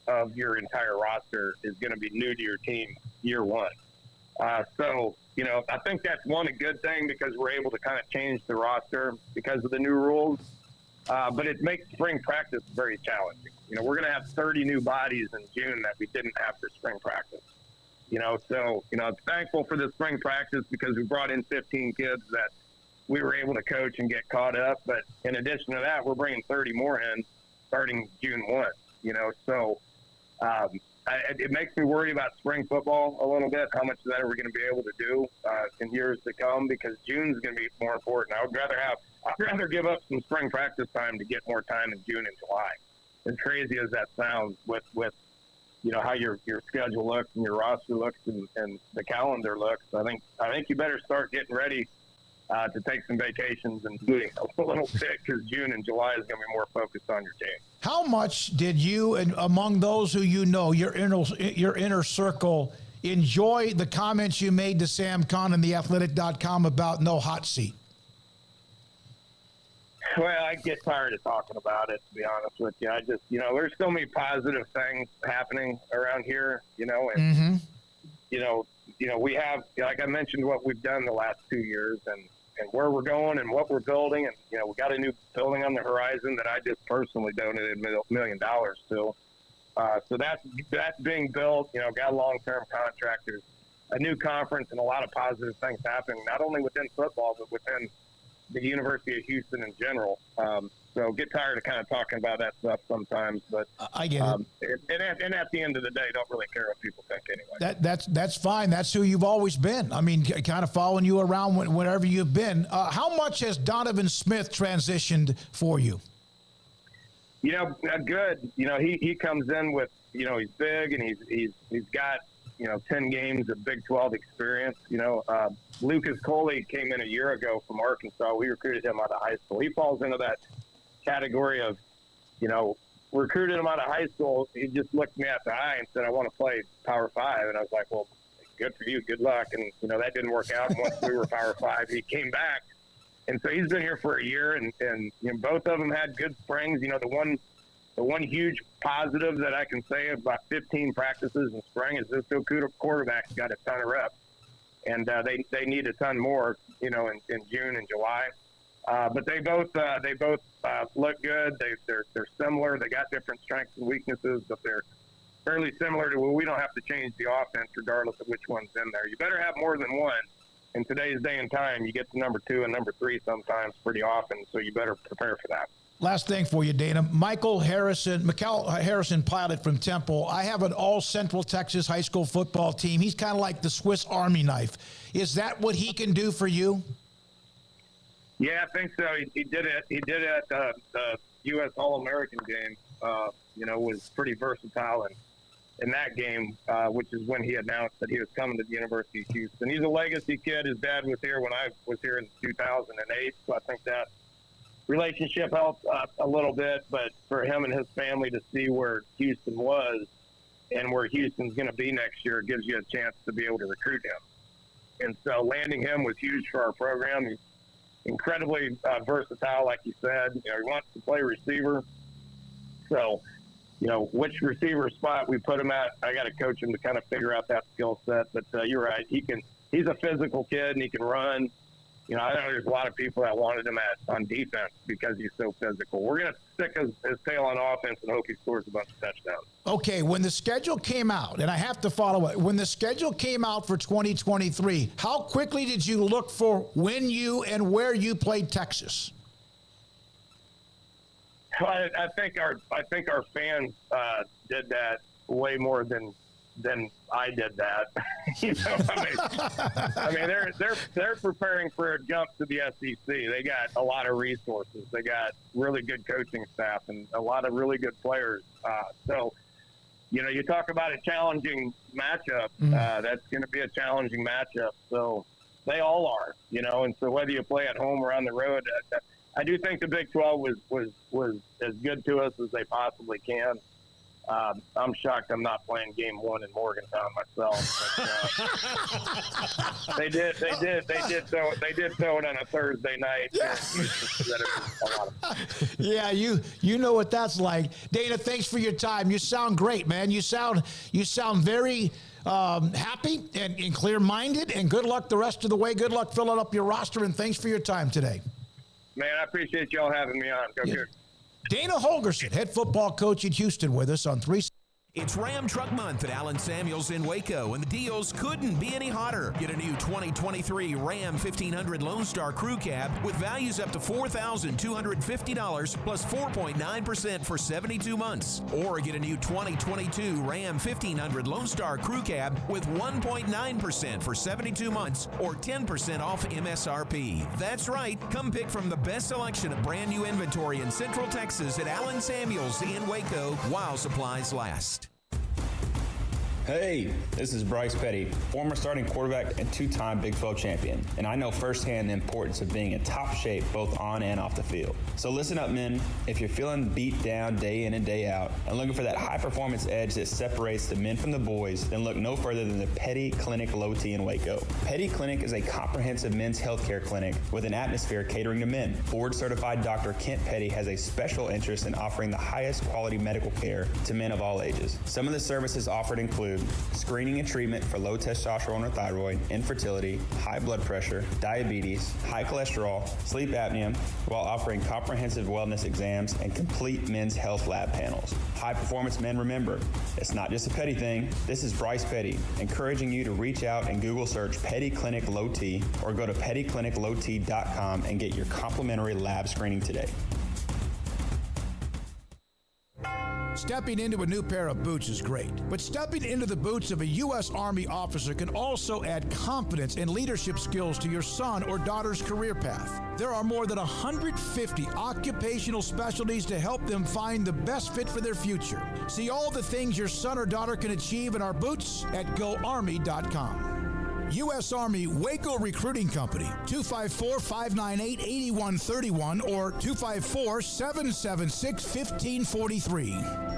of your entire roster is going to be new to your team year one. So, I think that's a good thing because we're able to kind of change the roster because of the new rules. But it makes spring practice very challenging. We're going to have 30 new bodies in June that we didn't have for spring practice. So, I'm thankful for the spring practice because we brought in 15 kids that we were able to coach and get caught up. But in addition to that, we're bringing 30 more in starting June 1, So it makes me worry about spring football a little bit. How much of that are we going to be able to do in years to come? Because June's going to be more important. I'd rather give up some spring practice time to get more time in June and July. As crazy as that sounds, with how your schedule looks and your roster looks and the calendar looks, I think you better start getting ready to take some vacations and doing a little bit because June and July is going to be more focused on your team. How much did you, and among those who your inner circle, enjoy the comments you made to Sam Kahn and theathletic.com about no hot seat? Well, I get tired of talking about it, to be honest with you. I just, there's so many positive things happening around here, and, we have, like I mentioned, what we've done the last 2 years and where we're going and what we're building. And, we got a new building on the horizon that I just personally donated $1 million to. So that's being built, got long-term contractors, a new conference, and a lot of positive things happening, not only within football, but within the University of Houston in general. So get tired of kind of talking about that stuff sometimes, but I get it. And at the end of the day, don't really care what people think anyway. That's fine. That's who you've always been. I mean, kind of following you around wherever you've been. How much has Donovan Smith transitioned for you? Good. He comes in with, he's big and he's got 10 games of Big 12 experience. Lucas Coley came in a year ago from Arkansas. We recruited him out of high school. He falls into that category of, recruited him out of high school. He just looked me at the eye and said, I want to play Power 5. And I was like, well, good for you. Good luck. And, that didn't work out. And once we were Power 5, he came back. And so he's been here for a year, and both of them had good springs. The one huge positive that I can say about 15 practices in spring is this quarterback's got a ton of reps, and they need a ton more, in June and July. But they both look good. They're similar. They got different strengths and weaknesses, but they're fairly similar to where we don't have to change the offense regardless of which one's in there. You better have more than one. In today's day and time, you get to number 2 and number 3 sometimes pretty often, so you better prepare for that. Last thing for you, Dana. Michael Harrison pilot from Temple. I have an all Central Texas high school football team. He's kind of like the Swiss Army knife. Is that what he can do for you? Yeah, I think so. He did it. He did it at the U.S. All-American game. Was pretty versatile in that game, which is when he announced that he was coming to the University of Houston. He's a legacy kid. His dad was here when I was here in 2008, so I think that relationship helped a little bit. But for him and his family to see where Houston was and where Houston's going to be next year gives you a chance to be able to recruit him. And so landing him was huge for our program. He's incredibly versatile, like you said. He wants to play receiver. So, which receiver spot we put him at, I got to coach him to kind of figure out that skill set. But you're right. He's a physical kid, and he can run. I know there's a lot of people that wanted him on defense because he's so physical. We're going to stick his tail on offense and hope he scores a bunch of touchdowns. Okay, when the schedule came out, and I have to follow it, when the schedule came out for 2023, how quickly did you look for when you and where you played Texas? I think our fans did that way more than I did that. They're preparing for a jump to the SEC. They got a lot of resources. They got really good coaching staff and a lot of really good players. So, you talk about a challenging matchup. That's going to be a challenging matchup. So they all are, and so whether you play at home or on the road, I do think the Big 12 was as good to us as they possibly can. I'm shocked I'm not playing game 1 in Morgantown myself. But, they did throw it on a Thursday night. Yeah, you know what that's like. Dana, thanks for your time. You sound great, man. You sound very happy and clear-minded, and good luck the rest of the way. Good luck filling up your roster, and thanks for your time today. Man, I appreciate y'all having me on. Go Cougars. Dana Holgerson, head football coach in Houston, with us on 3. It's Ram Truck Month at Allen Samuels in Waco, and the deals couldn't be any hotter. Get a new 2023 Ram 1500 Lone Star Crew Cab with values up to $4,250 plus 4.9% for 72 months. Or get a new 2022 Ram 1500 Lone Star Crew Cab with 1.9% for 72 months or 10% off MSRP. That's right. Come pick from the best selection of brand new inventory in Central Texas at Allen Samuels in Waco while supplies last. Hey, this is Bryce Petty, former starting quarterback and 2-time Big 12 champion, and I know firsthand the importance of being in top shape both on and off the field. So listen up, men. If you're feeling beat down day in and day out and looking for that high-performance edge that separates the men from the boys, then look no further than the Petty Clinic Low T in Waco. Petty Clinic is a comprehensive men's healthcare clinic with an atmosphere catering to men. Board-certified Dr. Kent Petty has a special interest in offering the highest quality medical care to men of all ages. Some of the services offered include screening and treatment for low testosterone or thyroid, infertility, high blood pressure, diabetes, high cholesterol, sleep apnea, while offering comprehensive wellness exams and complete men's health lab panels. High performance men, remember, it's not just a Petty thing. This is Bryce Petty, encouraging you to reach out and Google search Petty Clinic Low T or go to pettycliniclowt.com and get your complimentary lab screening today. Stepping into a new pair of boots is great, but stepping into the boots of a U.S. Army officer can also add confidence and leadership skills to your son or daughter's career path. There are more than 150 occupational specialties to help them find the best fit for their future. See all the things your son or daughter can achieve in our boots at GoArmy.com. U.S. Army Waco Recruiting Company, 254-598-8131 or 254-776-1543.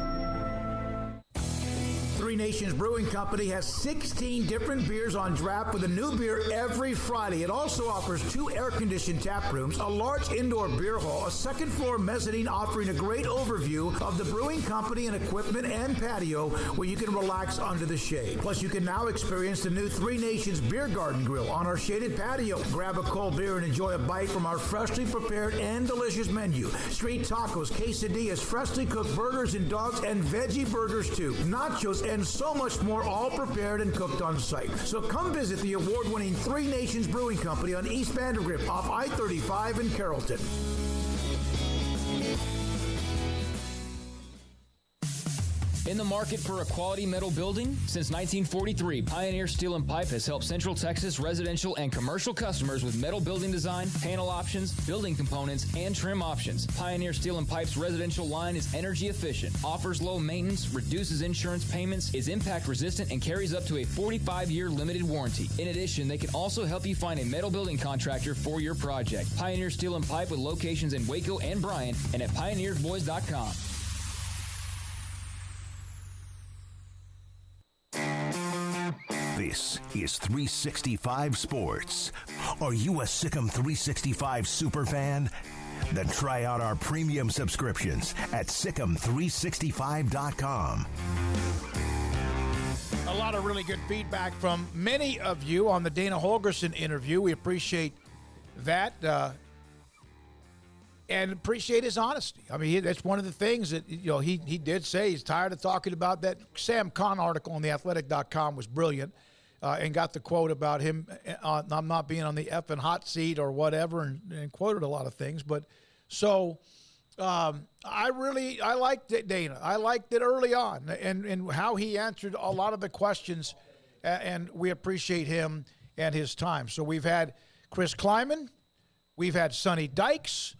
Three Nations Brewing Company has 16 different beers on draft with a new beer every Friday. It also offers 2 air-conditioned tap rooms, a large indoor beer hall, a second-floor mezzanine offering a great overview of the brewing company and equipment and patio where you can relax under the shade. Plus, you can now experience the new Three Nations Beer Garden Grill on our shaded patio. Grab a cold beer and enjoy a bite from our freshly prepared and delicious menu. Street tacos, quesadillas, freshly cooked burgers and dogs, and veggie burgers too. Nachos and so much more, all prepared and cooked on site. So come visit the award-winning Three Nations Brewing Company on East Vandergrift off I-35 in Carrollton. In the market for a quality metal building? Since 1943, Pioneer Steel and Pipe has helped Central Texas residential and commercial customers with metal building design, panel options, building components, and trim options. Pioneer Steel and Pipe's residential line is energy efficient, offers low maintenance, reduces insurance payments, is impact resistant, and carries up to a 45-year limited warranty. In addition, they can also help you find a metal building contractor for your project. Pioneer Steel and Pipe with locations in Waco and Bryan and at pioneersboys.com. This is 365 Sports. Are you a Sikkim 365 super fan? Then try out our premium subscriptions at Sikkim365.com. A lot of really good feedback from many of you on the Dana Holgerson interview. We appreciate that and appreciate his honesty. I mean, that's one of the things that he did say. He's tired of talking about that. Sam Kahn article on theathletic.com was brilliant. And got the quote about him I'm not being on the effing hot seat or whatever, and quoted a lot of things. But so I liked it, Dana. I liked it early on and how he answered a lot of the questions, and we appreciate him and his time. So we've had Chris Kleiman, we've had Sonny Dykes,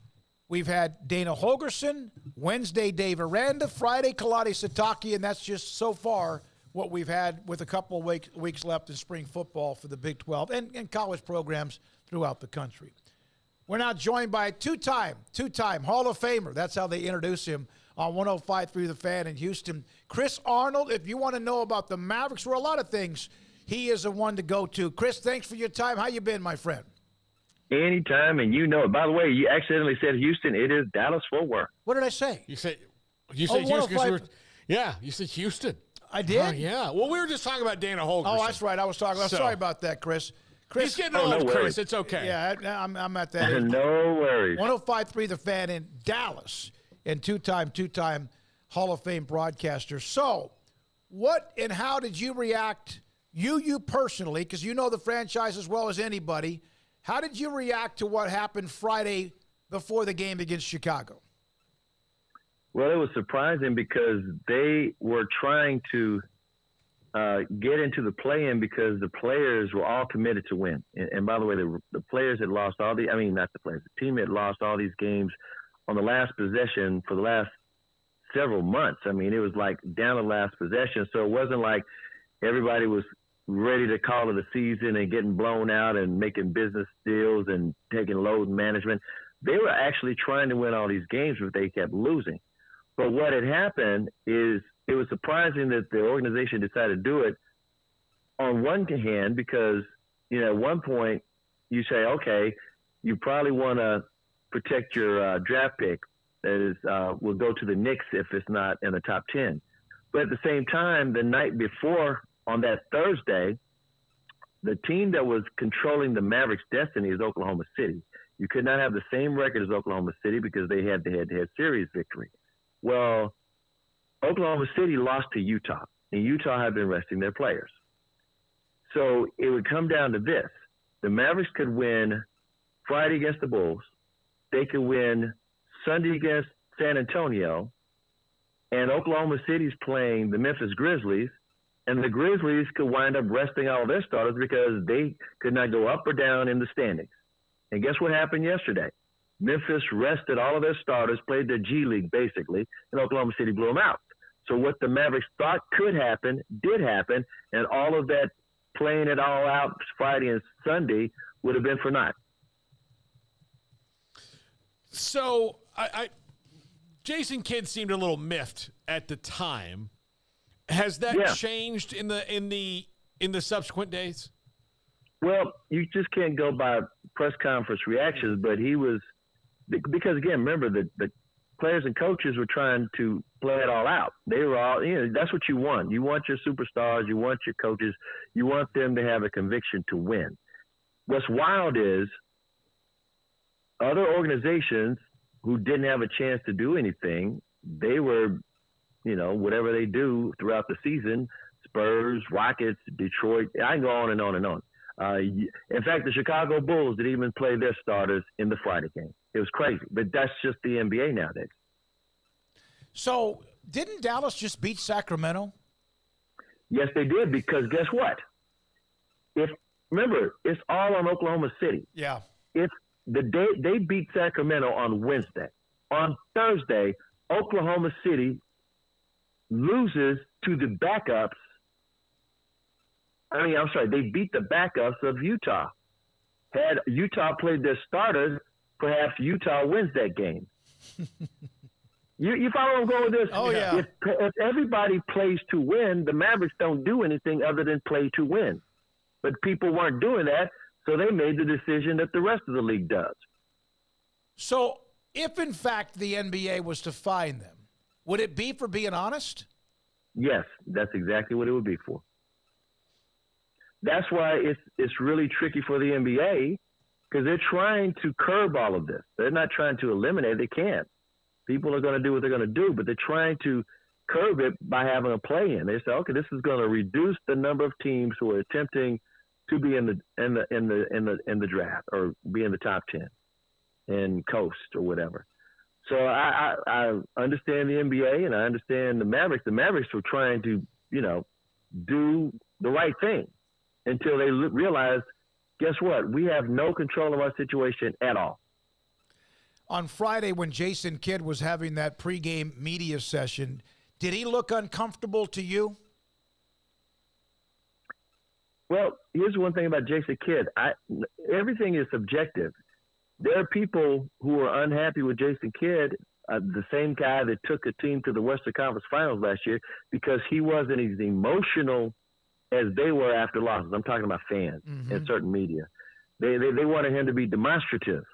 we've had Dana Holgerson, Wednesday Dave Aranda, Friday Kalani Sataki, and that's just so far what we've had with a couple of weeks left in spring football for the Big 12 and college programs throughout the country. We're now joined by two-time Hall of Famer. That's how they introduce him on 105.3 The Fan in Houston. Chris Arnold, if you want to know about the Mavericks or a lot of things, he is the one to go to. Chris, thanks for your time. How you been, my friend? Anytime, and you know it. By the way, you accidentally said Houston. It is Dallas-Fort Worth. What did I say? You said Houston. You said Houston. I did? Yeah. Well, we were just talking about Dana Holgerson. Oh, that's right. I was talking about. Sorry about that, Chris. He's getting old, Chris. It's okay. Yeah, I'm at that age. No worries. 105.3 The Fan in Dallas, and two-time Hall of Fame broadcaster. So, what and how did you react, you personally, because you know the franchise as well as anybody, how did you react to what happened Friday before the game against Chicago? Well, it was surprising because they were trying to get into the play-in because the players were all committed to win. And by the way, the players had lost not the players. The team had lost all these games on the last possession for the last several months. I mean, it was like down the last possession. So it wasn't like everybody was ready to call it a season and getting blown out and making business deals and taking load management. They were actually trying to win all these games, but they kept losing. But what had happened is it was surprising that the organization decided to do it on one hand because, at one point you say, okay, you probably want to protect your draft pick. That is, will go to the Knicks if it's not in the top 10. But at the same time, the night before on that Thursday, the team that was controlling the Mavericks' destiny is Oklahoma City. You could not have the same record as Oklahoma City because they had the head-to-head series victory. Well, Oklahoma City lost to Utah, and Utah had been resting their players. So it would come down to this. The Mavericks could win Friday against the Bulls. They could win Sunday against San Antonio, and Oklahoma City's playing the Memphis Grizzlies, and the Grizzlies could wind up resting all their starters because they could not go up or down in the standings. And guess what happened yesterday? Memphis rested all of their starters, played their G League basically, and Oklahoma City blew them out. So what the Mavericks thought could happen did happen, and all of that playing it all out Friday and Sunday would have been for naught. So Jason Kidd seemed a little miffed at the time. Has that changed in the subsequent days? Well, you just can't go by press conference reactions, but he was because again, remember the players and coaches were trying to play it all out. They were all, that's what you want. You want your superstars, you want your coaches, you want them to have a conviction to win. What's wild is other organizations who didn't have a chance to do anything, they were, whatever they do throughout the season, Spurs, Rockets, Detroit, I can go on and on and on. In fact, the Chicago Bulls didn't even play their starters in the Friday game. It was crazy, but that's just the NBA nowadays. So didn't Dallas just beat Sacramento? Yes, they did, because guess what? Remember, it's all on Oklahoma City. Yeah. It's the day they beat Sacramento on Wednesday. On Thursday, Oklahoma City loses to the backups. They beat the backups of Utah. Had Utah played their starters, perhaps Utah wins that game. You follow where I'm going with this? Oh, yeah. If everybody plays to win, the Mavericks don't do anything other than play to win. But people weren't doing that, so they made the decision that the rest of the league does. So if, in fact, the NBA was to fine them, would it be for being honest? Yes, that's exactly what it would be for. That's why it's really tricky for the NBA, because they're trying to curb all of this. They're not trying to eliminate it. They can't. People are going to do what they're going to do, but they're trying to curb it by having a play-in. They say, okay, this is going to reduce the number of teams who are attempting to be in the draft or be in the top 10 and coast or whatever. So I understand the NBA and I understand the Mavericks. The Mavericks were trying to, do the right thing until they realized, guess what? We have no control of our situation at all. On Friday, when Jason Kidd was having that pregame media session, did he look uncomfortable to you? Well, here's one thing about Jason Kidd. Everything is subjective. There are people who are unhappy with Jason Kidd, the same guy that took a team to the Western Conference Finals last year, because he wasn't as emotional as they were after losses. I'm talking about fans and certain media. They wanted him to be demonstrative.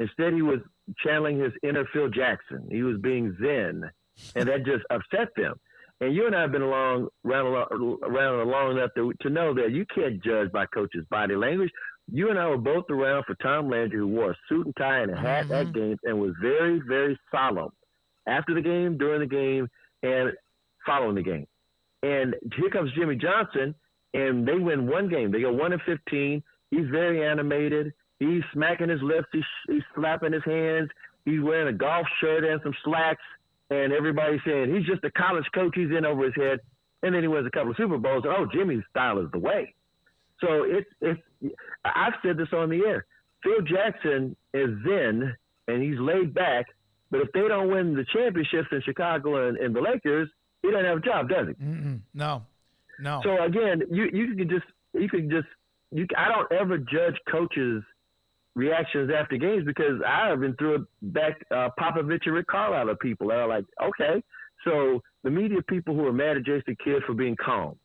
Instead, he was channeling his inner Phil Jackson. He was being zen, and that just upset them. And you and I have been around long enough to know that you can't judge by coaches' body language. You and I were both around for Tom Landry, who wore a suit and tie and a hat at games and was very, very solemn after the game, during the game, and following the game. And here comes Jimmy Johnson, and they win one game. They go 1-15. He's very animated. He's smacking his lips. He's slapping his hands. He's wearing a golf shirt and some slacks. And everybody's saying he's just a college coach. He's in over his head. And then he wins a couple of Super Bowls. And, oh, Jimmy's style is the way. So I've said this on the air. Phil Jackson is zen, and he's laid back. But if they don't win the championships in Chicago and the Lakers, he doesn't have a job, does he? No. So again, I don't ever judge coaches' reactions after games, because I've been through it back. Popovich and Rick Carlisle are people that are like, okay, so the media people who are mad at Jason Kidd for being calm.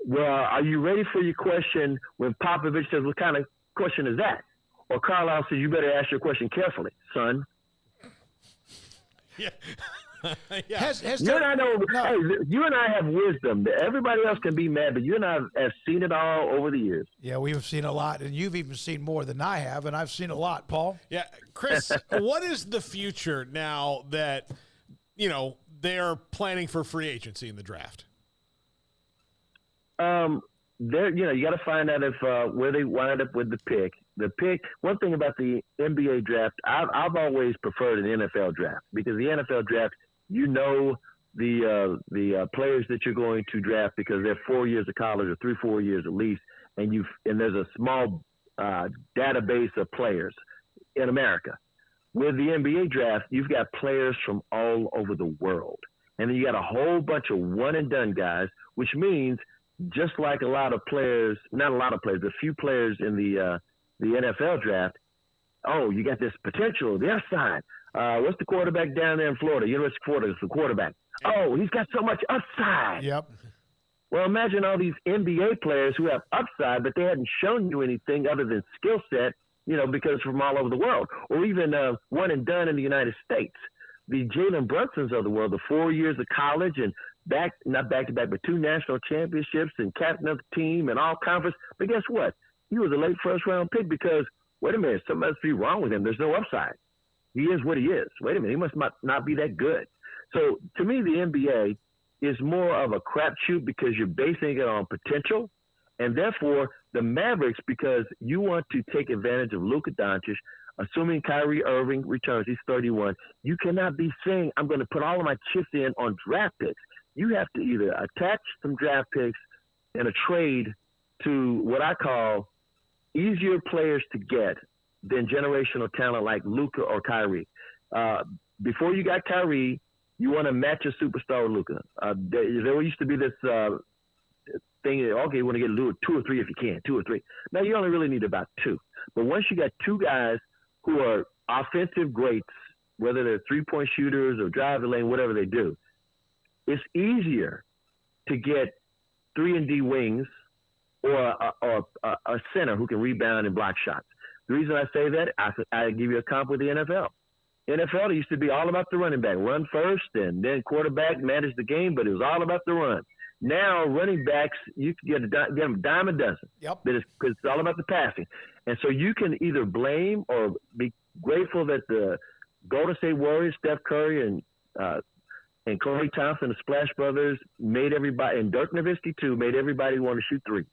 Well, are you ready for your question when Popovich says, what kind of question is that? Or Carlisle says, you better ask your question carefully, son. Yeah. Yeah. You and I have wisdom. Everybody else can be mad, but you and I have seen it all over the years. Yeah, we've seen a lot, and you've even seen more than I have, and I've seen a lot, Paul. Yeah, Chris, what is the future now that, they're planning for free agency in the draft? You got to find out if where they wind up with the pick. The pick. One thing about the NBA draft, I've always preferred an NFL draft, because the NFL draft You know the players that you're going to draft because they're 4 years of college or 3-4 years at least, and there's a small database of players in America. With the NBA draft, you've got players from all over the world, and then you got a whole bunch of one-and-done guys, which means just like a lot of players, not a lot of players, but a few players in the NFL draft. Oh, you got this potential, the upside. What's the quarterback down there in Florida? University of Florida is the quarterback. Oh, he's got so much upside. Yep. Well, imagine all these NBA players who have upside, but they hadn't shown you anything other than skill set, because from all over the world, or even one and done in the United States. The Jalen Brunsons of the world, the 4 years of college and not back to back, but 2 national championships and captain of the team and all conference. But guess what? He was a late first round pick because, wait a minute, something must be wrong with him. There's no upside. He is what he is. Wait a minute, he must not be that good. So to me, the NBA is more of a crapshoot because you're basing it on potential. And therefore, the Mavericks, because you want to take advantage of Luka Doncic, assuming Kyrie Irving returns, he's 31, you cannot be saying, I'm going to put all of my chips in on draft picks. You have to either attach some draft picks in a trade to what I call easier players to get than generational talent like Luka or Kyrie. Before you got Kyrie, you want to match a superstar with Luka. There used to be this thing, okay, you want to get 2 or 3 if you can, 2 or 3. Now, you only really need about 2. But once you got 2 guys who are offensive greats, whether they're three-point shooters or drive the lane, whatever they do, it's easier to get 3-and-D wings or a center who can rebound and block shots. The reason I say that, I give you a comp with the NFL. NFL, it used to be all about the running back. Run first, and then quarterback manage the game, but it was all about the run. Now, running backs, you can get them a dime a dozen. Yep. Because it's all about the passing. And so you can either blame or be grateful that the Golden State Warriors, Steph Curry, and Klay Thompson, the Splash Brothers, made everybody, and Dirk Nowitzki too, made everybody want to shoot threes.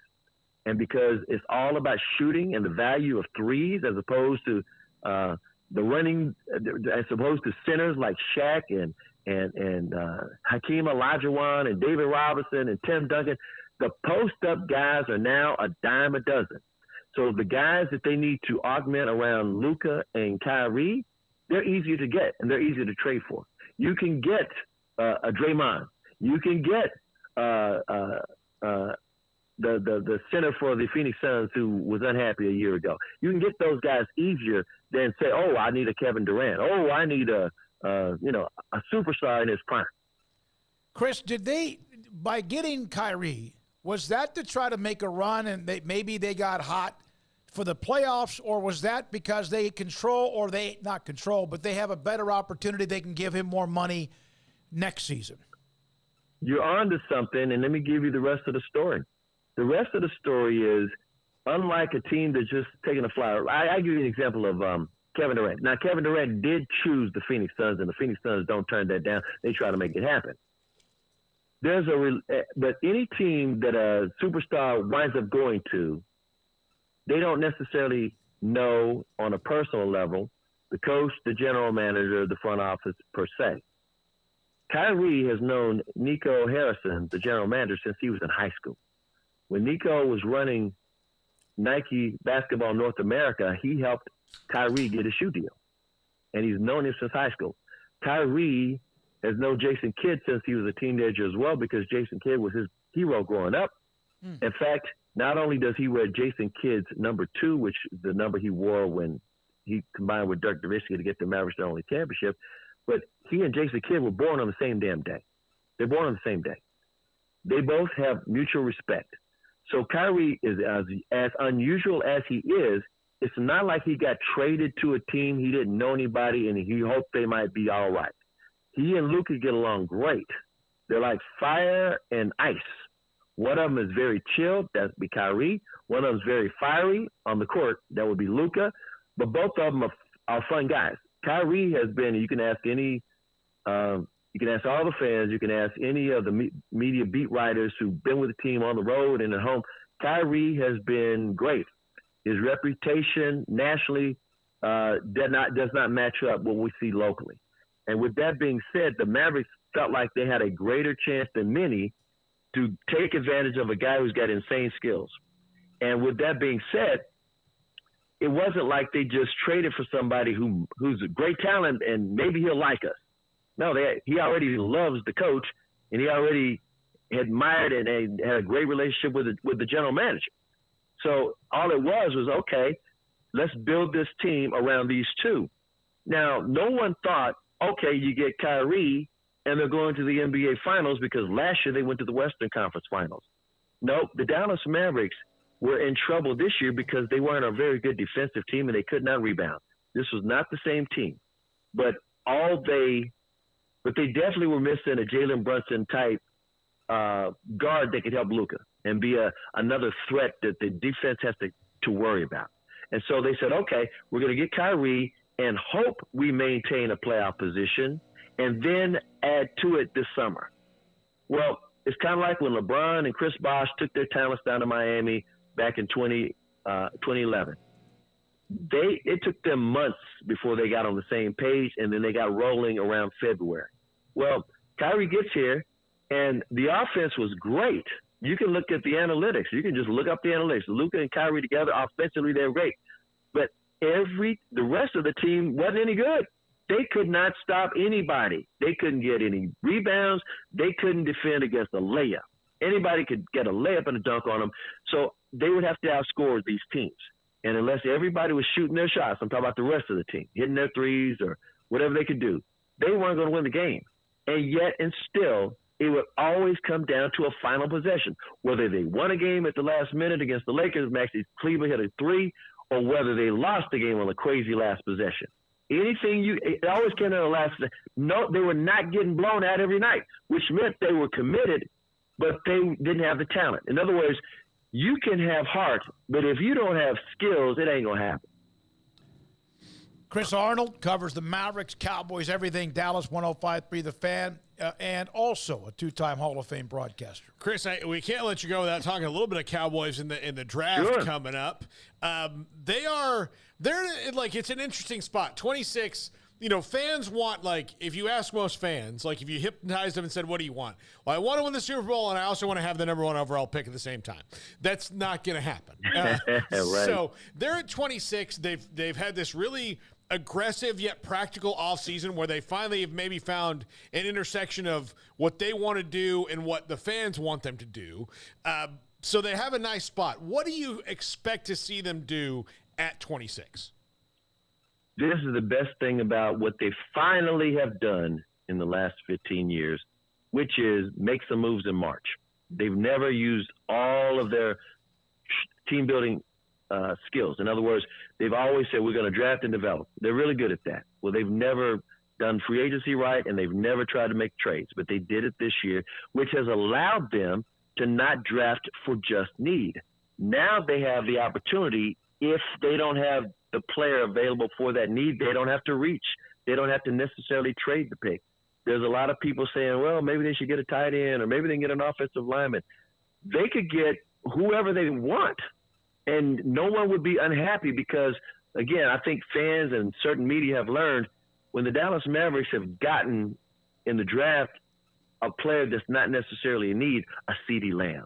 And because it's all about shooting and the value of threes as opposed to the running, as opposed to centers like Shaq and Hakeem Olajuwon and David Robinson and Tim Duncan, the post-up guys are now a dime a dozen. So the guys that they need to augment around Luka and Kyrie, they're easier to get and they're easier to trade for. You can get a Draymond. You can get the center for the Phoenix Suns who was unhappy a year ago. You can get those guys easier than say, oh, I need a Kevin Durant. Oh, I need a superstar in his prime. Chris, did they, by getting Kyrie, was that to try to make a run and maybe they got hot for the playoffs, or was that because they control, or they not control, but they have a better opportunity, they can give him more money next season? You're on to something, and let me give you the rest of the story. The rest of the story is, unlike a team that's just taking a flyer, I give you an example of Kevin Durant. Now, Kevin Durant did choose the Phoenix Suns, and the Phoenix Suns don't turn that down. They try to make it happen. But any team that a superstar winds up going to, they don't necessarily know on a personal level the coach, the general manager, the front office per se. Kyrie has known Nico Harrison, the general manager, since he was in high school. When Nico was running Nike Basketball North America, he helped Kyrie get a shoe deal. And he's known him since high school. Kyrie has known Jason Kidd since he was a teenager as well, because Jason Kidd was his hero growing up. In fact, not only does he wear Jason Kidd's number 2, which is the number he wore when he combined with Dirk Nowitzki to get the Mavericks their only championship, but he and Jason Kidd were born on the same damn day. They're born on the same day. They both have mutual respect. So Kyrie is as unusual as he is. It's not like he got traded to a team he didn't know anybody and he hoped they might be all right. He and Luka get along great. They're like fire and ice. One of them is very chilled. That would be Kyrie. One of them is very fiery on the court. That would be Luka. But both of them are fun guys. Kyrie has been. You can ask any. You can ask all the fans. You can ask any of the media beat writers who've been with the team on the road and at home. Kyrie has been great. His reputation nationally does not match up what we see locally. And with that being said, the Mavericks felt like they had a greater chance than many to take advantage of a guy who's got insane skills. And with that being said, it wasn't like they just traded for somebody who's a great talent and maybe he'll like us. No, he already loves the coach, and he already admired and had a great relationship with the general manager. So all it was okay, let's build this team around these two. Now, no one thought, okay, you get Kyrie and they're going to the NBA Finals because last year they went to the Western Conference Finals. Nope, the Dallas Mavericks were in trouble this year because they weren't a very good defensive team and they could not rebound. This was not the same team. But they definitely were missing a Jalen Brunson type guard that could help Luka and be another threat that the defense has to worry about. And so they said, okay, we're going to get Kyrie and hope we maintain a playoff position and then add to it this summer. Well, it's kind of like when LeBron and Chris Bosh took their talents down to Miami back in 2011. It took them months before they got on the same page, and then they got rolling around February. Well, Kyrie gets here, and the offense was great. You can look at the analytics. You can just look up the analytics. Luka and Kyrie together, offensively, they're great. But the rest of the team wasn't any good. They could not stop anybody. They couldn't get any rebounds. They couldn't defend against a layup. Anybody could get a layup and a dunk on them. So they would have to outscore these teams. And unless everybody was shooting their shots, I'm talking about the rest of the team, hitting their threes or whatever they could do, they weren't going to win the game. And yet and still, it would always come down to a final possession. Whether they won a game at the last minute against the Lakers, Maxie Cleveland hit a three, or whether they lost the game on a crazy last possession. It always came down to the last. No, they were not getting blown out every night, which meant they were committed, but they didn't have the talent. In other words, you can have heart, but if you don't have skills, it ain't going to happen. Chris Arnold covers the Mavericks, Cowboys, everything, Dallas 105.3 The Fan, and also a two-time Hall of Fame broadcaster. Chris, we can't let you go without talking a little bit of Cowboys in the draft coming up. They're like, it's an interesting spot. 26. Fans want, like, if you ask most fans, like, if you hypnotized them and said, what do you want? Well, I want to win the Super Bowl, and I also want to have the number one overall pick at the same time. That's not going to happen. Right. So they're at 26. They've had this really aggressive yet practical offseason where they finally have maybe found an intersection of what they want to do and what the fans want them to do. So they have a nice spot. What do you expect to see them do at 26? This is the best thing about what they finally have done in the last 15 years, which is make some moves in March. They've never used all of their team building skills. In other words, they've always said, we're going to draft and develop. They're really good at that. Well, they've never done free agency right, and they've never tried to make trades, but they did it this year, which has allowed them to not draft for just need. Now they have the opportunity, if they don't have the player available for that need, they don't have to reach. They don't have to necessarily trade the pick. There's a lot of people saying, well, maybe they should get a tight end or maybe they can get an offensive lineman. They could get whoever they want, and no one would be unhappy because, again, I think fans and certain media have learned when the Dallas Mavericks have gotten in the draft a player that's not necessarily a need, a CeeDee Lamb.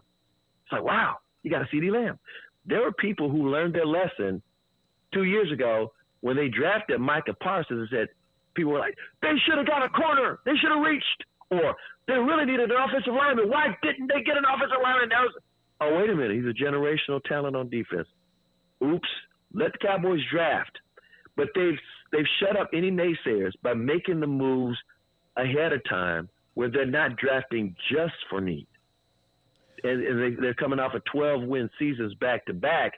It's like, wow, you got a CeeDee Lamb. There were people who learned their lesson 2 years ago when they drafted Micah Parsons and said, people were like, they should have got a corner. They should have reached. Or they really needed an offensive lineman. Why didn't they get an offensive lineman? Oh, wait a minute. He's a generational talent on defense. Oops. Let the Cowboys draft. But they've shut up any naysayers by making the moves ahead of time where they're not drafting just for need. And they're coming off of 12-win seasons back-to-back.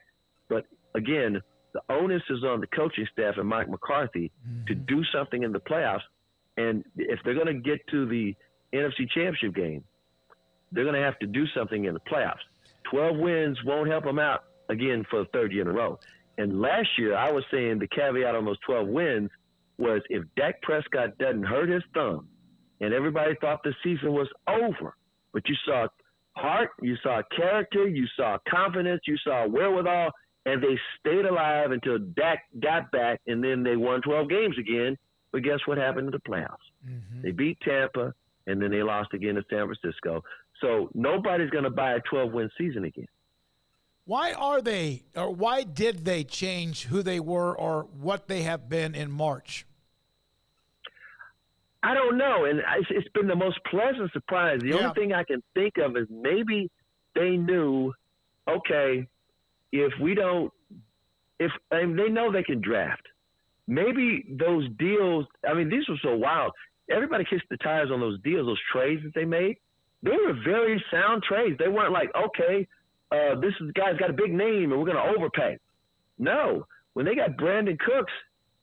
But, again, the onus is on the coaching staff and Mike McCarthy to do something in the playoffs. And if they're going to get to the NFC Championship game, they're going to have to do something in the playoffs. 12 wins won't help them out, again, for the third year in a row. And last year, I was saying the caveat on those 12 wins was if Dak Prescott doesn't hurt his thumb, and everybody thought the season was over, but you saw heart, you saw character, you saw confidence, you saw wherewithal, and they stayed alive until Dak got back, and then they won 12 games again, But guess what happened in the playoffs? Mm-hmm. They beat Tampa, and then they lost again to San Francisco. So nobody's going to buy a 12-win season again. Why did they change who they were or what they have been in March? I don't know, and it's been the most pleasant surprise. The only thing I can think of is maybe they knew, okay, if they know they can draft, maybe those deals, I mean, these were so wild. Everybody kissed the tires on those deals, those trades that they made. They were very sound trades. They weren't like, okay, this guy's got a big name and we're going to overpay. No. When they got Brandon Cooks,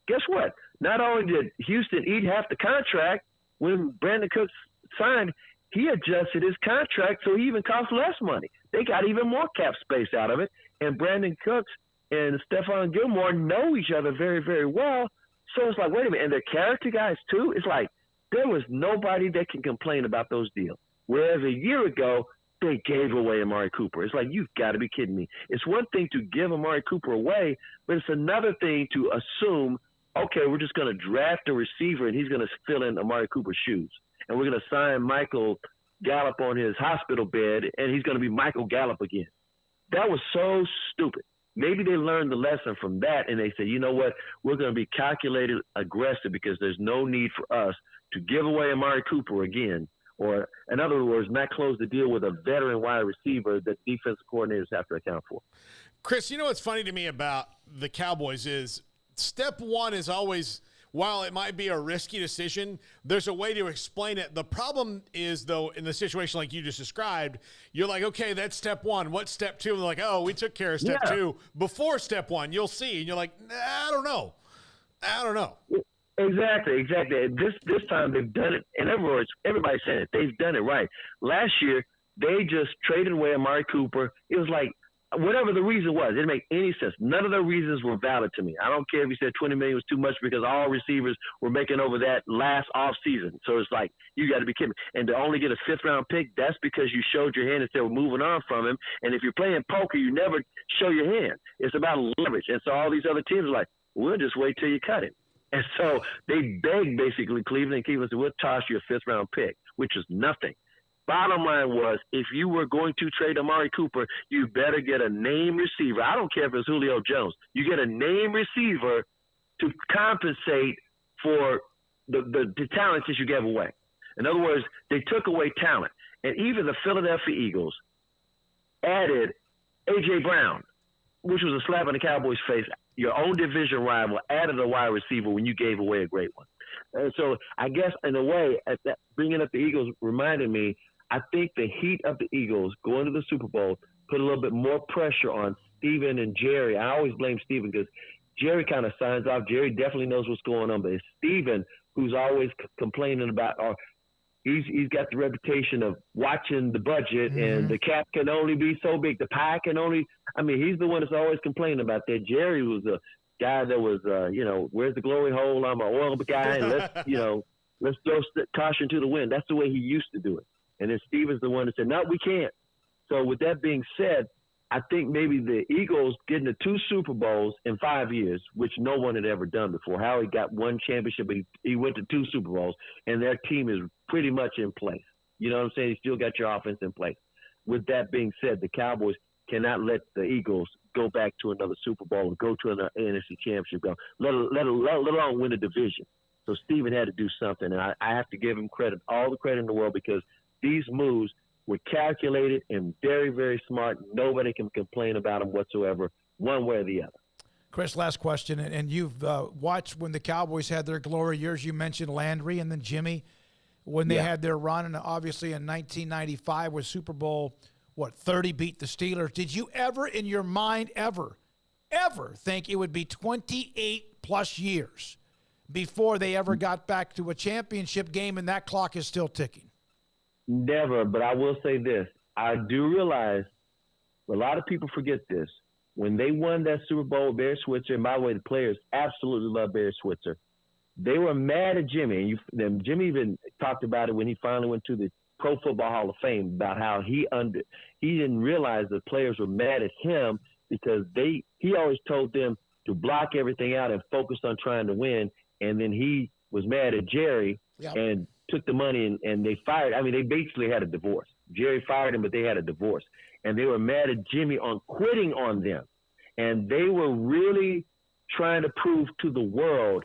guess what? Not only did Houston eat half the contract, when Brandon Cooks signed, he adjusted his contract so he even cost less money. They got even more cap space out of it. And Brandon Cooks and Stephon Gilmore know each other very, very well. So it's like, wait a minute. And they're character guys too. It's like there was nobody that can complain about those deals. Whereas a year ago, they gave away Amari Cooper. It's like, you've got to be kidding me. It's one thing to give Amari Cooper away, but it's another thing to assume, okay, we're just going to draft a receiver and he's going to fill in Amari Cooper's shoes. And we're going to sign Michael Gallup on his hospital bed and he's going to be Michael Gallup again. That was so stupid. Maybe they learned the lesson from that and they said, you know what, we're going to be calculated aggressive because there's no need for us to give away Amari Cooper again. Or, in other words, not close the deal with a veteran wide receiver that defensive coordinators have to account for. Chris, you know what's funny to me about the Cowboys is step one is always, while it might be a risky decision, there's a way to explain it. The problem is, though, in the situation like you just described, you're like, okay, that's step one. What's step two? And they're like, oh, we took care of step two before step one. You'll see. And you're like, nah, I don't know. Exactly. This time they've done it. In other words, everybody said it. They've done it right. Last year, they just traded away Amari Cooper. It was like, whatever the reason was, it didn't make any sense. None of the reasons were valid to me. I don't care if you said $20 million was too much because all receivers were making over that last offseason. So it's like, you got to be kidding me. And to only get a fifth-round pick, that's because you showed your hand and said we're moving on from him. And if you're playing poker, you never show your hand. It's about leverage. And so all these other teams are like, we'll just wait till you cut him. And so they begged basically Cleveland said, we'll toss you a fifth-round pick, which is nothing. Bottom line was, if you were going to trade Amari Cooper, you better get a name receiver. I don't care if it's Julio Jones. You get a name receiver to compensate for the talents that you gave away. In other words, they took away talent. And even the Philadelphia Eagles added A.J. Brown, which was a slap in the Cowboys' face. Your own division rival added a wide receiver when you gave away a great one. And so I guess in a way, bringing up the Eagles reminded me, I think the heat of the Eagles going to the Super Bowl put a little bit more pressure on Steven and Jerry. I always blame Steven because Jerry kind of signs off. Jerry definitely knows what's going on, but it's Steven who's always complaining about he's got the reputation of watching the budget and the cap can only be so big. The pie can only – I mean, he's the one that's always complaining about that. Jerry was a guy that was, where's the glory hole? I'm an oil guy. And let's throw caution to the wind. That's the way he used to do it. And then Steven's the one that said, no, we can't. So with that being said, I think maybe the Eagles getting the 2 Super Bowls in 5 years, which no one had ever done before. Howie got 1 championship, but he went to 2 Super Bowls, and their team is pretty much in place. You know what I'm saying? You still got your offense in place. With that being said, the Cowboys cannot let the Eagles go back to another Super Bowl or go to an NFC championship, let alone win a division. So Steven had to do something, and I have to give him credit, all the credit in the world, because these moves were calculated and very, very smart. Nobody can complain about them whatsoever, one way or the other. Chris, last question, and you've watched when the Cowboys had their glory years. You mentioned Landry and then Jimmy when they had their run, and obviously in 1995 was Super Bowl, 30 beat the Steelers. Did you ever in your mind ever think it would be 28-plus years before they ever got back to a championship game, and that clock is still ticking? Never, but I will say this. I do realize a lot of people forget this. When they won that Super Bowl with Barry Switzer, and by the way, the players absolutely love Barry Switzer, they were mad at Jimmy. And Jimmy even talked about it when he finally went to the Pro Football Hall of Fame about how he didn't realize the players were mad at him because he always told them to block everything out and focus on trying to win. And then he was mad at Jerry and took the money and they fired. I mean, they basically had a divorce. Jerry fired him, but they had a divorce. And they were mad at Jimmy on quitting on them. And they were really trying to prove to the world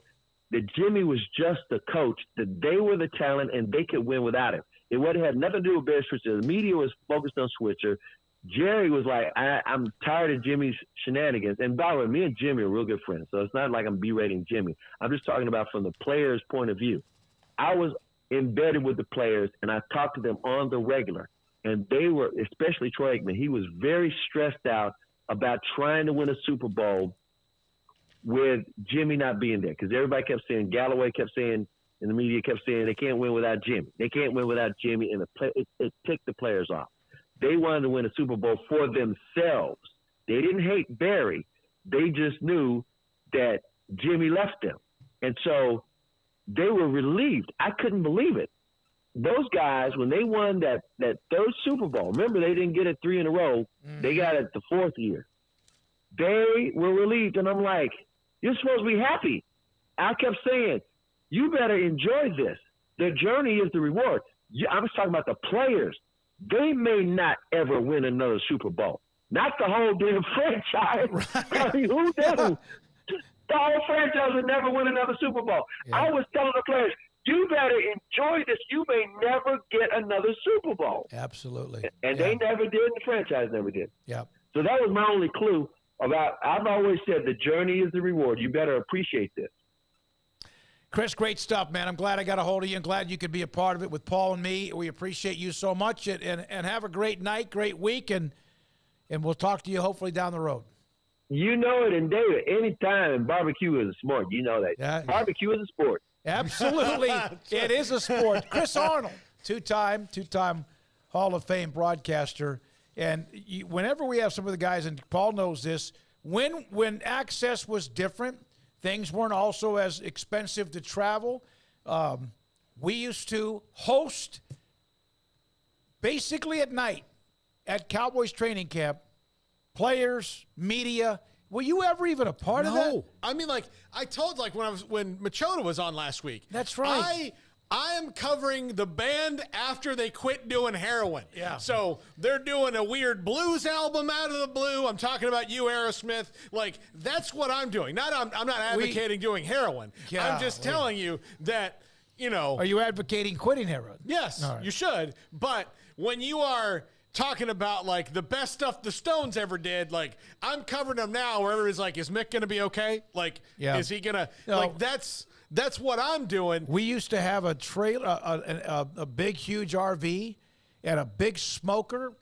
that Jimmy was just the coach, that they were the talent, and they could win without him. It had nothing to do with Bear Switzer. The media was focused on Switzer. Jerry was like, I'm tired of Jimmy's shenanigans. And by the way, me and Jimmy are real good friends, so it's not like I'm berating Jimmy. I'm just talking about from the players' point of view. I was embedded with the players, and I talked to them on the regular. And they were, especially Troy Aikman, he was very stressed out about trying to win a Super Bowl with Jimmy not being there. Because everybody kept saying, Galloway kept saying, and the media kept saying, they can't win without Jimmy. They can't win without Jimmy, and it ticked the players off. They wanted to win a Super Bowl for themselves. They didn't hate Barry. They just knew that Jimmy left them. And so they were relieved. I couldn't believe it. Those guys, when they won that third Super Bowl, remember they didn't get it 3 in a row. They got it the 4th year. They were relieved, and I'm like, you're supposed to be happy. I kept saying, you better enjoy this. The journey is the reward. I was talking about the players. They may not ever win another Super Bowl. Not the whole damn franchise. Right. I mean, who knew? The whole franchise would never win another Super Bowl. Yeah. I was telling the players, you better enjoy this. You may never get another Super Bowl. Absolutely. And they never did, and the franchise never did. Yeah. So that was my only clue about, I've always said the journey is the reward. You better appreciate this. Chris, great stuff, man. I'm glad I got a hold of you. I'm glad you could be a part of it with Paul and me. We appreciate you so much. And have a great night, great week, and we'll talk to you hopefully down the road. You know it, and David, anytime, and barbecue is a sport. You know that. Yeah. Barbecue is a sport. Absolutely. It is a sport. Chris Arnold, two-time Hall of Fame broadcaster. And whenever we have some of the guys, and Paul knows this, when access was different, things weren't also as expensive to travel. We used to host basically at night at Cowboys training camp, players, media. Were you ever even a part of that? No. I mean, like, I told, like, when Machota was on last week. That's right. I am covering the band after they quit doing heroin. Yeah. So they're doing a weird blues album out of the blue. I'm talking about you, Aerosmith. Like, that's what I'm doing. I'm not advocating doing heroin. I'm just telling you that, you know. Are you advocating quitting heroin? Yes, you should. But when you are talking about, like, the best stuff the Stones ever did, like, I'm covering them now where everybody's like, is Mick going to be okay? Like, is he going to, like, that's what I'm doing. We used to have a trailer, a big, huge RV and a big smoker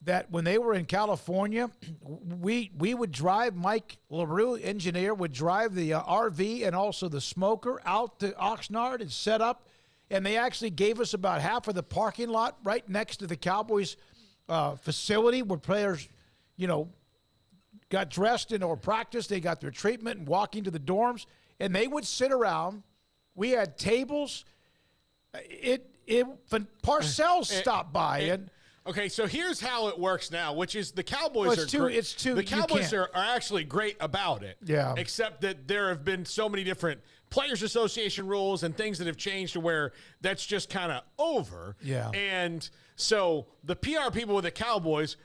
that when they were in California, we would drive, Mike LaRue, engineer, would drive the RV and also the smoker out to Oxnard and set up. And they actually gave us about half of the parking lot right next to the Cowboys facility where players, you know, got dressed and or practiced. They got their treatment and walking to the dorms. And they would sit around. We had tables. Parcells stopped by. Okay, so here's how it works now, which is the Cowboys the Cowboys are actually great about it. Yeah. Except that there have been so many different Players Association rules and things that have changed to where that's just kind of over. Yeah. And so the PR people with the Cowboys,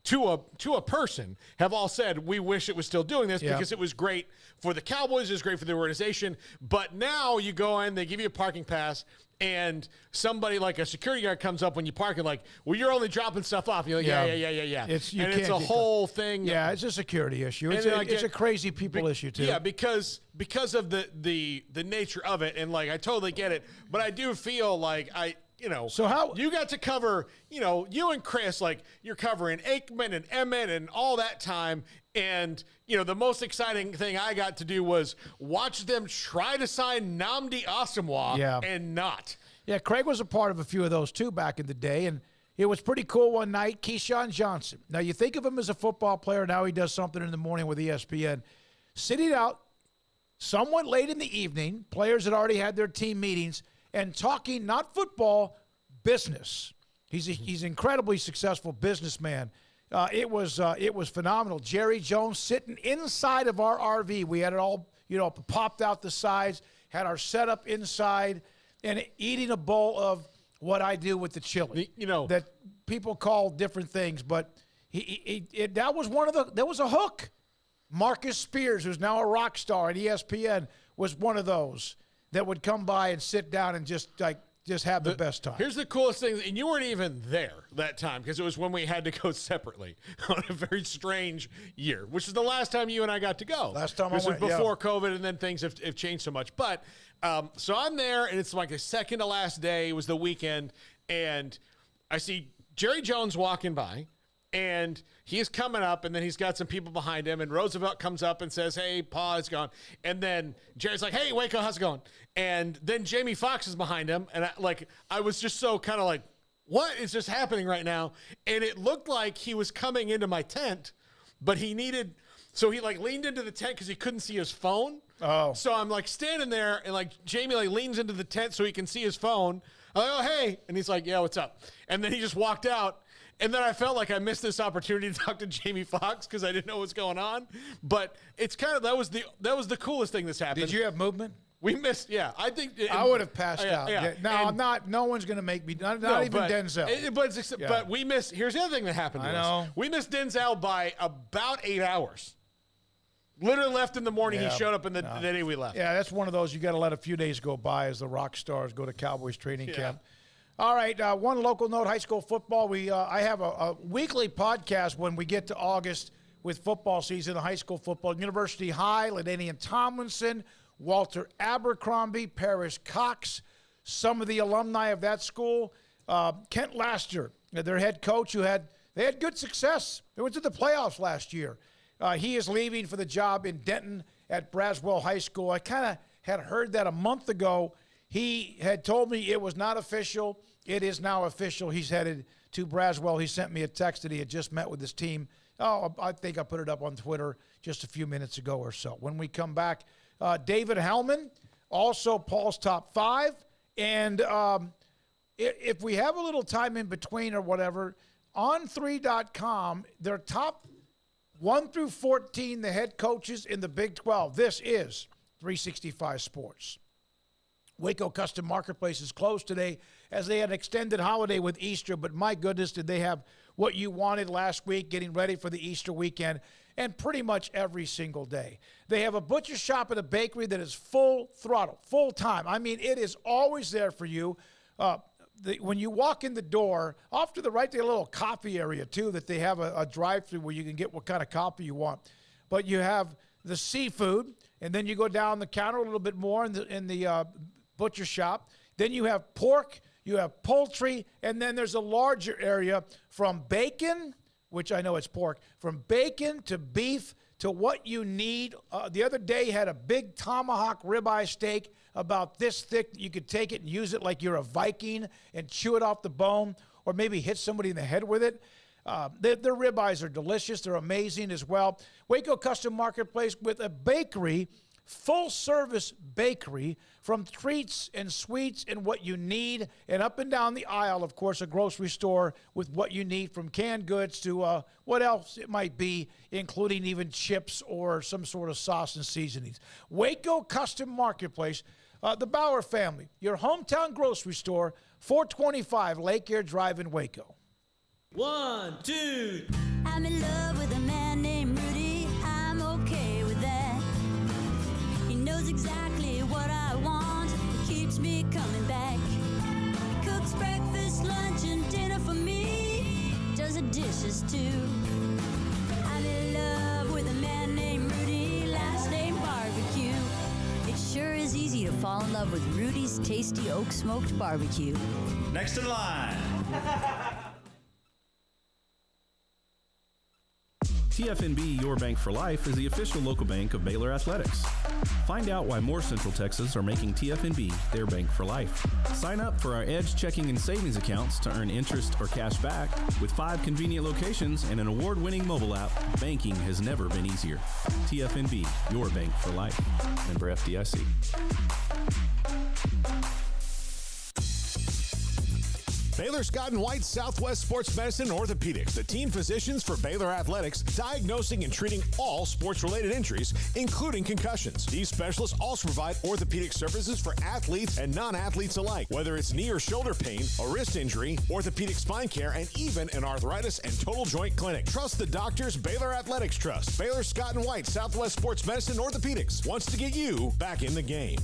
to a person, have all said, we wish it was still doing this because it was great for the Cowboys, it was great for the organization. But now you go in, they give you a parking pass, and somebody like a security guard comes up when you park and like, well, you're only dropping stuff off. You're like, yeah. It's a whole thing. Yeah, it's a security issue. It's a crazy people issue too. Yeah, because of the nature of it, and like I totally get it. But I do feel like so how you got to cover, you and Chris, like you're covering Aikman and Emmett and all that time. And, the most exciting thing I got to do was watch them try to sign Nnamdi Asomugha and not. Yeah, Craig was a part of a few of those too back in the day. And it was pretty cool one night. Keyshawn Johnson. Now you think of him as a football player. Now he does something in the morning with ESPN. Sitting out somewhat late in the evening, players had already had their team meetings, and talking not football, business. He's an incredibly successful businessman. It was phenomenal. Jerry Jones sitting inside of our RV. We had it all, popped out the sides, had our setup inside, and eating a bowl of what I do with the chili. That people call different things, but that was a hook. Marcus Spears, who's now a rock star at ESPN, was one of those that would come by and sit down and just have the best time. Here's the coolest thing, and you weren't even there that time because it was when we had to go separately on a very strange year, which is the last time you and I got to go. Last time I went, This was before COVID, and then things have changed so much. But so I'm there, and it's like the second to last day. It was the weekend, and I see Jerry Jones walking by, and he's coming up, and then he's got some people behind him, and Roosevelt comes up and says, "Hey, Pa, it's gone." And then Jerry's like, "Hey, Waco, how's it going?" And then Jamie Foxx is behind him, and I was just so kind of like, what is just happening right now? And it looked like he was coming into my tent, but he leaned into the tent because he couldn't see his phone. Oh. So I'm like standing there, and Jamie leans into the tent so he can see his phone. I'm like, "Oh, hey," and he's like, "Yeah, what's up?" And then he just walked out. And then I felt like I missed this opportunity to talk to Jamie Foxx because I didn't know what's going on. But it's kind of that was the coolest thing that's happened. Did you have movement? We missed, yeah. I think I would have passed out. Yeah. No, I'm not. No one's going to make me. Not even Denzel. But we missed. Here's the other thing that happened to us. We missed Denzel by about 8 hours. Literally left in the morning. Yeah. He showed up the day we left. Yeah, that's one of those you got to let a few days go by as the rock stars go to Cowboys training camp. All right, one local note, high school football. I have a weekly podcast when we get to August with football season, high school football. University High, LaDainian Tomlinson, Walter Abercrombie, Parrish Cox, some of the alumni of that school. Kent Laster, their head coach, they had good success. They went to the playoffs last year. He is leaving for the job in Denton at Braswell High School. I kind of had heard that a month ago. He had told me it was not official. It is now official. He's headed to Braswell. He sent me a text that he had just met with his team. I think I put it up on Twitter just a few minutes ago or so. When we come back, David Helman, also Paul's Top 5. And if we have a little time in between or whatever, on 3.com, their top 1 through 14, the head coaches in the Big 12. This is 365 Sports. Waco Custom Marketplace is closed today as they had an extended holiday with Easter, but my goodness, did they have what you wanted last week, getting ready for the Easter weekend, and pretty much every single day. They have a butcher shop and a bakery that is full throttle, full time. I mean, it is always there for you. When you walk in the door, off to the right, they have a little coffee area, too, that they have a drive-thru where you can get what kind of coffee you want. But you have the seafood, and then you go down the counter a little bit more in the butcher shop. Then you have pork, you have poultry, and then there's a larger area from bacon, which I know it's pork, from bacon to beef to what you need. The other day had a big tomahawk ribeye steak about this thick that you could take it and use it like you're a Viking and chew it off the bone or maybe hit somebody in the head with it. Their ribeyes are delicious. They're amazing as well. Waco Custom Marketplace with a bakery, full-service bakery, from treats and sweets and what you need. And up and down the aisle, of course, a grocery store with what you need, from canned goods to what else it might be, including even chips or some sort of sauce and seasonings. Waco Custom Marketplace, the Bauer family, your hometown grocery store, 425 Lake Air Drive in Waco. 1, 2. I'm in love with a man named Rudy. I'm okay with that. He knows exactly what I want. He keeps me coming back. He cooks breakfast, lunch, and dinner for me. Does the dishes too. I'm in love with a man named Rudy. Last name Barbecue. It sure is easy to fall in love with Rudy's tasty oak smoked barbecue. Next in line. TFNB Your Bank for Life is the official local bank of Baylor Athletics. Find out why more Central Texas are making TFNB their bank for life. Sign up for our Edge checking and savings accounts to earn interest or cash back. With 5 convenient locations and an award-winning mobile app, banking has never been easier. TFNB Your Bank for Life. Member FDIC. Baylor Scott & White Southwest Sports Medicine and Orthopedics, the team physicians for Baylor Athletics, diagnosing and treating all sports-related injuries, including concussions. These specialists also provide orthopedic services for athletes and non-athletes alike, whether it's knee or shoulder pain, a wrist injury, orthopedic spine care, and even an arthritis and total joint clinic. Trust the doctors Baylor Athletics trust. Baylor Scott & White Southwest Sports Medicine and Orthopedics wants to get you back in the game.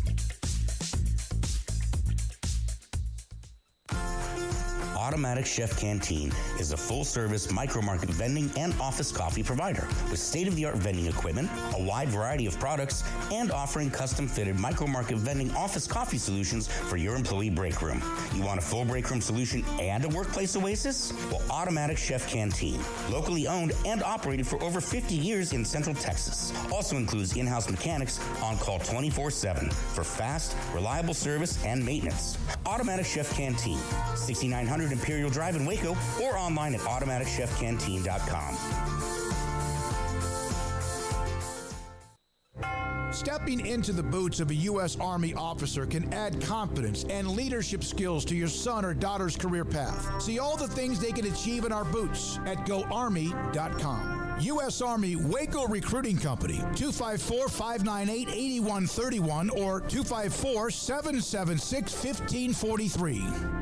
Automatic Chef Canteen is a full-service micro-market vending and office coffee provider with state-of-the-art vending equipment, a wide variety of products, and offering custom-fitted micro-market vending office coffee solutions for your employee break room. You want a full break room solution and a workplace oasis? Well, Automatic Chef Canteen, locally owned and operated for over 50 years in Central Texas, also includes in-house mechanics on call 24/7 for fast, reliable service and maintenance. Automatic Chef Canteen, 6900 Imperial Drive in Waco, or online at automaticchefcanteen.com. Stepping into the boots of a U.S. Army officer can add confidence and leadership skills to your son or daughter's career path. See all the things they can achieve in our boots at GoArmy.com. U.S. Army Waco Recruiting Company, 254-598-8131 or 254-776-1543.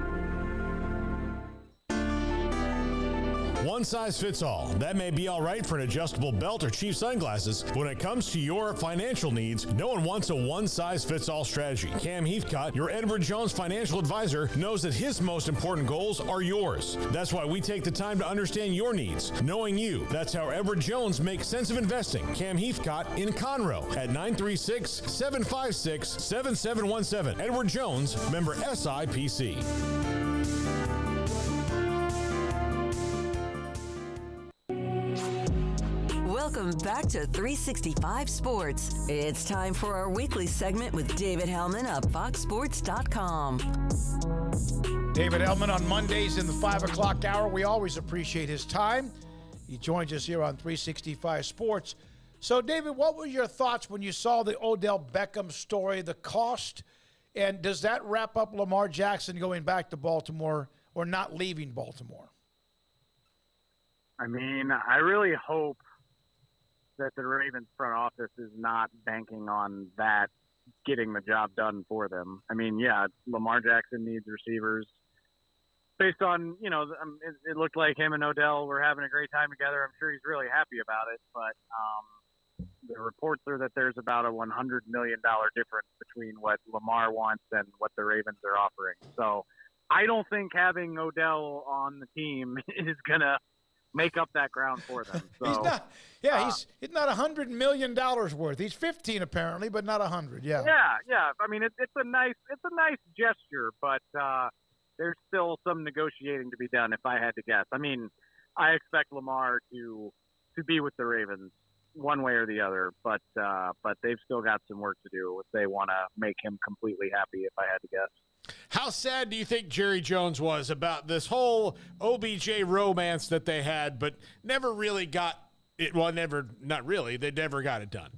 One size fits all. That may be all right for an adjustable belt or cheap sunglasses, but when it comes to your financial needs, no one wants a one-size-fits-all strategy. Cam Heathcott, your Edward Jones financial advisor, knows that his most important goals are yours. That's why we take the time to understand your needs, knowing you. That's how Edward Jones makes sense of investing. Cam Heathcott in Conroe at 936-756-7717. Edward Jones, member SIPC. Welcome back to 365 Sports. It's time for our weekly segment with David Helman of FoxSports.com. David Helman on Mondays in the 5 o'clock hour. We always appreciate his time. He joins us here on 365 Sports. So, David, what were your thoughts when you saw the Odell Beckham story, the cost, and does that wrap up Lamar Jackson going back to Baltimore or not leaving Baltimore? I mean, I really hope that the Ravens front office is not banking on that getting the job done for them. I mean, yeah, Lamar Jackson needs receivers. Based on, it looked like him and Odell were having a great time together. I'm sure he's really happy about it, but the reports are that there's about a $100 million difference between what Lamar wants and what the Ravens are offering. So I don't think having Odell on the team is going to make up that ground for them. So, he's not not $100 million worth. He's 15 apparently, but not 100. Yeah. Yeah. I mean, it's a nice gesture, but there's still some negotiating to be done. If I had to guess, I mean, I expect Lamar to be with the Ravens one way or the other, but they've still got some work to do if they want to make him completely happy. If I had to guess. How sad do you think Jerry Jones was about this whole OBJ romance that they had, but never really got it? Well, not really. They never got it done.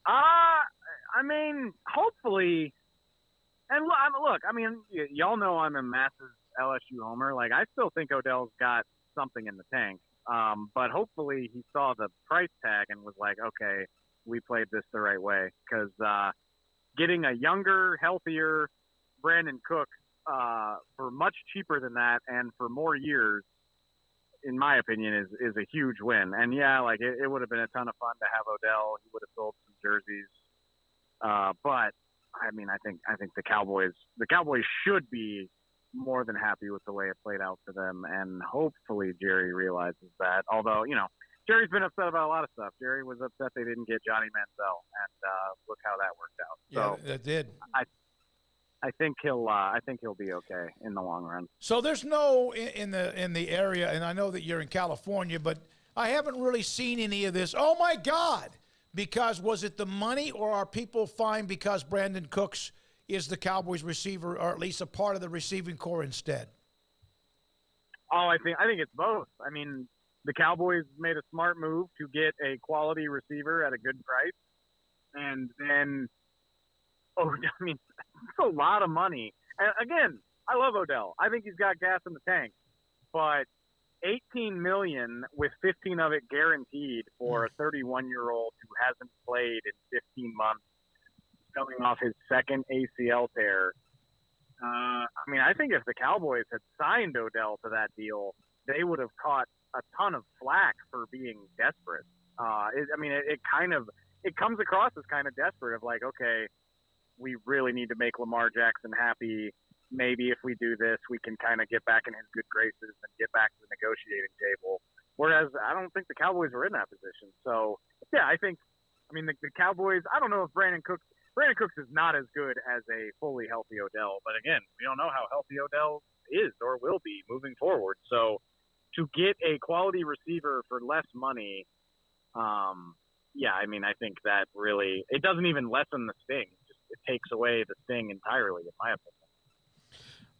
I mean, hopefully. And look, I mean, y'all know I'm a massive LSU homer. Like, I still think Odell's got something in the tank. But hopefully he saw the price tag and was like, okay, we played this the right way. Because getting a younger, healthier Brandon Cook for much cheaper than that and for more years, in my opinion, is a huge win. And yeah, like it would have been a ton of fun to have Odell. He would have sold some jerseys. But I mean, I think the Cowboys should be more than happy with the way it played out for them, and hopefully Jerry realizes that. Although, Jerry's been upset about a lot of stuff. Jerry was upset they didn't get Johnny Manziel, and look how that worked out. So yeah, that did. I think he'll be okay in the long run. So there's no in the area, and I know that you're in California, but I haven't really seen any of this. Oh my God! Because was it the money, or are people fine because Brandon Cooks is the Cowboys receiver, or at least a part of the receiving core instead? Oh, I think it's both. I mean, the Cowboys made a smart move to get a quality receiver at a good price, and then, I mean, it's a lot of money. And again, I love Odell. I think he's got gas in the tank. But $18 million with 15 of it guaranteed for a 31-year-old who hasn't played in 15 months, coming off his second ACL tear. I mean, I think if the Cowboys had signed Odell to that deal, they would have caught a ton of flack for being desperate. It comes across as kind of desperate of like, okay, we really need to make Lamar Jackson happy. Maybe if we do this, we can kind of get back in his good graces and get back to the negotiating table. Whereas I don't think the Cowboys were in that position. So, yeah, the Cowboys, I don't know if Brandon Cooks is not as good as a fully healthy Odell. But, again, we don't know how healthy Odell is or will be moving forward. So, to get a quality receiver for less money, I think that really – it doesn't even lessen the sting. It takes away the sting entirely, in my opinion.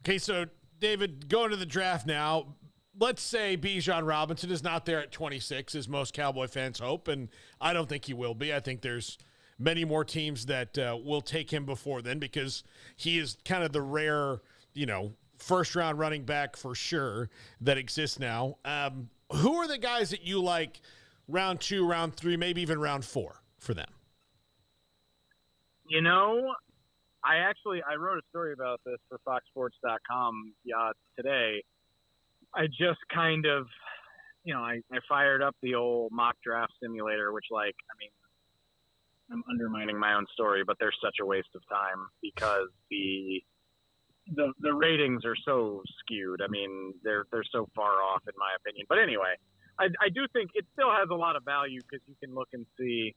Okay, so, David, going to the draft now, let's say Bijan Robinson is not there at 26, as most Cowboy fans hope, and I don't think he will be. I think there's many more teams that will take him before then because he is kind of the rare, first-round running back for sure that exists now. Who are the guys that you like round 2, round 3, maybe even round 4 for them? I wrote a story about this for FoxSports.com today. I just kind of, I fired up the old mock draft simulator, which I'm undermining my own story, but they're such a waste of time because the ratings are so skewed. I mean, they're so far off in my opinion. But anyway, I do think it still has a lot of value because you can look and see,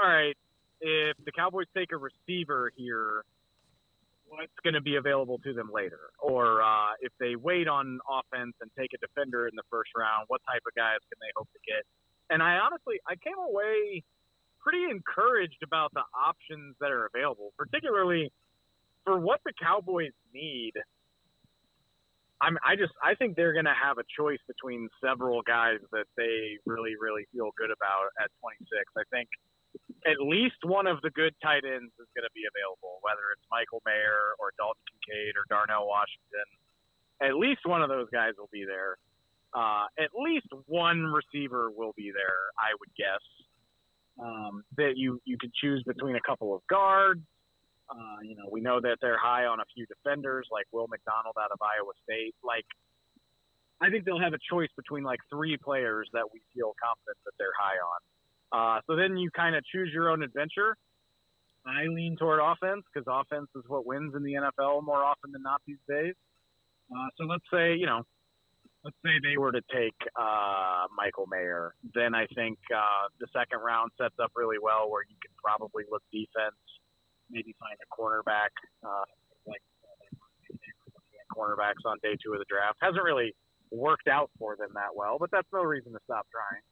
all right, if the Cowboys take a receiver here, what's going to be available to them later? Or if they wait on offense and take a defender in the first round, what type of guys can they hope to get? And I came away pretty encouraged about the options that are available, particularly for what the Cowboys need. I think they're going to have a choice between several guys that they really, really feel good about at 26. I think at least one of the good tight ends is going to be available, whether it's Michael Mayer or Dalton Kincaid or Darnell Washington. At least one of those guys will be there. At least one receiver will be there, I would guess. That you could choose between a couple of guards. We know that they're high on a few defenders, like Will McDonald out of Iowa State. I think they'll have a choice between 3 players that we feel confident that they're high on. So then you kind of choose your own adventure. I lean toward offense because offense is what wins in the NFL more often than not these days. So let's say they were to take Michael Mayer. Then I think the second round sets up really well where you can probably look defense, maybe find a cornerback, cornerbacks on day 2 of the draft. Hasn't really worked out for them that well, but that's no reason to stop trying.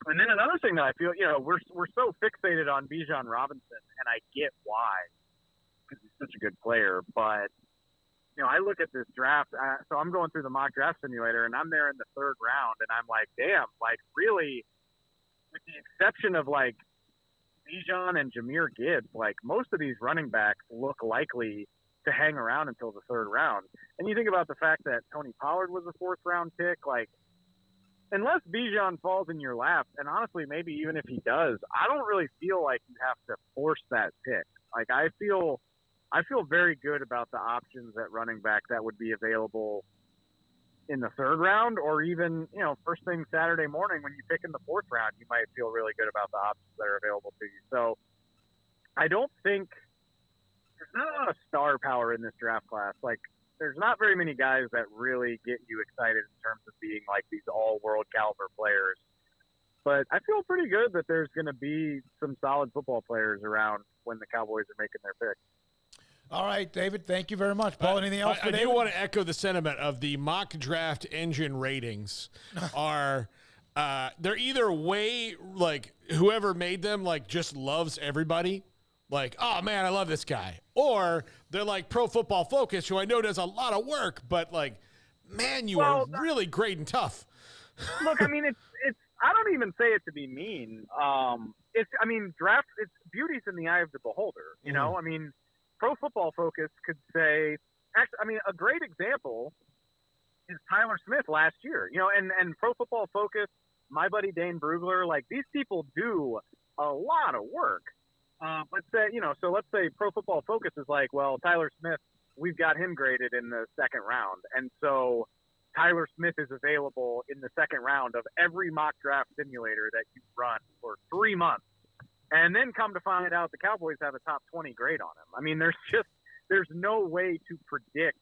And then another thing that I feel, we're so fixated on Bijan Robinson, and I get why, because he's such a good player. But, I look at this draft, so I'm going through the mock draft simulator, and I'm there in the 3rd round, and I'm like, damn, really, with the exception of, Bijan and Jahmyr Gibbs, most of these running backs look likely to hang around until the 3rd round. And you think about the fact that Tony Pollard was a 4th-round pick, unless Bijan falls in your lap, and honestly, maybe even if he does, I don't really feel like you have to force that pick. I feel very good about the options at running back that would be available in the 3rd round, or even, first thing Saturday morning when you pick in the 4th round, you might feel really good about the options that are available to you. So I don't think there's not a lot of star power in this draft class. There's not very many guys that really get you excited in terms of being these all-world caliber players. But I feel pretty good that there's going to be some solid football players around when the Cowboys are making their picks. All right, David, thank you very much. Paul, anything else for I David? do want to echo the sentiment of the mock draft engine ratings are they're either way, whoever made them, just loves everybody. Oh, man, I love this guy. Or they're like Pro Football Focus, who I know does a lot of work, but, man, you are really great and tough. Look, I don't even say it to be mean. Draft, beauty's in the eye of the beholder. Pro Football Focus could say, actually, I mean, a great example is Tyler Smith last year, and Pro Football Focus, my buddy Dane Brugler, like these people do a lot of work. So let's say Pro Football Focus is like, well, Tyler Smith, we've got him graded in the second round. And so Tyler Smith is available in the second round of every mock draft simulator that you run for 3 months. And then come to find out the Cowboys have a top 20 grade on him. I mean, there's no way to predict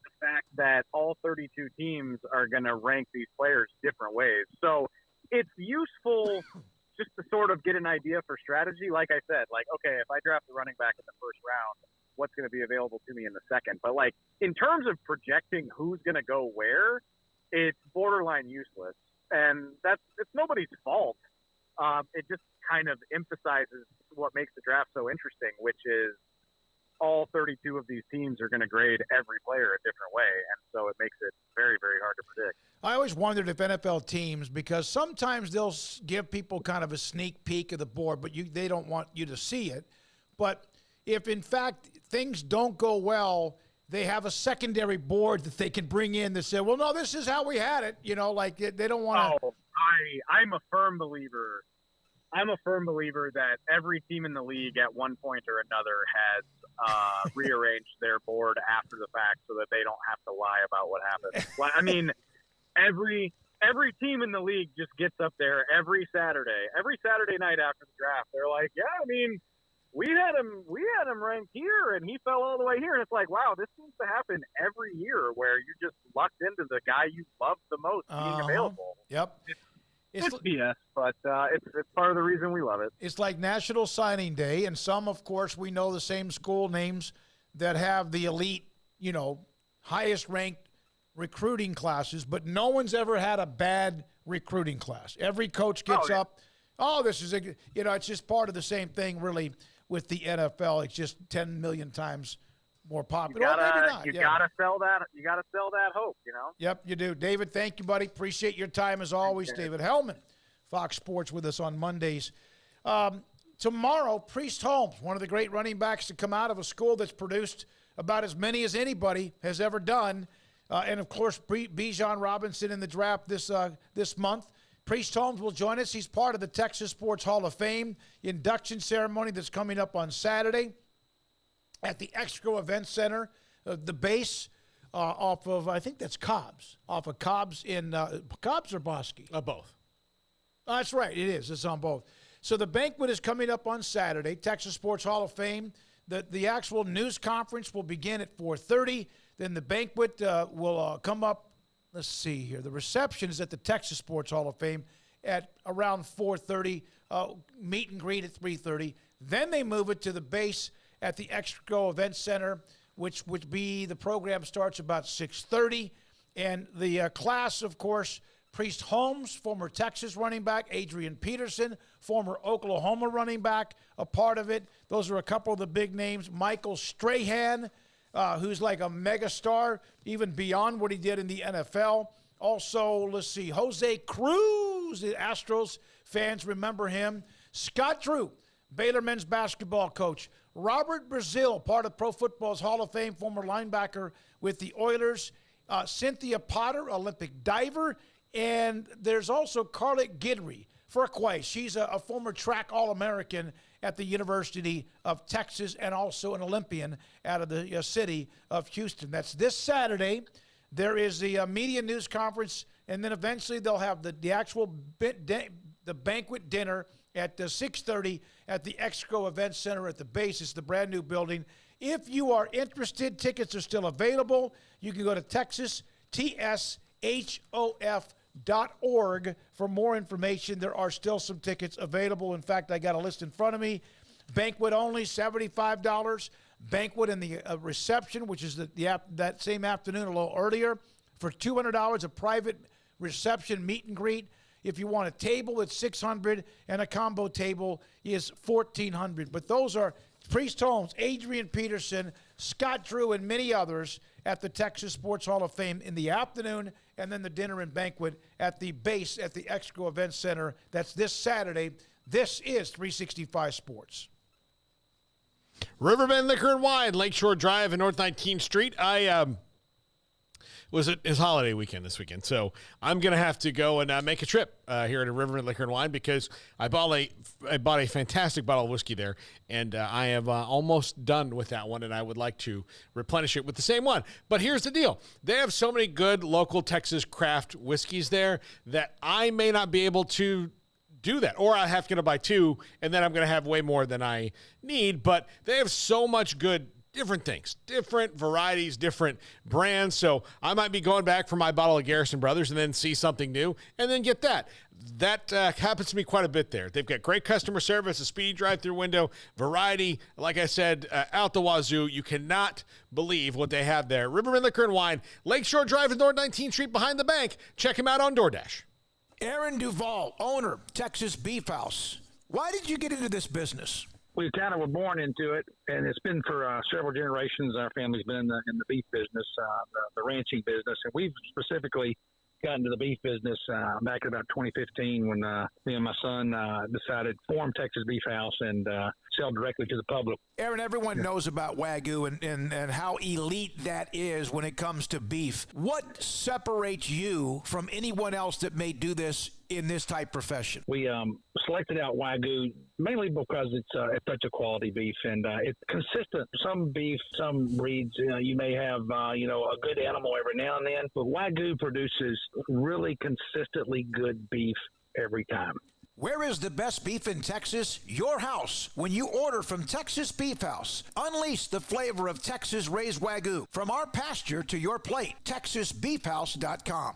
the fact that all 32 teams are going to rank these players different ways. So it's useful just to sort of get an idea for strategy. Like I said, like, okay, if I draft the running back in the first round, what's going to be available to me in the second? But like in terms of projecting who's going to go where, it's borderline useless. And it's nobody's fault. It just kind of emphasizes what makes the draft so interesting, which is all 32 of these teams are going to grade every player a different way. And so it makes it very, very hard to predict. I always wondered if NFL teams, because sometimes they'll give people kind of a sneak peek of the board, but they don't want you to see it. But if, in fact, things don't go well, they have a secondary board that they can bring in that say, well, no, this is how we had it. Like they don't want to. I'm a firm believer. That every team in the league at one point or another has rearranged their board after the fact so that they don't have to lie about what happened. I mean, every team in the league just gets up there every Saturday night after the draft. They're like, yeah, I mean, we had him ranked here and he fell all the way here. And it's like, wow, this seems to happen every year where you're just lucked into the guy you love the most being available. Yep. It's BS, but it's part of the reason we love it. It's like National Signing Day, and some, of course, we know the same school names that have the elite, highest-ranked recruiting classes, but no one's ever had a bad recruiting class. Every coach gets up, this is it's just part of the same thing, really, with the NFL. It's just 10 million times more popular. You gotta sell that. You gotta sell that hope. Yep, you do. David, thank you, buddy. Appreciate your time as always. David Helman, Fox Sports, with us on Mondays. Tomorrow, Priest Holmes, one of the great running backs to come out of a school that's produced about as many as anybody has ever done, and of course, Bijan Robinson in the draft this month. Priest Holmes will join us. He's part of the Texas Sports Hall of Fame induction ceremony that's coming up on Saturday at the Exco Event Center, the base off of, I think that's Cobb's, off of Cobb's in Cobb's or Bosque? Both. That's right, it is. It's on both. So the banquet is coming up on Saturday, Texas Sports Hall of Fame. The actual news conference will begin at 4:30. Then the banquet will come up, let's see here. The reception is at the Texas Sports Hall of Fame at around 4:30, meet and greet at 3:30. Then they move it to the base at the Exco Event Center, which would be, the program starts about 6:30. And the class, of course, Priest Holmes, former Texas running back, Adrian Peterson, former Oklahoma running back, a part of it. Those are a couple of the big names. Michael Strahan, who's like a megastar, even beyond what he did in the NFL. Also, let's see, Jose Cruz, the Astros fans remember him. Scott Drew, Baylor men's basketball coach. Robert Brazil, part of Pro Football's Hall of Fame, former linebacker with the Oilers. Cynthia Potter, Olympic diver. And there's also Carlette Guidry for Aquay. She's a former track All-American at the University of Texas and also an Olympian out of the city of Houston. That's this Saturday. There is the media news conference, and then eventually they'll have the actual the banquet dinner at 6:30 at the Exco Event Center at the base. It's the brand new building. If you are interested, tickets are still available. You can go to TexasHOF.org for more information. There are still some tickets available. In fact, I got a list in front of me. Banquet only, $75. Banquet and the reception, which is that same afternoon, a little earlier, for $200, a private reception meet and greet. If you want a table, it's $600, and a combo table is $1,400. But those are Priest Holmes, Adrian Peterson, Scott Drew, and many others at the Texas Sports Hall of Fame in the afternoon, and then the dinner and banquet at the base at the Exco Event Center. That's this Saturday. This is 365 Sports. Riverbend Liquor and Wine, Lakeshore Drive and North 19th Street. Was it his holiday weekend this weekend? So I'm going to have to go and make a trip here at Riverbend Liquor and Wine because I bought a fantastic bottle of whiskey there, and I have almost done with that one, and I would like to replenish it with the same one. But here's the deal. They have so many good local Texas craft whiskeys there that I may not be able to do that, or I have to buy two, and then I'm going to have way more than I need. But they have so much good different things, different varieties, different brands. So I might be going back for my bottle of Garrison Brothers and then see something new and then get that. That happens to me quite a bit there. They've got great customer service, a speedy drive-through window, variety. Like I said, out the wazoo. You cannot believe what they have there. Riverbend Liquor and Wine, Lakeshore Drive and North 19th Street behind the bank. Check him out on DoorDash. Aaron Duvall, owner, Texas Beef House. Why did you get into this business? We kind of were born into it, and it's been for several generations. Our family's been in the beef business, the ranching business, and we've specifically got into the beef business back in about 2015 when me and my son decided to form Texas Beef House and sell directly to the public. Aaron, everyone knows about Wagyu and how elite that is when it comes to beef. What separates you from anyone else that may do this in this type profession? We selected out Wagyu mainly because it's such a quality beef, and it's consistent. Some beef, some breeds, you may have a good animal every now and then, but Wagyu produces really consistently good beef every time. Where is the best beef in Texas? Your house. When you order from Texas Beef House, unleash the flavor of Texas raised Wagyu. From our pasture to your plate, TexasBeefHouse.com.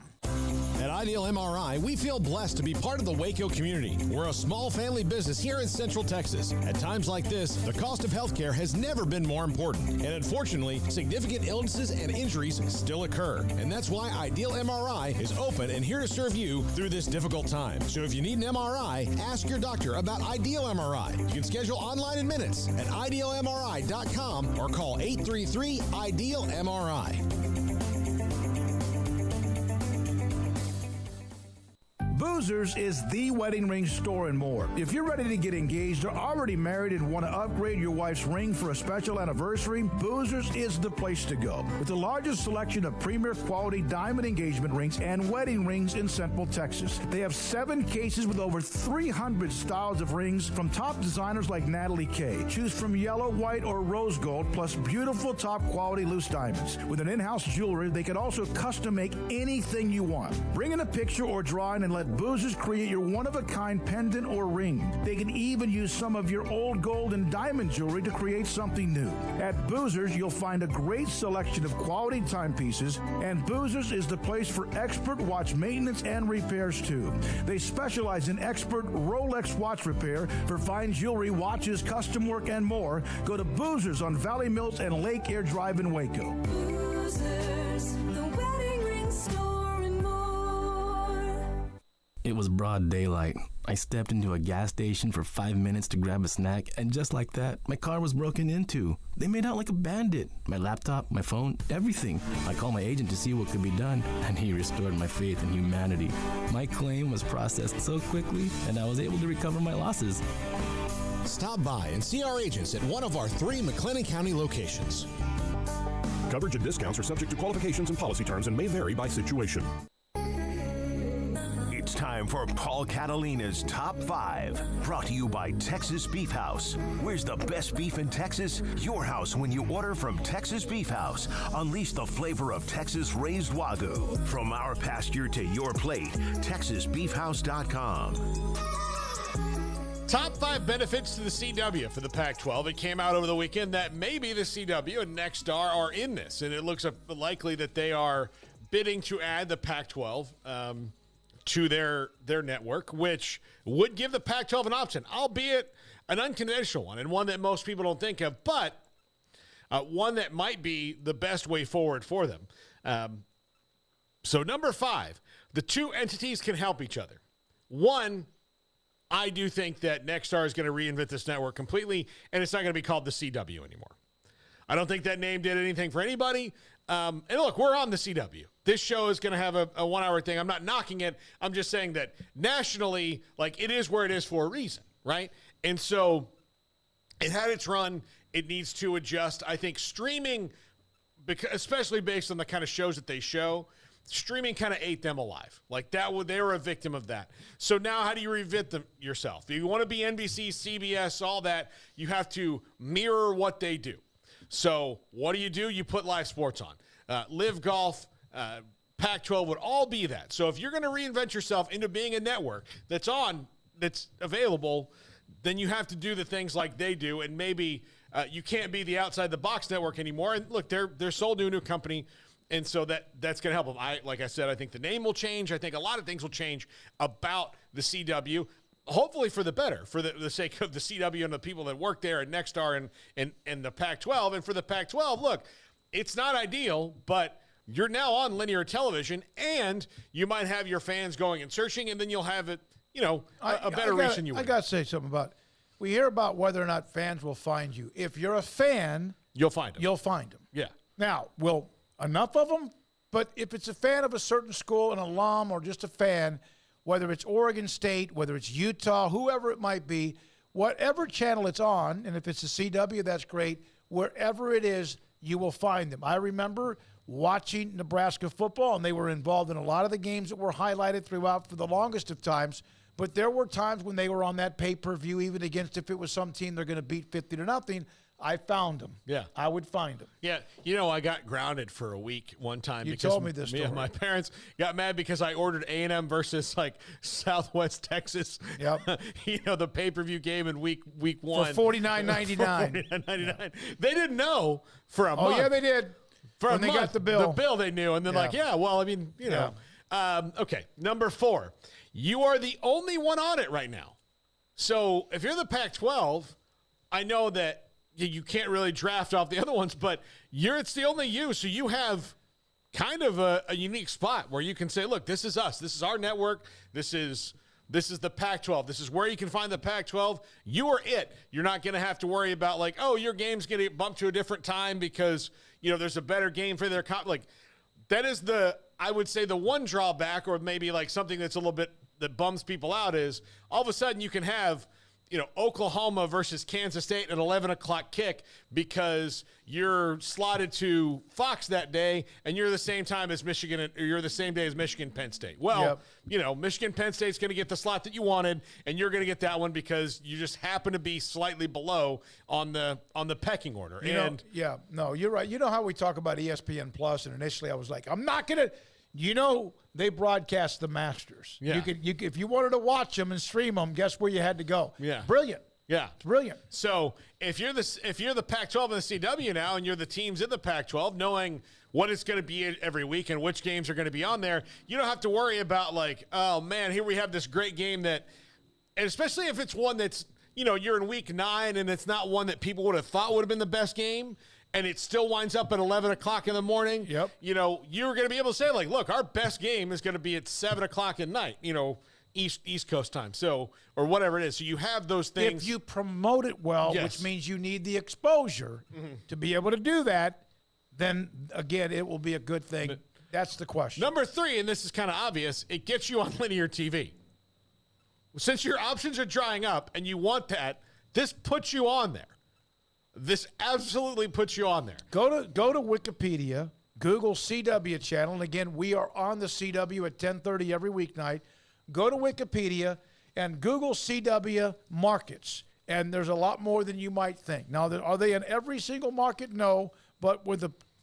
At Ideal MRI, we feel blessed to be part of the Waco community. We're a small family business here in Central Texas. At times like this, the cost of healthcare has never been more important. And unfortunately, significant illnesses and injuries still occur. And that's why Ideal MRI is open and here to serve you through this difficult time. So if you need an MRI, ask your doctor about Ideal MRI. You can schedule online in minutes at idealmri.com or call 833-IDEAL-MRI. Boozers is the wedding ring store and more. If you're ready to get engaged or already married and want to upgrade your wife's ring for a special anniversary, Boozers is the place to go. With the largest selection of premier quality diamond engagement rings and wedding rings in Central Texas. They have 7 cases with over 300 styles of rings from top designers like Natalie Kay. Choose from yellow, white, or rose gold, plus beautiful top quality loose diamonds. With an in-house jewelry, they can also custom make anything you want. Bring in a picture or drawing and let Boozers create your one-of-a-kind pendant or ring. They can even use some of your old gold and diamond jewelry to create something new. At Boozers, you'll find a great selection of quality timepieces, and Boozers is the place for expert watch maintenance and repairs too. They specialize in expert Rolex watch repair for fine jewelry, watches, custom work, and more. Go to Boozers on Valley Mills and Lake Air Drive in Waco. Boozers, the wedding ring store and more. It was broad daylight. I stepped into a gas station for 5 minutes to grab a snack, and just like that, my car was broken into. They made out like a bandit. My laptop, my phone, everything. I called my agent to see what could be done, and he restored my faith in humanity. My claim was processed so quickly, and I was able to recover my losses. Stop by and see our agents at one of our 3 McLennan County locations. Coverage and discounts are subject to qualifications and policy terms and may vary by situation. It's time for Paul Catalina's Top 5, brought to you by Texas Beef House. Where's the best beef in Texas? Your house when you order from Texas Beef House. Unleash the flavor of Texas raised Wagyu. From our pasture to your plate, TexasBeefHouse.com. Top 5 benefits to the CW for the Pac-12. It came out over the weekend that maybe the CW and Nexstar are in this, and it looks likely that they are bidding to add the Pac-12 to their network, which would give the Pac-12 an option, albeit an unconventional one and one that most people don't think of, but one that might be the best way forward for them. So number 5, the 2 entities can help each other. One, I do think that Nexstar is going to reinvent this network completely, and it's not going to be called the CW anymore. I don't think that name did anything for anybody. And look, we're on the CW. This show is going to have a 1-hour thing. I'm not knocking it. I'm just saying that nationally, like, it is where it is for a reason, right? And so it had its run. It needs to adjust. I think streaming, because especially based on the kind of shows that they show, streaming kind of ate them alive. Like that, they were a victim of that. So now how do you reinvent them yourself? If you want to be NBC, CBS, all that, you have to mirror what they do. So what do? You put live sports on. Live Golf, Pac-12 would all be that. So if you're going to reinvent yourself into being a network that's available, then you have to do the things like they do, and maybe you can't be the outside the box network anymore. And look, they're sold to a new company. And so that's going to help them. Like I said, I think the name will change. I think a lot of things will change about the CW, hopefully for the better, for the sake of the CW and the people that work there at Nexstar and the Pac-12. And for the Pac-12, look, it's not ideal, but you're now on linear television, and you might have your fans going and searching, and then you'll have it, a better reach than you would. I got to say something about it. We hear about whether or not fans will find you. If you're a fan, you'll find them. You'll find them. Yeah. Now, enough of them, but if it's a fan of a certain school, an alum, or just a fan, whether it's Oregon State, whether it's Utah, whoever it might be, whatever channel it's on, and if it's the CW, that's great. Wherever it is, you will find them. I remember watching Nebraska football, and they were involved in a lot of the games that were highlighted throughout for the longest of times, but there were times when they were on that pay-per-view, even against if it was some team they're going to beat 50-0. I found them. Yeah. I would find them. Yeah. I got grounded for a week one time. You because told me this story. My parents got mad because I ordered A&M versus Southwest Texas. Yep. The pay-per-view game in week one. For $49.99. $49.99. They didn't know for a month. Oh, yeah, they did. When they got the bill. The bill they knew. And then okay, number 4. You are the only one on it right now. So if you're the Pac-12, I know that you can't really draft off the other ones, but it's the only you. So you have kind of a unique spot where you can say, look, this is us. This is our network. This is the Pac-12. This is where you can find the Pac-12. You are it. You're not going to have to worry about your game's going to get bumped to a different time because, there's a better game for their that is I would say the one drawback, or maybe something that's a little bit that bums people out, is all of a sudden you can have Oklahoma versus Kansas State at 11 o'clock kick because you're slotted to Fox that day and you're the same time as Michigan, or you're the same day as Michigan, Penn State. Well, Michigan, Penn State's going to get the slot that you wanted, and you're going to get that one because you just happen to be slightly below on the pecking order. You're right. You know how we talk about ESPN Plus, and initially I was like, I'm not going to, they broadcast the Masters. Yeah. You could, if you wanted to watch them and stream them, guess where you had to go? Yeah. Brilliant. Yeah. It's brilliant. So if you're the Pac-12 and the CW now, and you're the teams in the Pac-12, knowing what it's going to be every week and which games are going to be on there, you don't have to worry about oh man, here we have this great game and especially if it's one that's, you're in week 9 and it's not one that people would have thought would have been the best game, and it still winds up at 11 o'clock in the morning. Yep. You're going to be able to say look, our best game is going to be at 7 o'clock at night, East Coast time. So, or whatever it is. So you have those things. If you promote it well, yes, which means you need the exposure to be able to do that, then again, it will be a good thing. That's the question. Number 3, and this is kind of obvious, it gets you on linear TV. Since your options are drying up and you want that, this puts you on there. This absolutely puts you on there. Go to Wikipedia, Google CW channel, and again, we are on the CW at 10:30 every weeknight. Go to Wikipedia and Google CW markets, and there's a lot more than you might think. Now, are they in every single market? No, but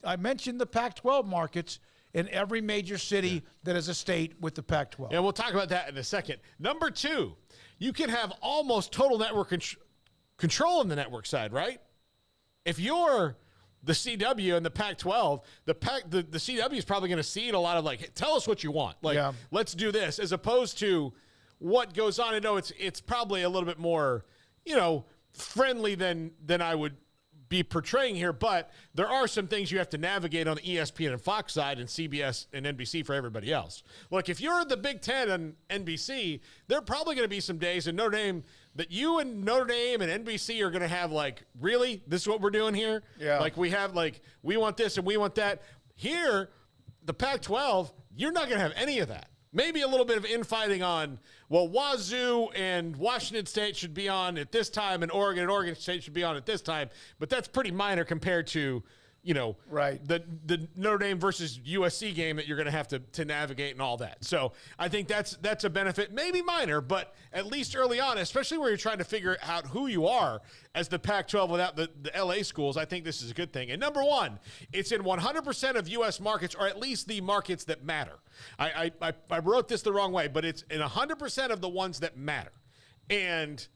I mentioned the Pac-12 markets in every major city that is a state with the Pac-12. And we'll talk about that in a second. Number 2, you can have almost total network control on the network side, right? If you're the CW and the Pac-12, the CW is probably going to seed a lot of tell us what you want. Let's do this, as opposed to what goes on. I know it's probably a little bit more, friendly than I would be portraying here, but there are some things you have to navigate on the ESPN and Fox side and CBS and NBC for everybody else. Look, if you're the Big Ten on NBC, there are probably going to be some days in Notre Dame that you and Notre Dame and NBC are going to have really? This is what we're doing here? Yeah. We have we want this and we want that. Here, the Pac-12, you're not going to have any of that. maybe a little bit of infighting on, well, Wazoo and Washington State should be on at this time, and Oregon State should be on at this time, but that's pretty minor compared to, the Notre Dame versus USC game that you're going to have to navigate and all that. So I think that's a benefit, maybe minor, but at least early on, especially where you're trying to figure out who you are as the Pac-12 without the LA schools, I think this is a good thing. And number one, it's in 100% of U.S. markets, or at least the markets that matter. I wrote this the wrong way, but it's in 100% of the ones that matter. And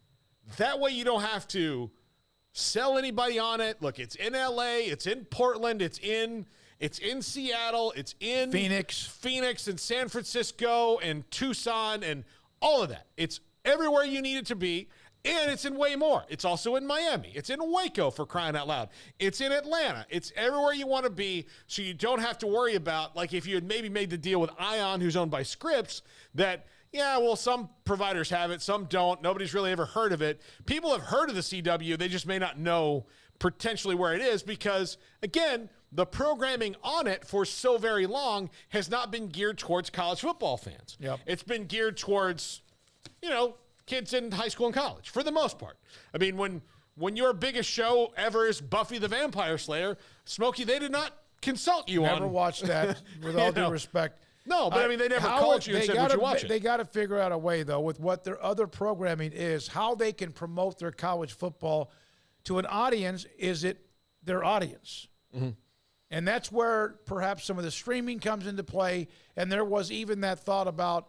that way you don't have to sell anybody on it. Look, it's in LA, it's in Portland, it's in Seattle, it's in Phoenix and San Francisco and Tucson and all of that. It's everywhere you need it to be, and it's in way more. It's also in Miami. It's in Waco, for crying out loud. It's in Atlanta. It's everywhere you want to be, so you don't have to worry about, like if you had maybe made the deal with Ion, who's owned by Scripps, that some providers have it, some don't. Nobody's really ever heard of it. People have heard of the CW. They just may not know potentially where it is because, again, the programming on it for so very long has not been geared towards college football fans. Yep. It's been geared towards, kids in high school and college for the most part. I mean, when your biggest show ever is Buffy the Vampire Slayer, Smokey, they did not consult you on. Never watched that, with all due respect. No, but they never called you and said, would you watch it? They got to figure out a way, though, with what their other programming is, how they can promote their college football to an audience. Is it their audience? Mm-hmm. And that's where perhaps some of the streaming comes into play. And there was even that thought about,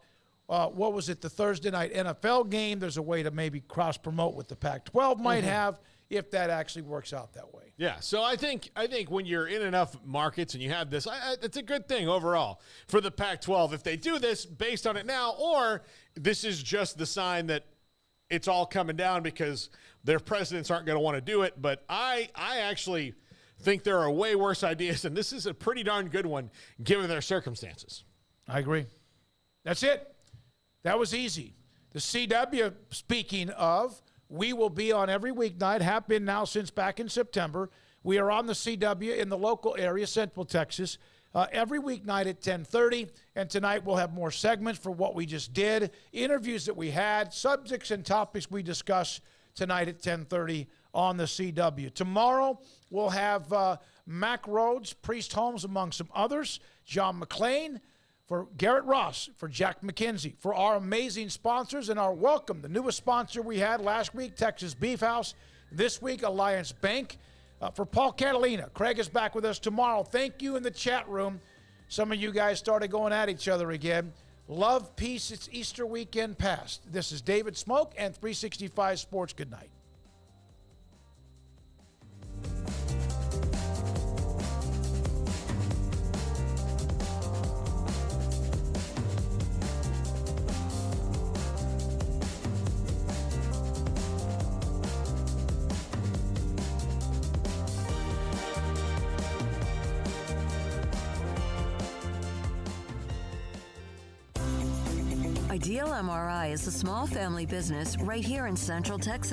the Thursday night NFL game. There's a way to maybe cross-promote with the Pac-12 might have, if that actually works out that way. Yeah, so I think when you're in enough markets and you have this, it's a good thing overall for the Pac-12 if they do this based on it now, or this is just the sign that it's all coming down because their presidents aren't going to want to do it. But I actually think there are way worse ideas, and this is a pretty darn good one given their circumstances. I agree. That's it. That was easy. The CW, speaking of, we will be on every weeknight, have been now since back in September. We are on the CW in the local area, Central Texas, every weeknight at 10:30. And tonight we'll have more segments for what we just did, interviews that we had, subjects and topics we discuss tonight at 10:30 on the CW. Tomorrow we'll have Mac Rhodes, Priest Holmes, among some others, John McClain, for Garrett Ross, for Jack McKenzie, for our amazing sponsors and our welcome. The newest sponsor we had last week, Texas Beef House. This week, Alliance Bank. For Paul Catalina, Craig is back with us tomorrow. Thank you in the chat room. Some of you guys started going at each other again. Love, peace, it's Easter weekend past. This is David Smoak and 365 Sports. Good night. Ideal MRI is a small family business right here in Central Texas.